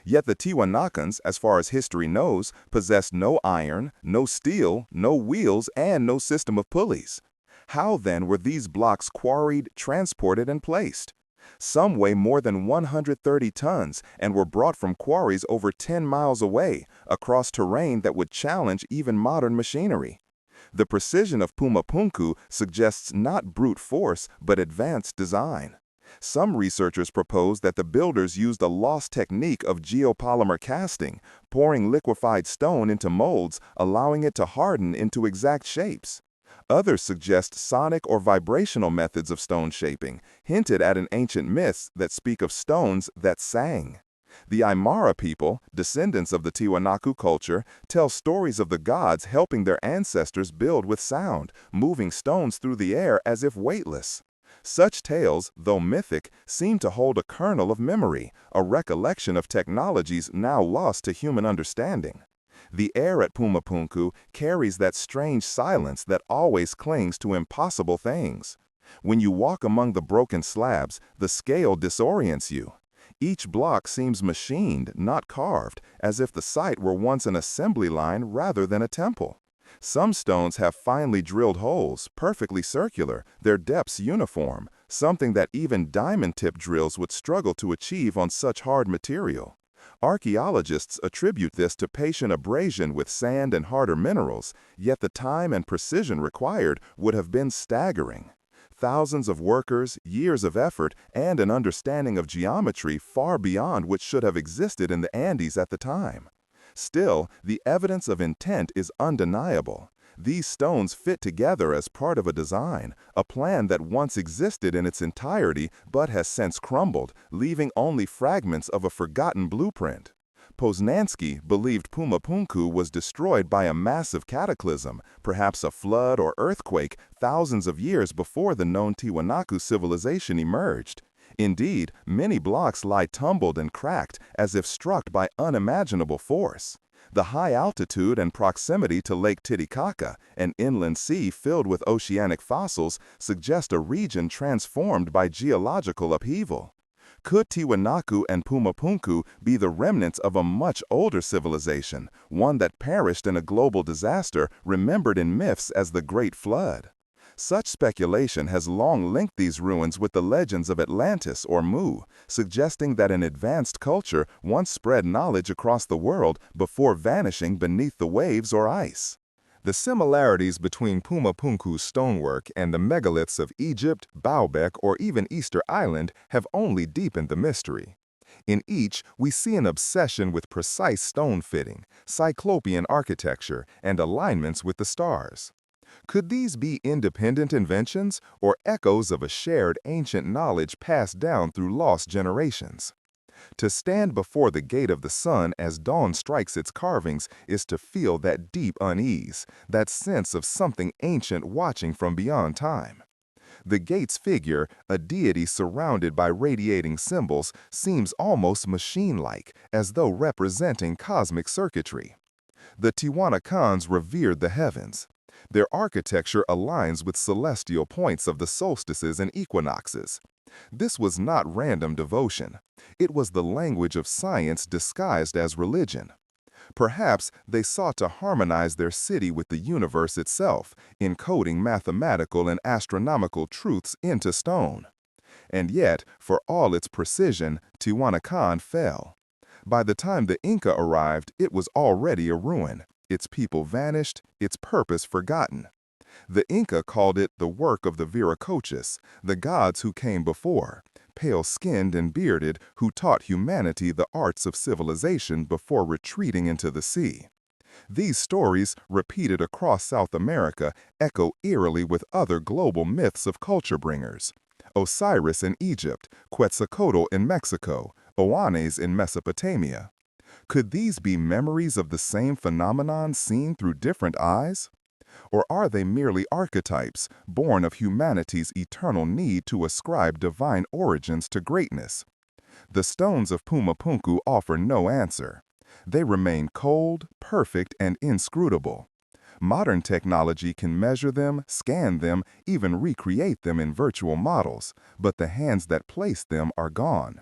Yet the Tiwanakans, as far as history knows, possessed no iron, no steel, no wheels, and no system of pulleys. How then were these blocks quarried, transported, and placed? Some weigh more than 130 tons and were brought from quarries over 10 miles away, across terrain that would challenge even modern machinery. The precision of Pumapunku suggests not brute force, but advanced design. Some researchers propose that the builders used a lost technique of geopolymer casting, pouring liquefied stone into molds, allowing it to harden into exact shapes. Others suggest sonic or vibrational methods of stone shaping, hinted at in ancient myths that speak of stones that sang. The Aymara people, descendants of the Tiwanaku culture, tell stories of the gods helping their ancestors build with sound, moving stones through the air as if weightless. Such tales, though mythic, seem to hold a kernel of memory, a recollection of technologies now lost to human understanding. The air at Pumapunku carries that strange silence that always clings to impossible things. When you walk among the broken slabs, the scale disorients you. Each block seems machined, not carved, as if the site were once an assembly line rather than a temple. Some stones have finely drilled holes, perfectly circular, their depths uniform, something that even diamond-tip drills would struggle to achieve on such hard material. Archaeologists attribute this to patient abrasion with sand and harder minerals, yet the time and precision required would have been staggering. Thousands of workers, years of effort, and an understanding of geometry far beyond what should have existed in the Andes at the time. Still, the evidence of intent is undeniable. These stones fit together as part of a design, a plan that once existed in its entirety but has since crumbled, leaving only fragments of a forgotten blueprint. Poznanski believed Pumapunku was destroyed by a massive cataclysm, perhaps a flood or earthquake, thousands of years before the known Tiwanaku civilization emerged. Indeed, many blocks lie tumbled and cracked as if struck by unimaginable force. The high altitude and proximity to Lake Titicaca, an inland sea filled with oceanic fossils, suggest a region transformed by geological upheaval. Could Tiwanaku and Pumapunku be the remnants of a much older civilization, one that perished in a global disaster remembered in myths as the Great Flood? Such speculation has long linked these ruins with the legends of Atlantis or Mu, suggesting that an advanced culture once spread knowledge across the world before vanishing beneath the waves or ice. The similarities between Puma Punku's stonework and the megaliths of Egypt, Baalbek, or even Easter Island have only deepened the mystery. In each, we see an obsession with precise stone fitting, cyclopean architecture, and alignments with the stars. Could these be independent inventions or echoes of a shared ancient knowledge passed down through lost generations? To stand before the gate of the sun as dawn strikes its carvings is to feel that deep unease, that sense of something ancient watching from beyond time. The gate's figure, a deity surrounded by radiating symbols, seems almost machine-like, as though representing cosmic circuitry. The Tiwanakans revered the heavens. Their architecture aligns with celestial points of the solstices and equinoxes. This was not random devotion. It was the language of science disguised as religion. Perhaps they sought to harmonize their city with the universe itself, encoding mathematical and astronomical truths into stone. And yet, for all its precision, Tiwanakan fell. By the time the Inca arrived, it was already a ruin, its people vanished, its purpose forgotten. The Inca called it the work of the Viracochas, the gods who came before, pale-skinned and bearded, who taught humanity the arts of civilization before retreating into the sea. These stories, repeated across South America, echo eerily with other global myths of culture bringers. Osiris in Egypt, Quetzalcoatl in Mexico, Oannes in Mesopotamia. Could these be memories of the same phenomenon seen through different eyes? Or are they merely archetypes, born of humanity's eternal need to ascribe divine origins to greatness? The stones of Puma Punku offer no answer. They remain cold, perfect, and inscrutable. Modern technology can measure them, scan them, even recreate them in virtual models, but the hands that placed them are gone.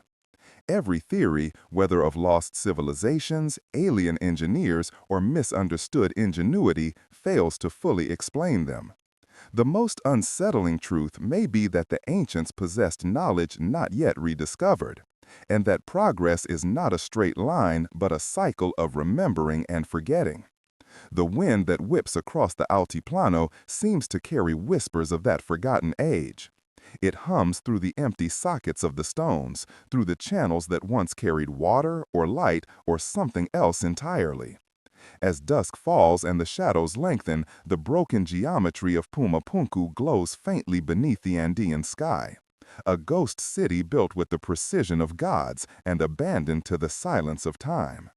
Every theory, whether of lost civilizations, alien engineers, or misunderstood ingenuity, fails to fully explain them. The most unsettling truth may be that the ancients possessed knowledge not yet rediscovered, and that progress is not a straight line but a cycle of remembering and forgetting. The wind that whips across the Altiplano seems to carry whispers of that forgotten age. It hums through the empty sockets of the stones, through the channels that once carried water or light or something else entirely. As dusk falls and the shadows lengthen, the broken geometry of Puma Punku glows faintly beneath the Andean sky. A ghost city built with the precision of gods and abandoned to the silence of time.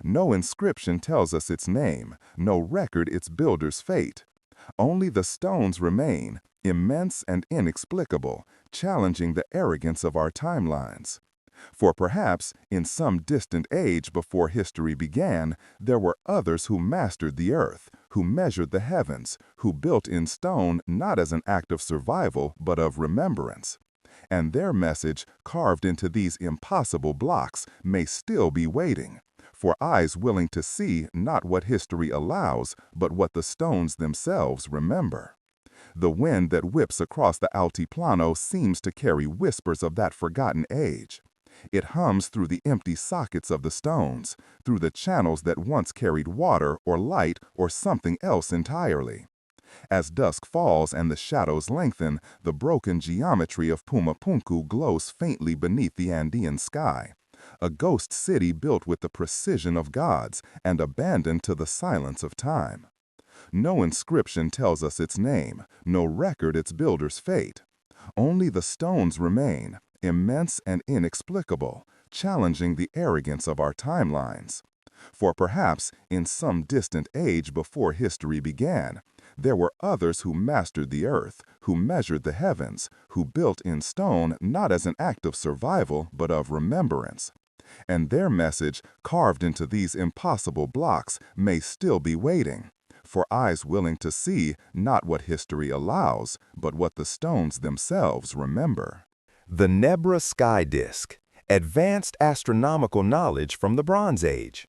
No inscription tells us its name, no record its builder's fate. Only the stones remain, immense and inexplicable, challenging the arrogance of our timelines. For perhaps, in some distant age before history began, there were others who mastered the earth, who measured the heavens, who built in stone not as an act of survival but of remembrance. And their message, carved into these impossible blocks, may still be waiting, for eyes willing to see not what history allows, but what the stones themselves remember. The wind that whips across the Altiplano seems to carry whispers of that forgotten age. It hums through the empty sockets of the stones, through the channels that once carried water or light or something else entirely. As dusk falls and the shadows lengthen, the broken geometry of Puma Punku glows faintly beneath the Andean sky. A ghost city built with the precision of gods and abandoned to the silence of time. No inscription tells us its name, no record its builder's fate. Only the stones remain, immense and inexplicable, challenging the arrogance of our timelines. For perhaps, in some distant age before history began, there were others who mastered the earth, who measured the heavens, who built in stone not as an act of survival but of remembrance. And their message, carved into these impossible blocks, may still be waiting, for eyes willing to see not what history allows, but what the stones themselves remember. The Nebra Sky Disk, advanced astronomical knowledge from the Bronze Age.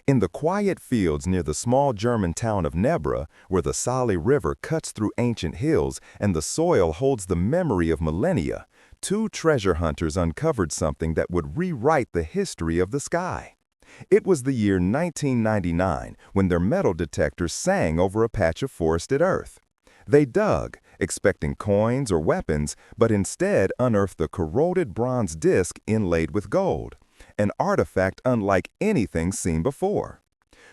In the quiet fields near the small German town of Nebra, where the Saale River cuts through ancient hills and the soil holds the memory of millennia, two treasure hunters uncovered something that would rewrite the history of the sky. It was the year 1999 when their metal detectors sang over a patch of forested earth. They dug, expecting coins or weapons, but instead unearthed a corroded bronze disc inlaid with gold, an artifact unlike anything seen before.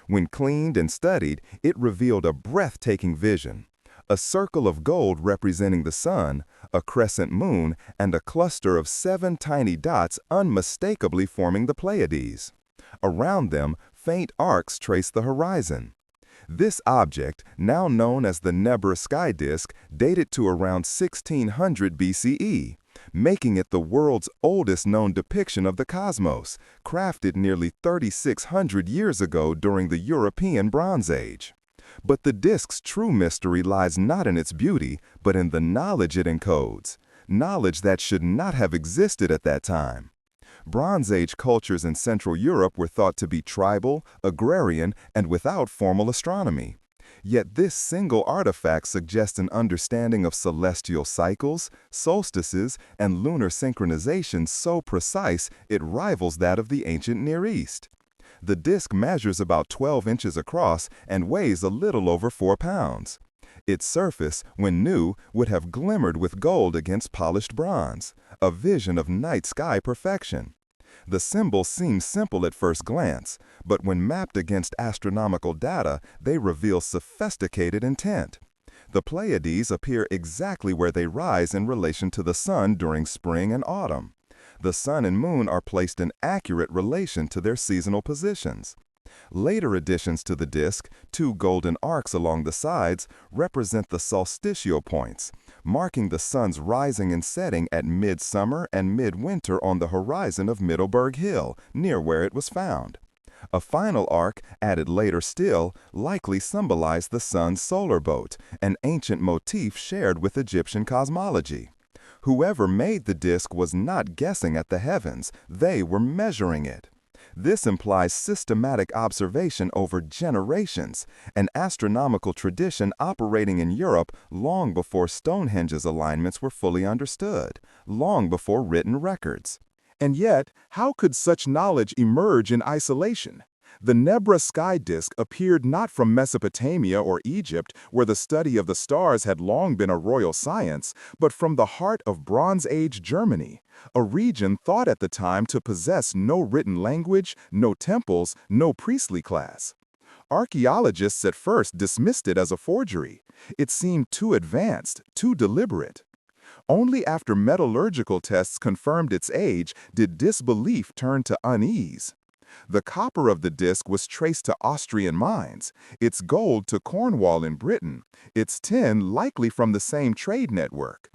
When cleaned and studied, it revealed a breathtaking vision. A circle of gold representing the sun, a crescent moon, and a cluster of 7 tiny dots unmistakably forming the Pleiades. Around them, faint arcs traced the horizon. This object, now known as the Nebra sky disk, dated to around 1600 BCE, making it the world's oldest known depiction of the cosmos, crafted nearly 3,600 years ago during the European Bronze Age. But the disk's true mystery lies not in its beauty, but in the knowledge it encodes, knowledge that should not have existed at that time. Bronze Age cultures in Central Europe were thought to be tribal, agrarian, and without formal astronomy. Yet this single artifact suggests an understanding of celestial cycles, solstices, and lunar synchronization so precise it rivals that of the ancient Near East. The disk measures about 12 inches across and weighs a little over 4 pounds. Its surface, when new, would have glimmered with gold against polished bronze, a vision of night sky perfection. The symbols seem simple at first glance, but when mapped against astronomical data, they reveal sophisticated intent. The Pleiades appear exactly where they rise in relation to the sun during spring and autumn. The sun and moon are placed in accurate relation to their seasonal positions. Later additions to the disk, 2 golden arcs along the sides, represent the solstitial points, marking the sun's rising and setting at midsummer and midwinter on the horizon of Middleburg Hill, near where it was found. A final arc, added later still, likely symbolized the sun's solar boat, an ancient motif shared with Egyptian cosmology. Whoever made the disk was not guessing at the heavens, they were measuring it. This implies systematic observation over generations, an astronomical tradition operating in Europe long before Stonehenge's alignments were fully understood, long before written records. And yet, how could such knowledge emerge in isolation? The Nebra sky disk appeared not from Mesopotamia or Egypt, where the study of the stars had long been a royal science, but from the heart of Bronze Age Germany, a region thought at the time to possess no written language, no temples, no priestly class. Archaeologists at first dismissed it as a forgery. It seemed too advanced, too deliberate. Only after metallurgical tests confirmed its age did disbelief turn to unease. The copper of the disk was traced to Austrian mines, its gold to Cornwall in Britain, its tin likely from the same trade network.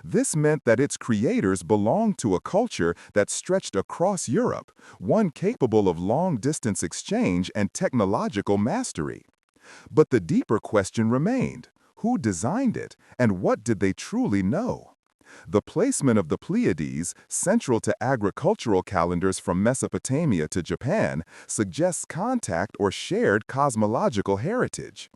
This meant that its creators belonged to a culture that stretched across Europe, one capable of long-distance exchange and technological mastery. But the deeper question remained: who designed it, and what did they truly know? The placement of the Pleiades, central to agricultural calendars from Mesopotamia to Japan, suggests contact or shared cosmological heritage.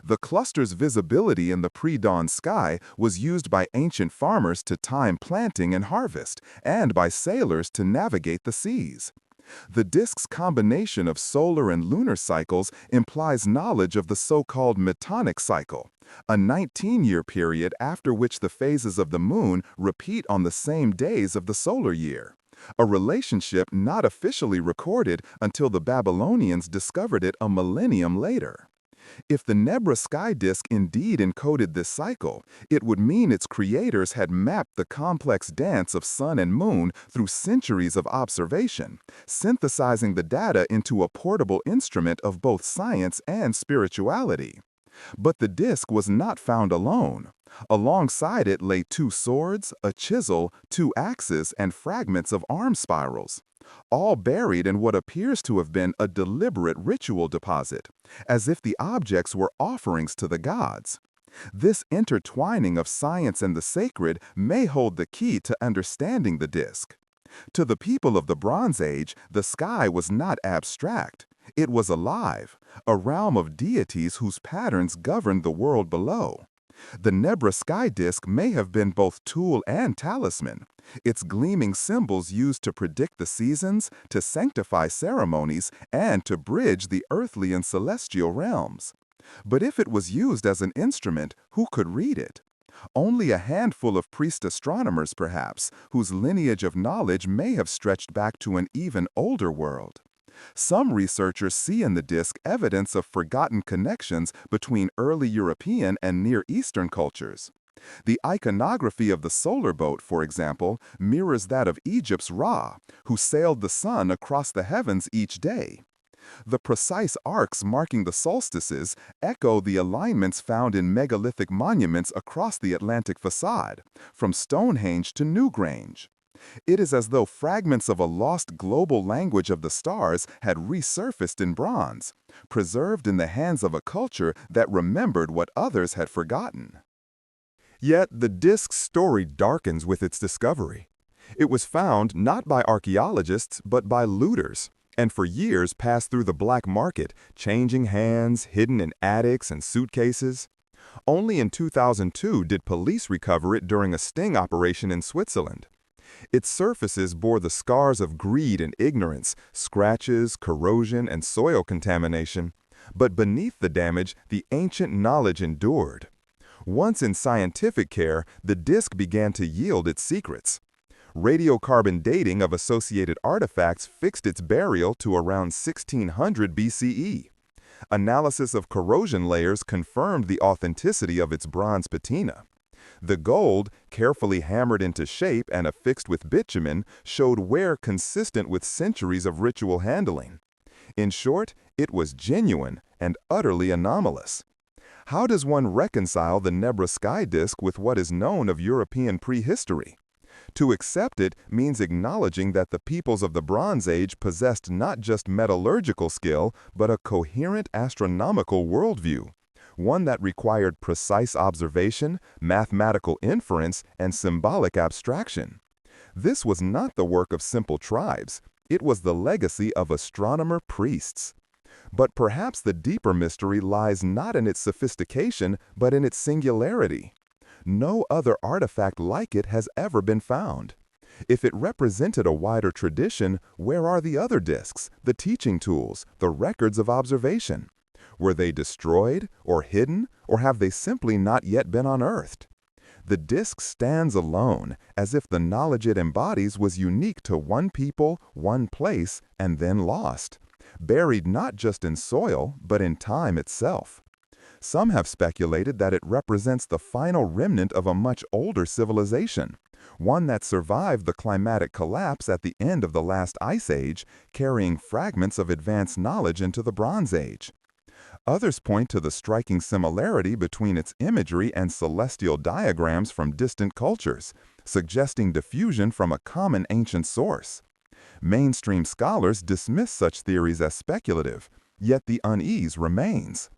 The cluster's visibility in the pre-dawn sky was used by ancient farmers to time planting and harvest, and by sailors to navigate the seas. The disk's combination of solar and lunar cycles implies knowledge of the so-called metonic cycle, a 19-year period after which the phases of the moon repeat on the same days of the solar year, a relationship not officially recorded until the Babylonians discovered it a millennium later. If the Nebra sky disk indeed encoded this cycle, it would mean its creators had mapped the complex dance of sun and moon through centuries of observation, synthesizing the data into a portable instrument of both science and spirituality. But the disk was not found alone. Alongside it lay 2 swords, a chisel, 2 axes, and fragments of arm spirals, all buried in what appears to have been a deliberate ritual deposit, as if the objects were offerings to the gods. This intertwining of science and the sacred may hold the key to understanding the disk. To the people of the Bronze Age, the sky was not abstract. It was alive, a realm of deities whose patterns governed the world below. The Nebra sky disk may have been both tool and talisman, its gleaming symbols used to predict the seasons, to sanctify ceremonies, and to bridge the earthly and celestial realms. But if it was used as an instrument, who could read it? Only a handful of priest astronomers, perhaps, whose lineage of knowledge may have stretched back to an even older world. Some researchers see in the disk evidence of forgotten connections between early European and Near Eastern cultures. The iconography of the solar boat, for example, mirrors that of Egypt's Ra, who sailed the sun across the heavens each day. The precise arcs marking the solstices echo the alignments found in megalithic monuments across the Atlantic facade, from Stonehenge to Newgrange. It is as though fragments of a lost global language of the stars had resurfaced in bronze, preserved in the hands of a culture that remembered what others had forgotten. Yet the disk's story darkens with its discovery. It was found not by archaeologists but by looters, and for years passed through the black market, changing hands, hidden in attics and suitcases. Only in 2002 did police recover it during a sting operation in Switzerland. Its surfaces bore the scars of greed and ignorance, scratches, corrosion, and soil contamination. But beneath the damage, the ancient knowledge endured. Once in scientific care, the disk began to yield its secrets. Radiocarbon dating of associated artifacts fixed its burial to around 1600 BCE. Analysis of corrosion layers confirmed the authenticity of its bronze patina. The gold, carefully hammered into shape and affixed with bitumen, showed wear consistent with centuries of ritual handling. In short, it was genuine and utterly anomalous. How does one reconcile the Nebra sky disk with what is known of European prehistory? To accept it means acknowledging that the peoples of the Bronze Age possessed not just metallurgical skill, but a coherent astronomical worldview, one that required precise observation, mathematical inference, and symbolic abstraction. This was not the work of simple tribes. It was the legacy of astronomer priests. But perhaps the deeper mystery lies not in its sophistication, but in its singularity. No other artifact like it has ever been found. If it represented a wider tradition, where are the other disks, the teaching tools, the records of observation? Were they destroyed, or hidden, or have they simply not yet been unearthed? The disk stands alone, as if the knowledge it embodies was unique to one people, one place, and then lost, buried not just in soil, but in time itself. Some have speculated that it represents the final remnant of a much older civilization, one that survived the climatic collapse at the end of the last ice age, carrying fragments of advanced knowledge into the Bronze Age. Others point to the striking similarity between its imagery and celestial diagrams from distant cultures, suggesting diffusion from a common ancient source. Mainstream scholars dismiss such theories as speculative, yet the unease remains.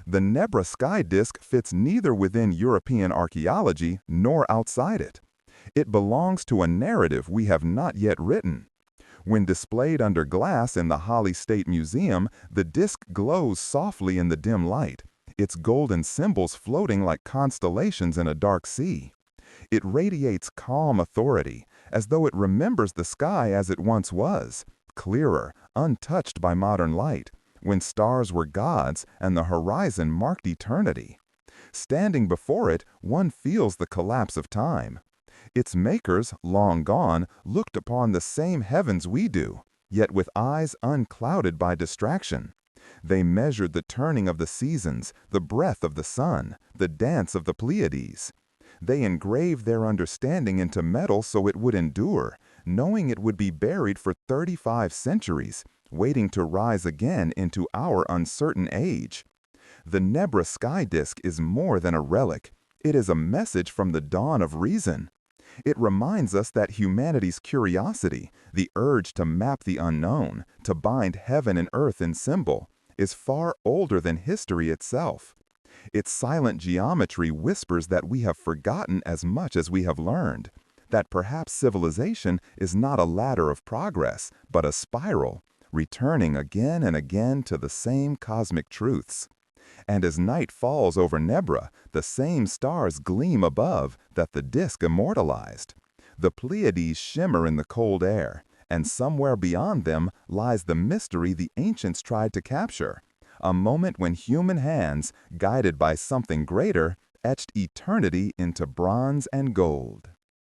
The Nebra sky disk fits neither within European archaeology nor outside it. It belongs to a narrative we have not yet written. When displayed under glass in the Holly State Museum, the disk glows softly in the dim light, its golden symbols floating like constellations in a dark sea. It radiates calm authority, as though it remembers the sky as it once was, clearer, untouched by modern light, when stars were gods and the horizon marked eternity. Standing before it, one feels the collapse of time. Its makers, long gone, looked upon the same heavens we do, yet with eyes unclouded by distraction. They measured the turning of the seasons, the breath of the sun, the dance of the Pleiades. They engraved their understanding into metal so it would endure, knowing it would be buried for 35 centuries, waiting to rise again into our uncertain age. The Nebra sky disk is more than a relic. It is a message from the dawn of reason. It reminds us that humanity's curiosity, the urge to map the unknown, to bind heaven and earth in symbol, is far older than history itself. Its silent geometry whispers that we have forgotten as much as we have learned, that perhaps civilization is not a ladder of progress, but a spiral, returning again and again to the same cosmic truths. And as night falls over Nebra, the same stars gleam above that the disk immortalized. The Pleiades shimmer in the cold air, and somewhere beyond them lies the mystery the ancients tried to capture, a moment when human hands, guided by something greater, etched eternity into bronze and gold.